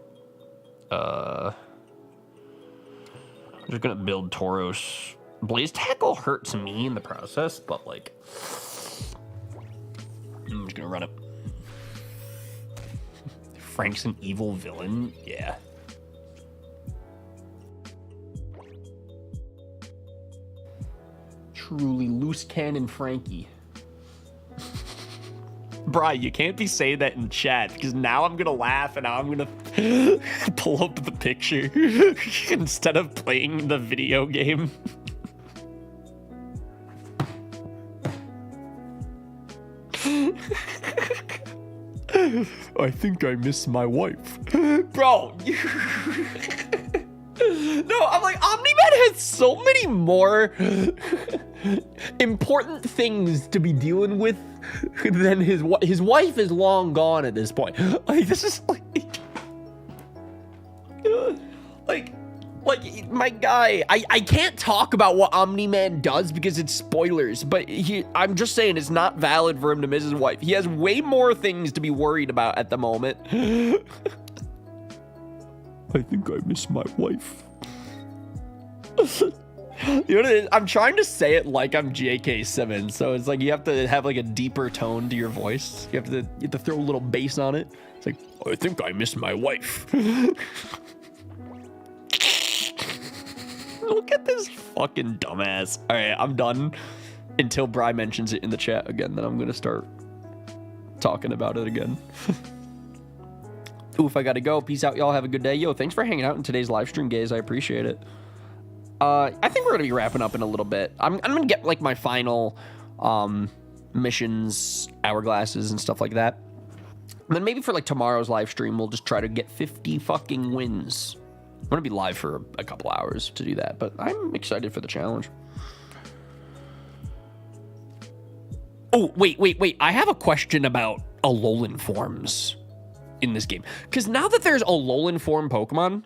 I'm just going to build Tauros. Blaze Tackle hurts me in the process, but like, I'm just gonna run it. Frank's an evil villain? Yeah. Truly loose cannon Frankie. Bri, you can't be saying that in chat because now I'm gonna laugh and now I'm gonna pull up the picture instead of playing the video game. I think I miss my wife. Bro. No, I'm like, Omni-Man has so many more important things to be dealing with than his wife is long gone at this point. Like, this is like my guy, I can't talk about what Omni-Man does because it's spoilers, but I'm just saying it's not valid for him to miss his wife. He has way more things to be worried about at the moment. I think I miss my wife. You know what it is? I'm trying to say it like I'm J.K. Simmons, so it's like you have to have like a deeper tone to your voice. You have to throw a little bass on it. It's like, I think I miss my wife. Look at this fucking dumbass. All right, I'm done until Bri mentions it in the chat again. Then I'm gonna start talking about it again. Oof, I gotta go. Peace out, y'all. Have a good day. Yo, thanks for hanging out in today's live stream, guys. I appreciate it. I think we're gonna be wrapping up in a little bit. I'm gonna get like my final missions, hourglasses, and stuff like that. And then maybe for like tomorrow's live stream, we'll just try to get 50 fucking wins. I'm gonna be live for a couple hours to do that, but I'm excited for the challenge. Oh, wait. I have a question about Alolan forms in this game. Because now that there's Alolan form Pokemon,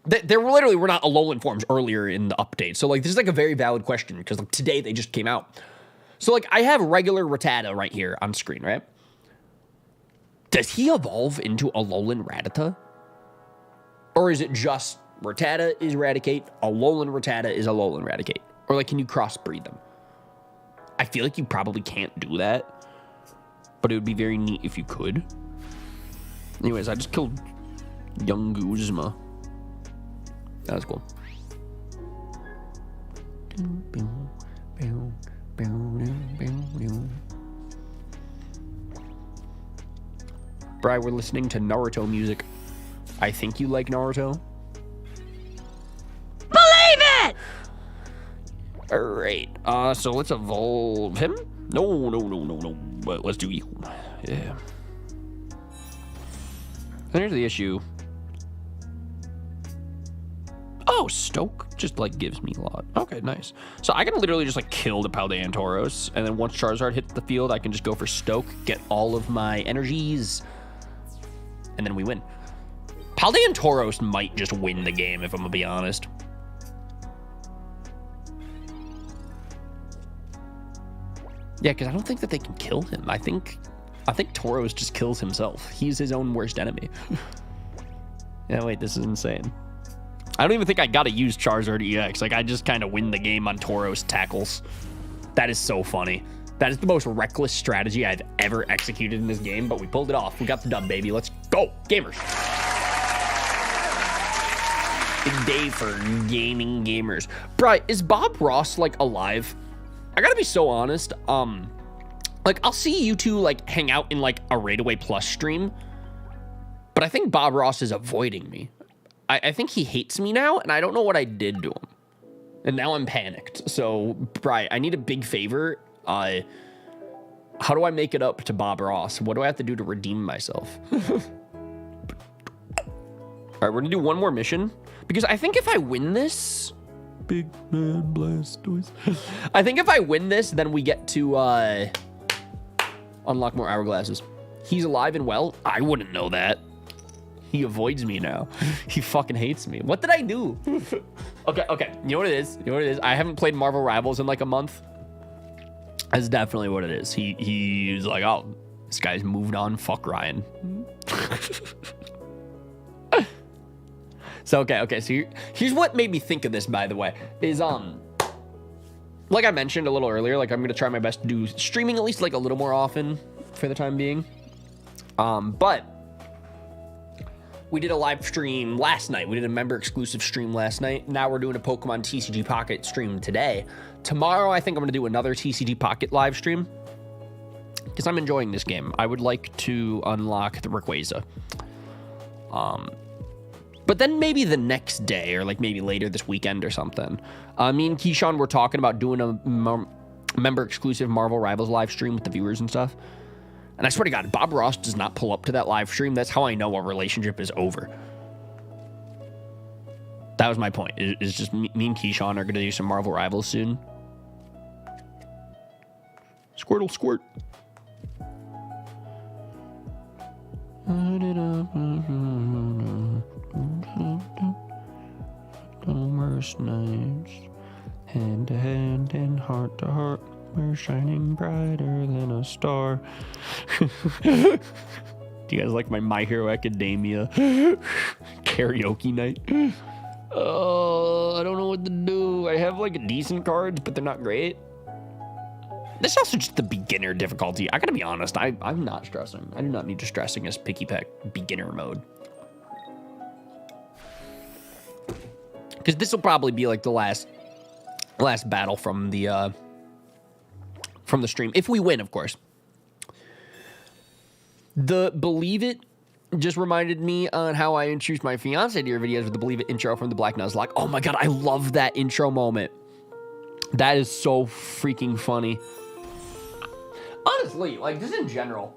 there literally were not Alolan forms earlier in the update. So, like, this is, like, a very valid question because, like, today they just came out. So, like, I have regular Rattata right here on screen, right? Does he evolve into Alolan Rattata? Or is it just Rattata is Raticate, Alolan Rattata is Alolan Raticate? Or, like, can you crossbreed them? I feel like you probably can't do that, but it would be very neat if you could. Anyways, I just killed young Guzma. That was cool. Bri, we're listening to Naruto music. I think you like Naruto. Believe it! Alright, so let's evolve him. No. But let's do you. Yeah. And here's the issue. Oh, Stoke just, like, gives me a lot. Okay, nice. So I can literally just, like, kill the Paldean Tauros, and then once Charizard hits the field, I can just go for Stoke, get all of my energies, and then we win. Paldean Tauros might just win the game, if I'm gonna be honest. Yeah, because I don't think that they can kill him. I think Tauros just kills himself. He's his own worst enemy. Yeah, wait, this is insane. I don't even think I gotta use Charizard EX. Like, I just kind of win the game on Tauros tackles. That is so funny. That is the most reckless strategy I've ever executed in this game, but we pulled it off. We got the dub, baby. Let's go, gamers. Big day for gaming gamers. Bri, is Bob Ross, like, alive? I gotta be so honest. Like, I'll see you two, like, hang out in, like, a Raid Away Plus stream, but I think Bob Ross is avoiding me. I think he hates me now, and I don't know what I did to him. And now I'm panicked. So, Bri, I need a big favor. How do I make it up to Bob Ross? What do I have to do to redeem myself? All right, we're gonna do one more mission. Because I think if I win this, Big man Blastoise. I think if I win this, then we get to unlock more hourglasses. He's alive and well? I wouldn't know that. He avoids me now. He fucking hates me. What did I do? Okay. You know what it is? I haven't played Marvel Rivals in like a month. That's definitely what it is. He's like, oh, this guy's moved on. Fuck Ryan. So okay. So here's what made me think of this, by the way, is like I mentioned a little earlier, like I'm gonna try my best to do streaming at least like a little more often for the time being. But we did a live stream last night. We did a member exclusive stream last night. Now we're doing a Pokemon TCG Pocket stream today. Tomorrow, I think I'm gonna do another TCG Pocket live stream because I'm enjoying this game. I would like to unlock the Rayquaza. But then maybe the next day or like maybe later this weekend or something. Me and Keyshawn were talking about doing a member exclusive Marvel Rivals live stream with the viewers and stuff. And I swear to God, Bob Ross does not pull up to that live stream. That's how I know our relationship is over. That was my point. It's just me and Keyshawn are going to do some Marvel Rivals soon. Squirtle, squirt. Summer's nights, hand to hand and heart to heart, we're shining brighter than a star. Do you guys like my Hero Academia karaoke night? Oh, I don't know what to do. I have like decent cards, but they're not great. This is also just the beginner difficulty. I gotta be honest, I'm not stressing. I do not need to stress in this Picky Peck beginner mode. Because this will probably be like the last battle from the stream. If we win, of course. The Believe It just reminded me on how I introduced my fiance to your videos with the Believe It intro from the Black Nuzlocke. Oh my God, I love that intro moment. That is so freaking funny. Honestly, like just in general.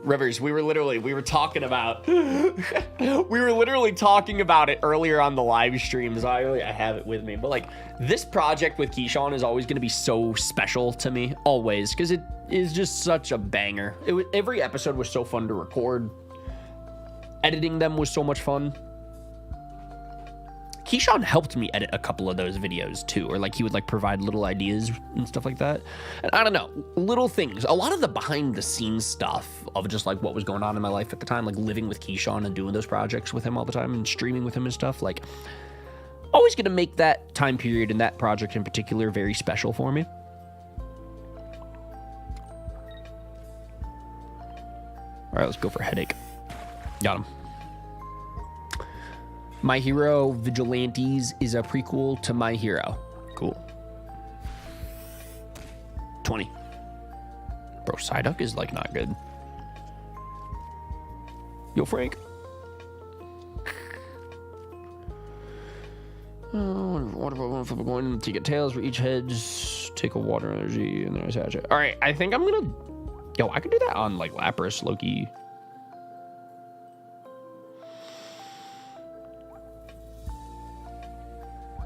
Rivers, we were talking about it earlier on the live stream, so I have it with me. But like this project with Keyshawn is always going to be so special to me, always, because it is just such a banger. Every episode was so fun to record. Editing them was so much fun. Keyshawn helped me edit a couple of those videos too, or like he would like provide little ideas and stuff like that. And I don't know, little things. A lot of the behind the scenes stuff of just like what was going on in my life at the time, like living with Keyshawn and doing those projects with him all the time and streaming with him and stuff, like always gonna make that time period and that project in particular very special for me. All right, let's go for Headache. Got him. My Hero Vigilantes is a prequel to My Hero. Cool. 20. Bro, Psyduck is like not good. Yo, Frank. What if I want to going to get tails for each hedge? Take a water energy and then attach it. All right, I think I'm gonna. Yo, I could do that on like Lapras, Loki.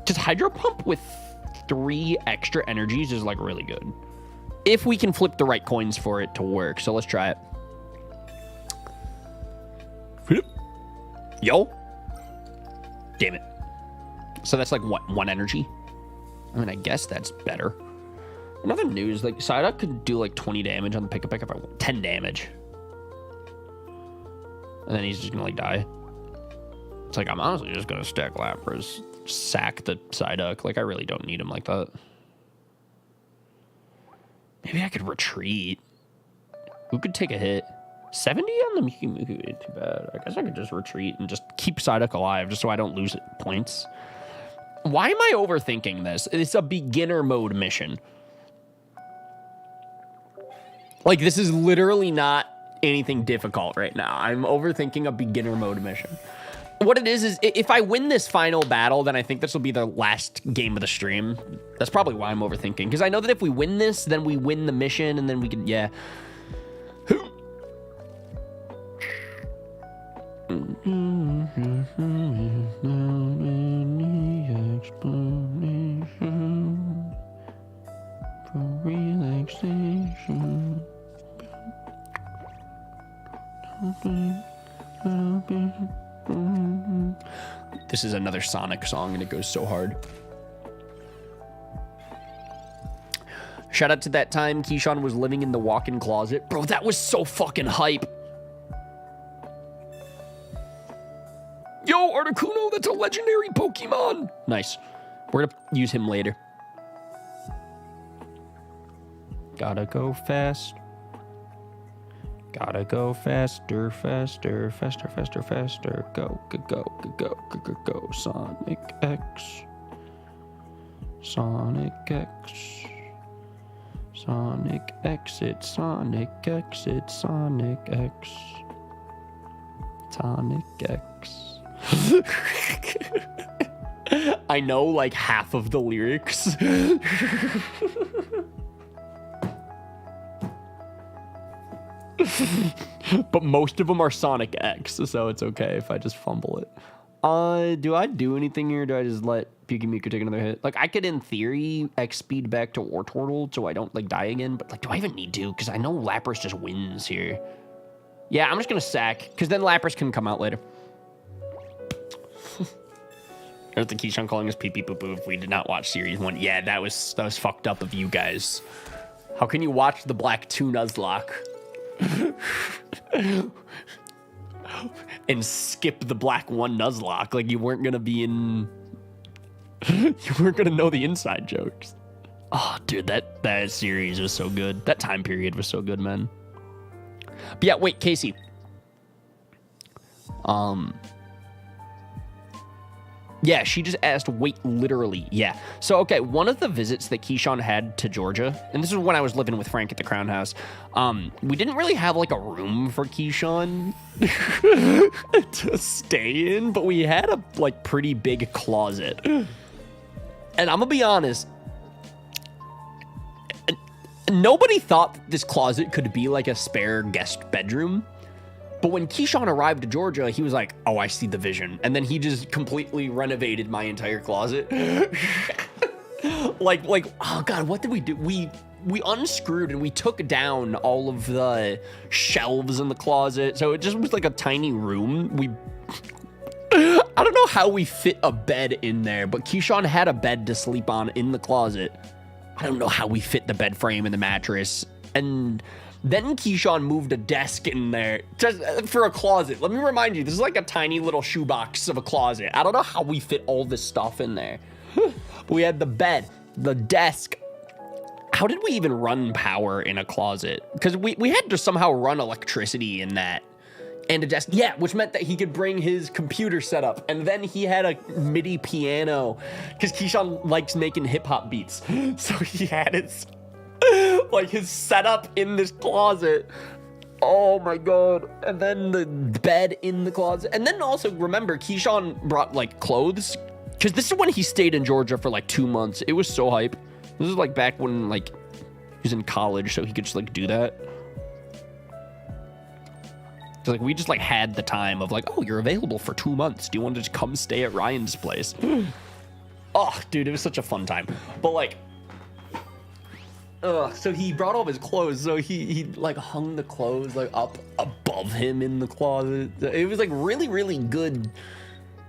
Just Hydro Pump with 3 extra energies is like really good. If we can flip the right coins for it to work. So let's try it. Yo. Damn it. So that's like what, 1 energy? I mean, I guess that's better. Another news, like Psyduck could do like 20 damage on the Pick a Pick if I want 10 damage. And then he's just gonna like die. It's like I'm honestly just gonna stack Lapras. Sack the Psyduck. Like I really don't need him like that. Maybe I could retreat. Who could take a hit? 70 on the Mickey Mickey ain't too bad. I guess I could just retreat and just keep Psyduck alive just so I don't lose points. Why am I overthinking this? It's a beginner mode mission. Like this is literally not anything difficult right now. I'm overthinking a beginner mode mission. What it is if I win this final battle, then I think this will be the last game of the stream. That's probably why I'm overthinking. Because I know that if we win this, then we win the mission, and then we can, yeah. This is another Sonic song, and it goes so hard. Shout out to that time Keyshawn was living in the walk-in closet. Bro, that was so fucking hype. Yo, Articuno, that's a legendary Pokemon. Nice. We're gonna use him later. Gotta go fast. Gotta go faster, faster, faster, faster, faster. Go, go, go, go, go, go, go, go. Sonic X. Sonic X. Sonic exit, Sonic exit, Sonic X. Sonic X. I know like half of the lyrics. But most of them are Sonic X, so it's okay if I just fumble it. Do I do anything here, or do I just let Pukimiku take another hit? Like, I could, in theory, X-speed back to Wartortle so I don't, like, die again, but, like, do I even need to? Because I know Lapras just wins here. Yeah, I'm just gonna sack, because then Lapras can come out later. There's the Keyshawn calling us pee-pee-poo-poo if we did not watch Series 1. Yeah, that was fucked up of you guys. How can you watch the Black 2 Nuzlocke and skip the Black 1 Nuzlocke? Like, you weren't gonna be in... you weren't gonna know the inside jokes. Oh, dude, that series was so good. That time period was so good, man. But yeah, wait, Casey. Yeah, she just asked, wait, literally. Yeah. So, okay, one of the visits that Keyshawn had to Georgia, and this is when I was living with Frank at the Crown House, we didn't really have, like, a room for Keyshawn to stay in, but we had a, like, pretty big closet. And I'm gonna be honest, nobody thought that this closet could be, like, a spare guest bedroom. But when Keyshawn arrived to Georgia, he was like, oh, I see the vision. And then he just completely renovated my entire closet. like, oh God, what did we do? We unscrewed and we took down all of the shelves in the closet. So it just was like a tiny room. I don't know how we fit a bed in there, but Keyshawn had a bed to sleep on in the closet. I don't know how we fit the bed frame and the mattress. And then Keyshawn moved a desk in there just for a closet. Let me remind you, this is like a tiny little shoebox of a closet. I don't know how we fit all this stuff in there. We had the bed, the desk. How did we even run power in a closet? Because we had to somehow run electricity in that. And a desk, yeah, which meant that he could bring his computer setup. And then he had a MIDI piano because Keyshawn likes making hip hop beats. So he had his... like his setup in this closet. Oh my God. And then the bed in the closet. And then also remember, Keyshawn brought like clothes because this is when he stayed in Georgia for like 2 months. It was so hype. This is like back when like he was in college, so he could just like do that. So like we just like had the time of like, oh, you're available for 2 months. Do you want to just come stay at Ryan's place? Oh, dude, it was such a fun time. But like, so he brought all of his clothes, so he like hung the clothes like up above him in the closet. It was like really, really good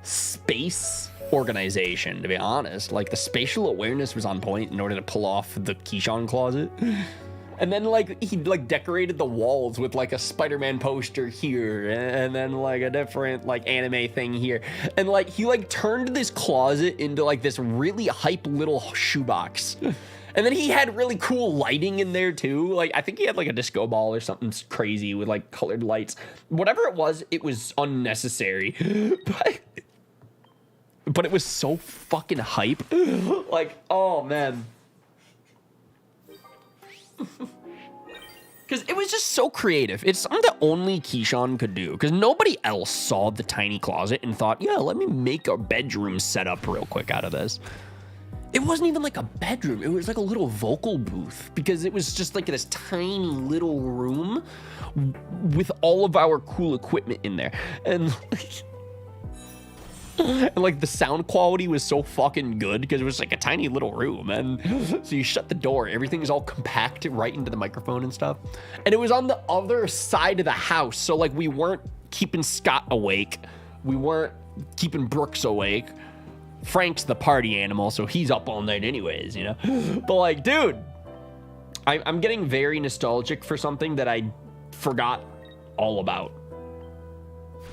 space organization, to be honest. Like the spatial awareness was on point in order to pull off the Keyshawn closet. And then like he like decorated the walls with like a Spider-Man poster here and then like a different like anime thing here. And like he like turned this closet into like this really hype little shoebox. And then he had really cool lighting in there too. Like I think he had like a disco ball or something crazy with like colored lights. Whatever it was unnecessary. But it was so fucking hype. Like, oh man. Because it was just so creative. It's something that only Keyshawn could do. Because nobody else saw the tiny closet and thought, yeah, let me make a bedroom setup real quick out of this. It wasn't even like a bedroom. It was like a little vocal booth because it was just like this tiny little room with all of our cool equipment in there. And like the sound quality was so fucking good because it was like a tiny little room. And so you shut the door, everything's all compact right into the microphone and stuff. And it was on the other side of the house. So like we weren't keeping Scott awake. We weren't keeping Brooks awake. Frank's the party animal, so he's up all night anyways, you know? But like, dude, I'm getting very nostalgic for something that I forgot all about.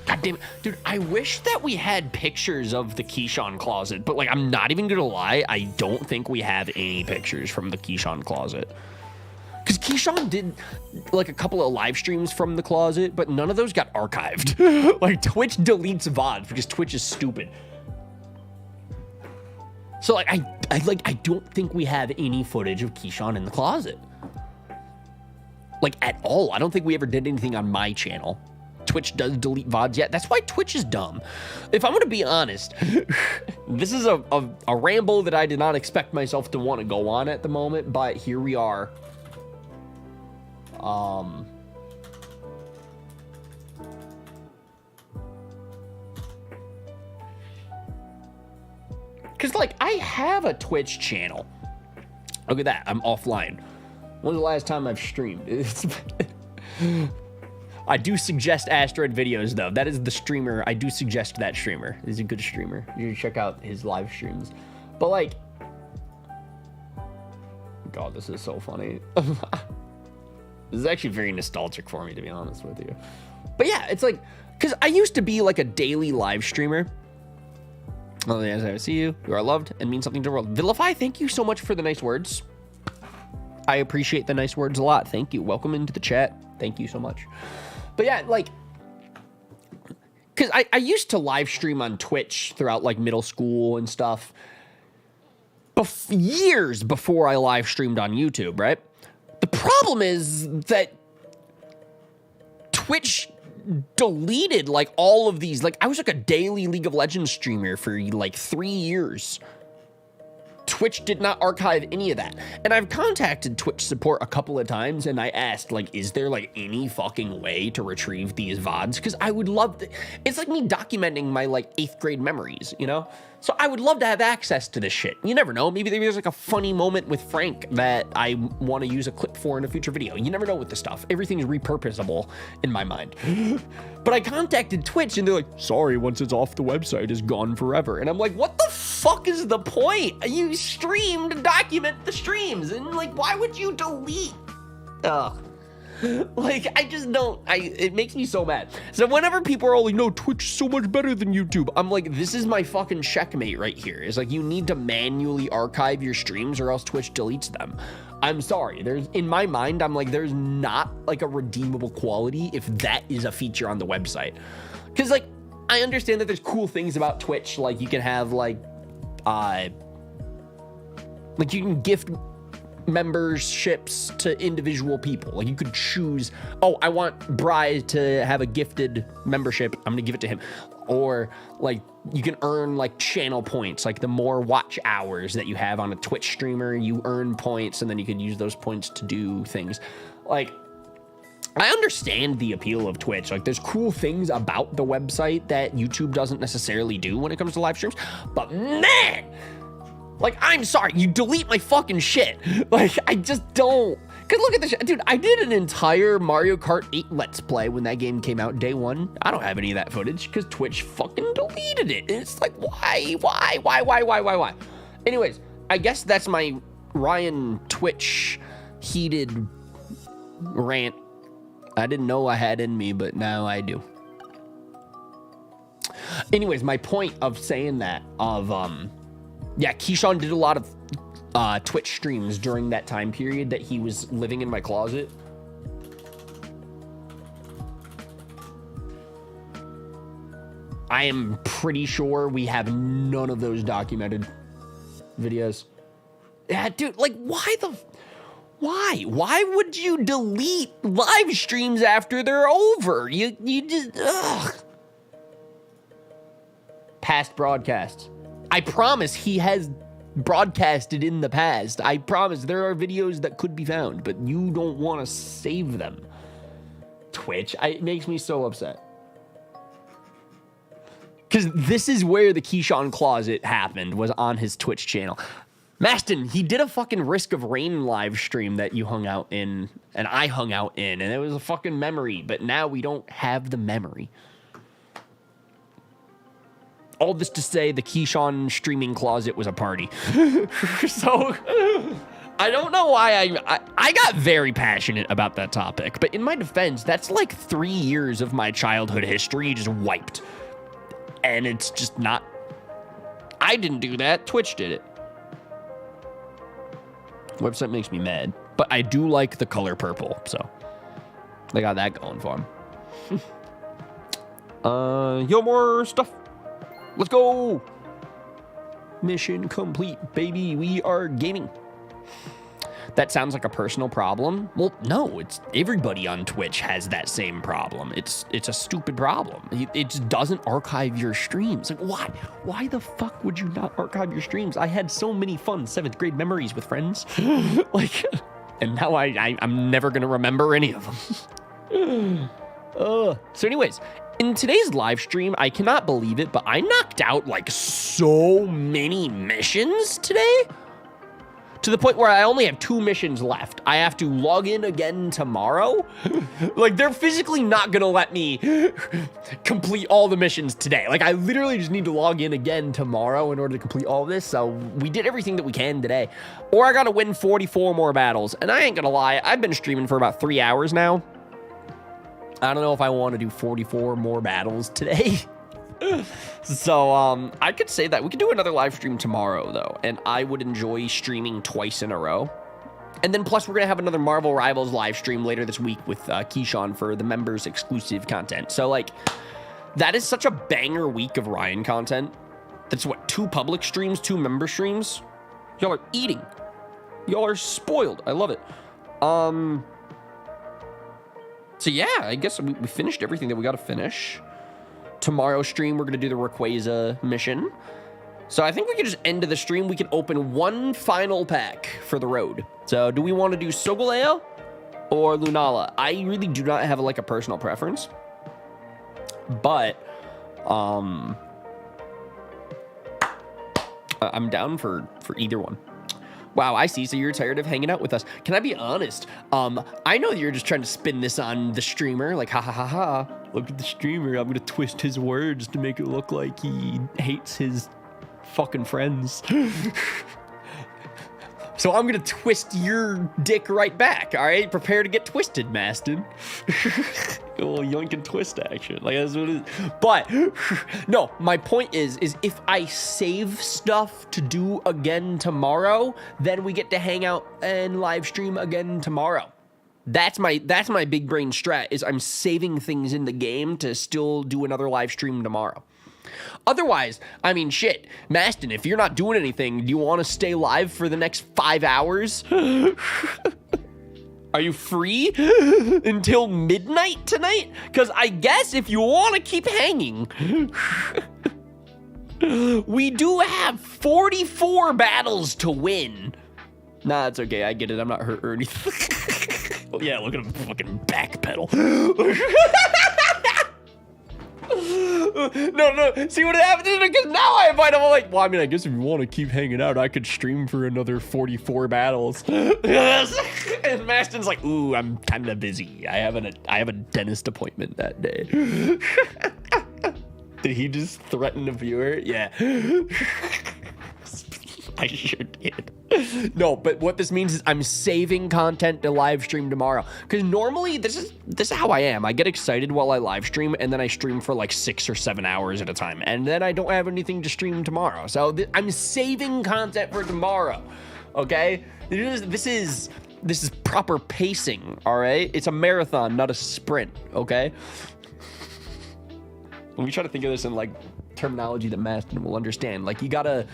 God damn it. Dude, I wish that we had pictures of the Keyshawn closet, but like, I'm not even gonna lie, I don't think we have any pictures from the Keyshawn closet. Because Keyshawn did like a couple of live streams from the closet, but none of those got archived. Like, Twitch deletes VODs because Twitch is stupid. So like, I don't think we have any footage of Keyshawn in the closet. Like, at all. I don't think we ever did anything on my channel. Twitch does delete VODs. Yeah, that's why Twitch is dumb. If I'm going to be honest, this is a ramble that I did not expect myself to want to go on at the moment, but here we are. Because, like, I have a Twitch channel. Look at that. I'm offline. When's the last time I've streamed? I do suggest Asteroid videos, though. That is the streamer. I do suggest that streamer. He's a good streamer. You should check out his live streams. But, like... God, this is so funny. This is actually very nostalgic for me, to be honest with you. But, yeah, it's like... Because I used to be, like, a daily live streamer. Well, as I see you, you are loved and mean something to the world. Vilify, thank you so much for the nice words. I appreciate the nice words a lot. Thank you. Welcome into the chat. Thank you so much. But yeah, like, because I used to live stream on Twitch throughout like middle school and stuff. Years before I live streamed on YouTube, right? The problem is that Twitch deleted like all of these. Like, I was like a daily League of Legends streamer for like 3 years. Twitch did not archive any of that. And I've contacted Twitch support a couple of times and I asked, like, is there like any fucking way to retrieve these VODs? Because I would love to. It's like me documenting my like 8th grade memories, you know? So I would love to have access to this shit. You never know. Maybe there's like a funny moment with Frank that I want to use a clip for in a future video. You never know with this stuff. Everything's repurposable in my mind. But I contacted Twitch and they're like, sorry, once it's off the website, it's gone forever. And I'm like, what the fuck is the point? You stream to document the streams. And like, why would you delete? Ugh. Like, I just don't, it makes me so mad. So whenever people are all like, no, Twitch is so much better than YouTube, I'm like, this is my fucking checkmate right here. It's like, you need to manually archive your streams or else Twitch deletes them. I'm sorry, in my mind, I'm like, there's not like a redeemable quality if that is a feature on the website. Because like, I understand that there's cool things about Twitch, like you can have like you can gift memberships to individual people. Like, you could choose, oh, I want Bri to have a gifted membership, I'm gonna give it to him. Or like, you can earn like channel points. Like, the more watch hours that you have on a Twitch streamer, you earn points, and then you can use those points to do things. Like, I understand the appeal of Twitch. Like, there's cool things about the website that YouTube doesn't necessarily do when it comes to live streams, but man, like, I'm sorry, you delete my fucking shit. Like, I just don't. Cause look at this shit. Dude, I did an entire Mario Kart 8 Let's Play when that game came out day one. I don't have any of that footage because Twitch fucking deleted it. And it's like, why? Anyways, I guess that's my Ryan Twitch heated rant. I didn't know I had in me, but now I do. Anyways, my point of saying that, yeah, Keyshawn did a lot of Twitch streams during that time period that he was living in my closet. I am pretty sure we have none of those documented videos. Yeah, dude, like, why? Why would you delete live streams after they're over? You just, ugh. Past broadcasts. I promise he has broadcasted in the past. I promise there are videos that could be found, but you don't want to save them. Twitch, it makes me so upset. Because this is where the Keyshawn closet happened, was on his Twitch channel. Maston, he did a fucking Risk of Rain live stream that you hung out in, and I hung out in, and it was a fucking memory, but now we don't have the memory. all this to say, the Keyshawn streaming closet was a party. So I don't know why I got very passionate about that topic, but in my defense, that's like 3 years of my childhood history just wiped. And it's just not, I didn't do that, Twitch did it. Website makes me mad, but I do like the color purple, so they got that going for them. Yo, more stuff. Let's go. Mission complete, baby. We are gaming. That sounds like a personal problem. Well, no, it's everybody on Twitch has that same problem. It's a stupid problem. It just doesn't archive your streams. Like, why? Why the fuck would you not archive your streams? I had so many fun 7th grade memories with friends. Like, and now I'm never gonna remember any of them. So anyways, in today's live stream, I cannot believe it, but I knocked out like so many missions today. To the point where I only have 2 missions left. I have to log in again tomorrow. Like, they're physically not gonna let me complete all the missions today. Like, I literally just need to log in again tomorrow in order to complete all of this. So we did everything that we can today. Or I gotta win 44 more battles. And I ain't gonna lie, I've been streaming for about 3 hours now. I don't know if I want to do 44 more battles today. So, I could say that we could do another live stream tomorrow, though, and I would enjoy streaming twice in a row. And then, plus, we're going to have another Marvel Rivals live stream later this week with Keyshawn for the members' exclusive content. So, like, that is such a banger week of Ryan content. That's, what, 2 public streams, 2 member streams? Y'all are eating. Y'all are spoiled. I love it. So, yeah, I guess we finished everything that we got to finish. Tomorrow's stream, we're going to do the Rayquaza mission. So I think we can just end the stream. We can open 1 final pack for the road. So do we want to do Solgaleo or Lunala? I really do not have like a personal preference. But I'm down for either one. Wow, I see. So you're tired of hanging out with us. Can I be honest? I know you're just trying to spin this on the streamer. Like, ha, ha, ha, ha. Look at the streamer. I'm going to twist his words to make it look like he hates his fucking friends. So I'm going to twist your dick right back, all right? Prepare to get twisted, Maston. A little yoink and twist action. Like, that's what it is. But, no, my point is if I save stuff to do again tomorrow, then we get to hang out and live stream again tomorrow. That's my big brain strat, is I'm saving things in the game to still do another live stream tomorrow. Otherwise, I mean, shit, Maston, if you're not doing anything, do you want to stay live for the next 5 hours? Are you free until midnight tonight? Because I guess if you want to keep hanging, we do have 44 battles to win. Nah, it's okay. I get it. I'm not hurt or anything. Oh, yeah, look at him fucking backpedal. No. See what happened? Because now I invite him. I'm like, well, I mean, I guess if you want to keep hanging out, I could stream for another 44 battles. And Maston's like, ooh, I'm kind of busy. I have a dentist appointment that day. Did he just threaten a viewer? Yeah. I sure did. No, but what this means is I'm saving content to live stream tomorrow. Because normally, this is how I am. I get excited while I live stream, and then I stream for like 6 or 7 hours at a time. And then I don't have anything to stream tomorrow. So I'm saving content for tomorrow. Okay? This is proper pacing, all right? It's a marathon, not a sprint, okay? Let me try to think of this in like terminology that Maston will understand. Like, you gotta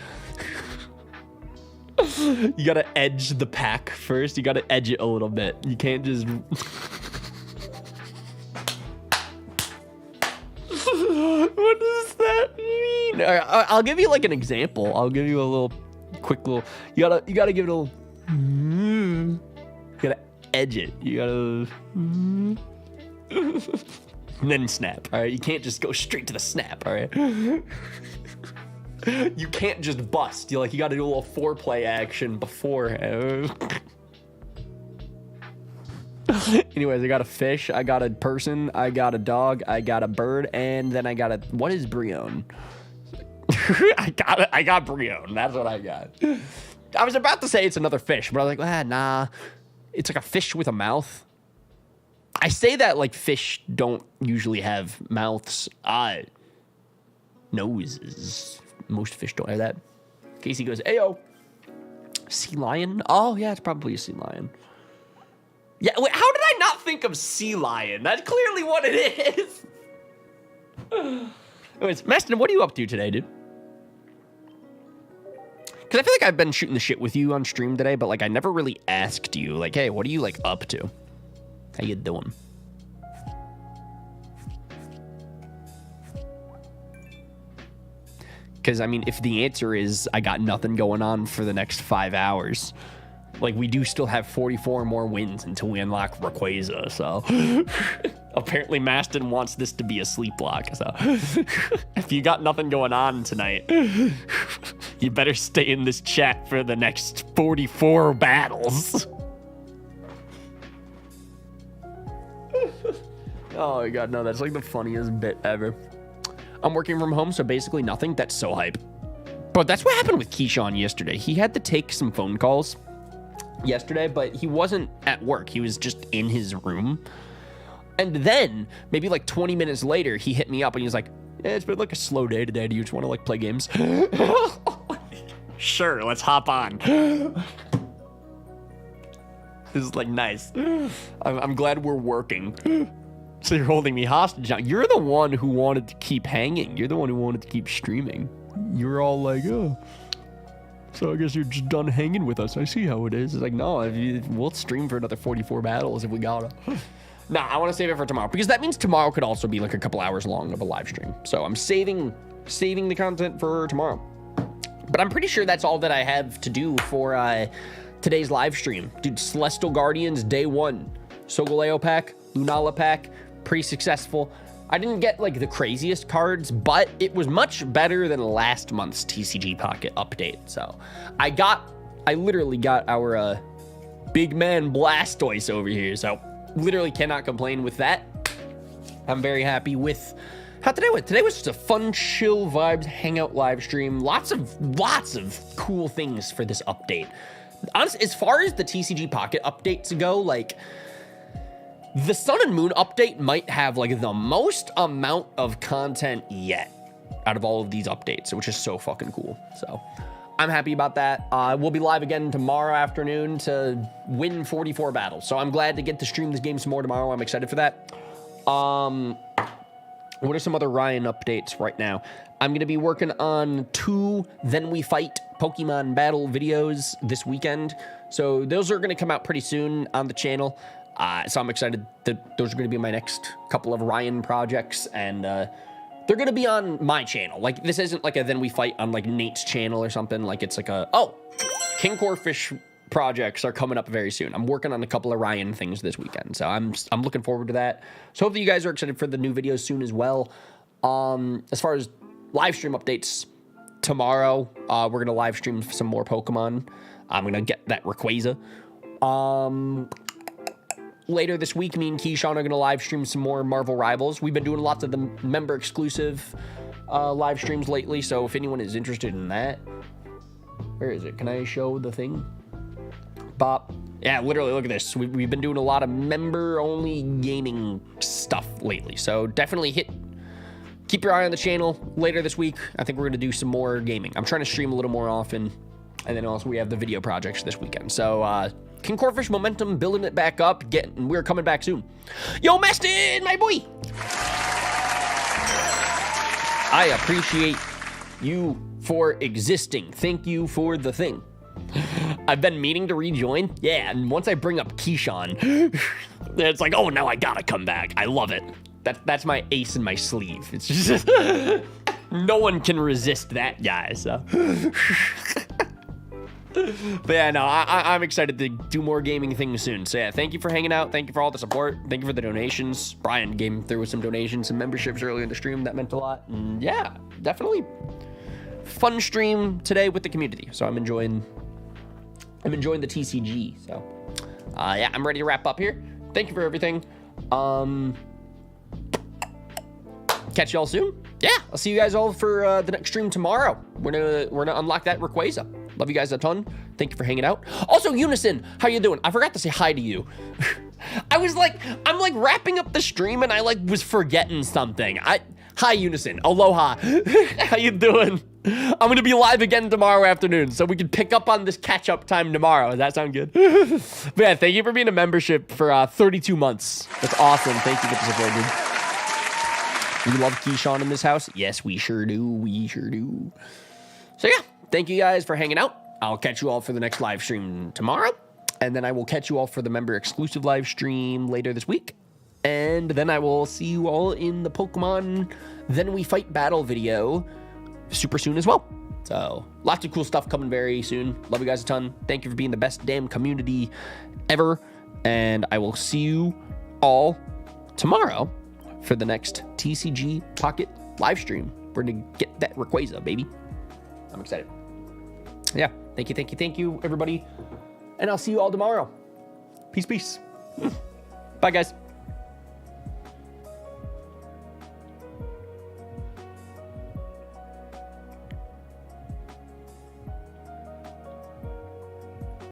edge the pack first. You gotta edge it a little bit. You can't just what does that mean? All right, I'll give you like an example. I'll give you a little quick little, you gotta give it a little, you gotta edge it. You gotta and then snap. All right, you can't just go straight to the snap. All right. You can't just bust. You got to do a little foreplay action before. Anyways, I got a fish, I got a person, I got a dog, I got a bird, and then I got a, what is Brion? I got Brion. That's what I got. I was about to say it's another fish, but I was like, nah. It's like a fish with a mouth. I say that like fish don't usually have mouths. Noses. Most fish don't have that. Casey goes, ayo. Sea lion? Oh, yeah, it's probably a sea lion. Yeah, wait, how did I not think of sea lion? That's clearly what it is. Anyways, Maston, what are you up to today, dude? Because I feel like I've been shooting the shit with you on stream today, but like I never really asked you, like, hey, what are you like up to? How you doing? Because, I mean, if the answer is I got nothing going on for the next 5 hours, like, we do still have 44 more wins until we unlock Rayquaza, so... Apparently, Maston wants this to be a sleep block, so... If you got nothing going on tonight, you better stay in this chat for the next 44 battles. Oh my god, no, that's like the funniest bit ever. I'm working from home, so basically nothing. That's so hype. But that's what happened with Keyshawn yesterday. He had to take some phone calls yesterday, but he wasn't at work. He was just in his room. And then, maybe like 20 minutes later, he hit me up and he was like, yeah, it's been like a slow day today. Do you just want to like play games? Sure, let's hop on. This is like nice. I'm glad we're working. So you're holding me hostage now. You're the one who wanted to keep hanging. You're the one who wanted to keep streaming. You're all like, oh. So I guess you're just done hanging with us. I see how it is. It's like, no, we'll stream for another 44 battles if we gotta. Nah, I want to save it for tomorrow. Because that means tomorrow could also be like a couple hours long of a live stream. So I'm saving the content for tomorrow. But I'm pretty sure that's all that I have to do for today's live stream. Dude, Celestial Guardians, day 1. Solgaleo pack, Lunala pack. Pretty successful. I didn't get like the craziest cards, but it was much better than last month's TCG Pocket update. So I literally got our big man Blastoise over here. So literally cannot complain with that. I'm very happy with how today went. Today was just a fun, chill vibes, hangout live stream. Lots of cool things for this update. Honestly, as far as the TCG Pocket updates go, like, the Sun and Moon update might have like the most amount of content yet out of all of these updates, which is so fucking cool. So I'm happy about that. We'll be live again tomorrow afternoon to win 44 battles. So I'm glad to get to stream this game some more tomorrow. I'm excited for that. What are some other Ryan updates right now? I'm going to be working on 2 Then We Fight Pokemon battle videos this weekend. So those are going to come out pretty soon on the channel. So I'm excited that those are going to be my next couple of Ryan projects, and they're going to be on my channel. Like, this isn't like a Then We Fight on like Nate's channel or something. Like, it's like King Corfish projects are coming up very soon. I'm working on a couple of Ryan things this weekend, so I'm looking forward to that. So hopefully you guys are excited for the new videos soon as well. As far as live stream updates, tomorrow we're going to live stream some more Pokemon. I'm going to get that Rayquaza. Later this week, me and Keyshawn are going to live stream some more Marvel Rivals. We've been doing lots of the member exclusive live streams lately, so if anyone is interested in that, where is it? Can I show the thing? Bop. Yeah, literally, look at this. We've been doing a lot of member-only gaming stuff lately, so definitely keep your eye on the channel. Later this week, I think we're going to do some more gaming. I'm trying to stream a little more often, and then also we have the video projects this weekend. So, King Corfish momentum, building it back up. We're coming back soon. Yo, Maston, my boy. I appreciate you for existing. Thank you for the thing. I've been meaning to rejoin. Yeah, and once I bring up Keyshawn, it's like, oh, now I gotta come back. I love it. That's my ace in my sleeve. It's just no one can resist that guy. So. But yeah, no, I'm excited to do more gaming things soon. So yeah, thank you for hanging out. Thank you for all the support. Thank you for the donations. Brian came through with some donations, some memberships earlier in the stream. That meant a lot. And yeah, definitely fun stream today with the community. So I'm enjoying the TCG. So yeah, I'm ready to wrap up here. Thank you for everything. Catch y'all soon. yeah, I'll see you guys all for the next stream tomorrow. We're gonna unlock that Rayquaza. Love you guys a ton. Thank you for hanging out. Also, Unison, how you doing? I forgot to say hi to you. I'm like wrapping up the stream and I was forgetting something. Hi Unison, aloha. How you doing? I'm gonna be live again tomorrow afternoon, so we can pick up on this catch-up time tomorrow. Does that sound good? But yeah, thank you for being a membership for 32 months. That's awesome. Thank you for the support, dude. We love Keyshawn in this house. Yes, we sure do. We sure do. So yeah, thank you guys for hanging out. I'll catch you all for the next live stream tomorrow. And then I will catch you all for the member exclusive live stream later this week. And then I will see you all in the Pokemon Then We Fight battle video super soon as well. So lots of cool stuff coming very soon. Love you guys a ton. Thank you for being the best damn community ever. And I will see you all tomorrow for the next TCG Pocket live stream. We're going to get that Rayquaza, baby. I'm excited. Yeah. Thank you, everybody. And I'll see you all tomorrow. Peace. Bye, guys.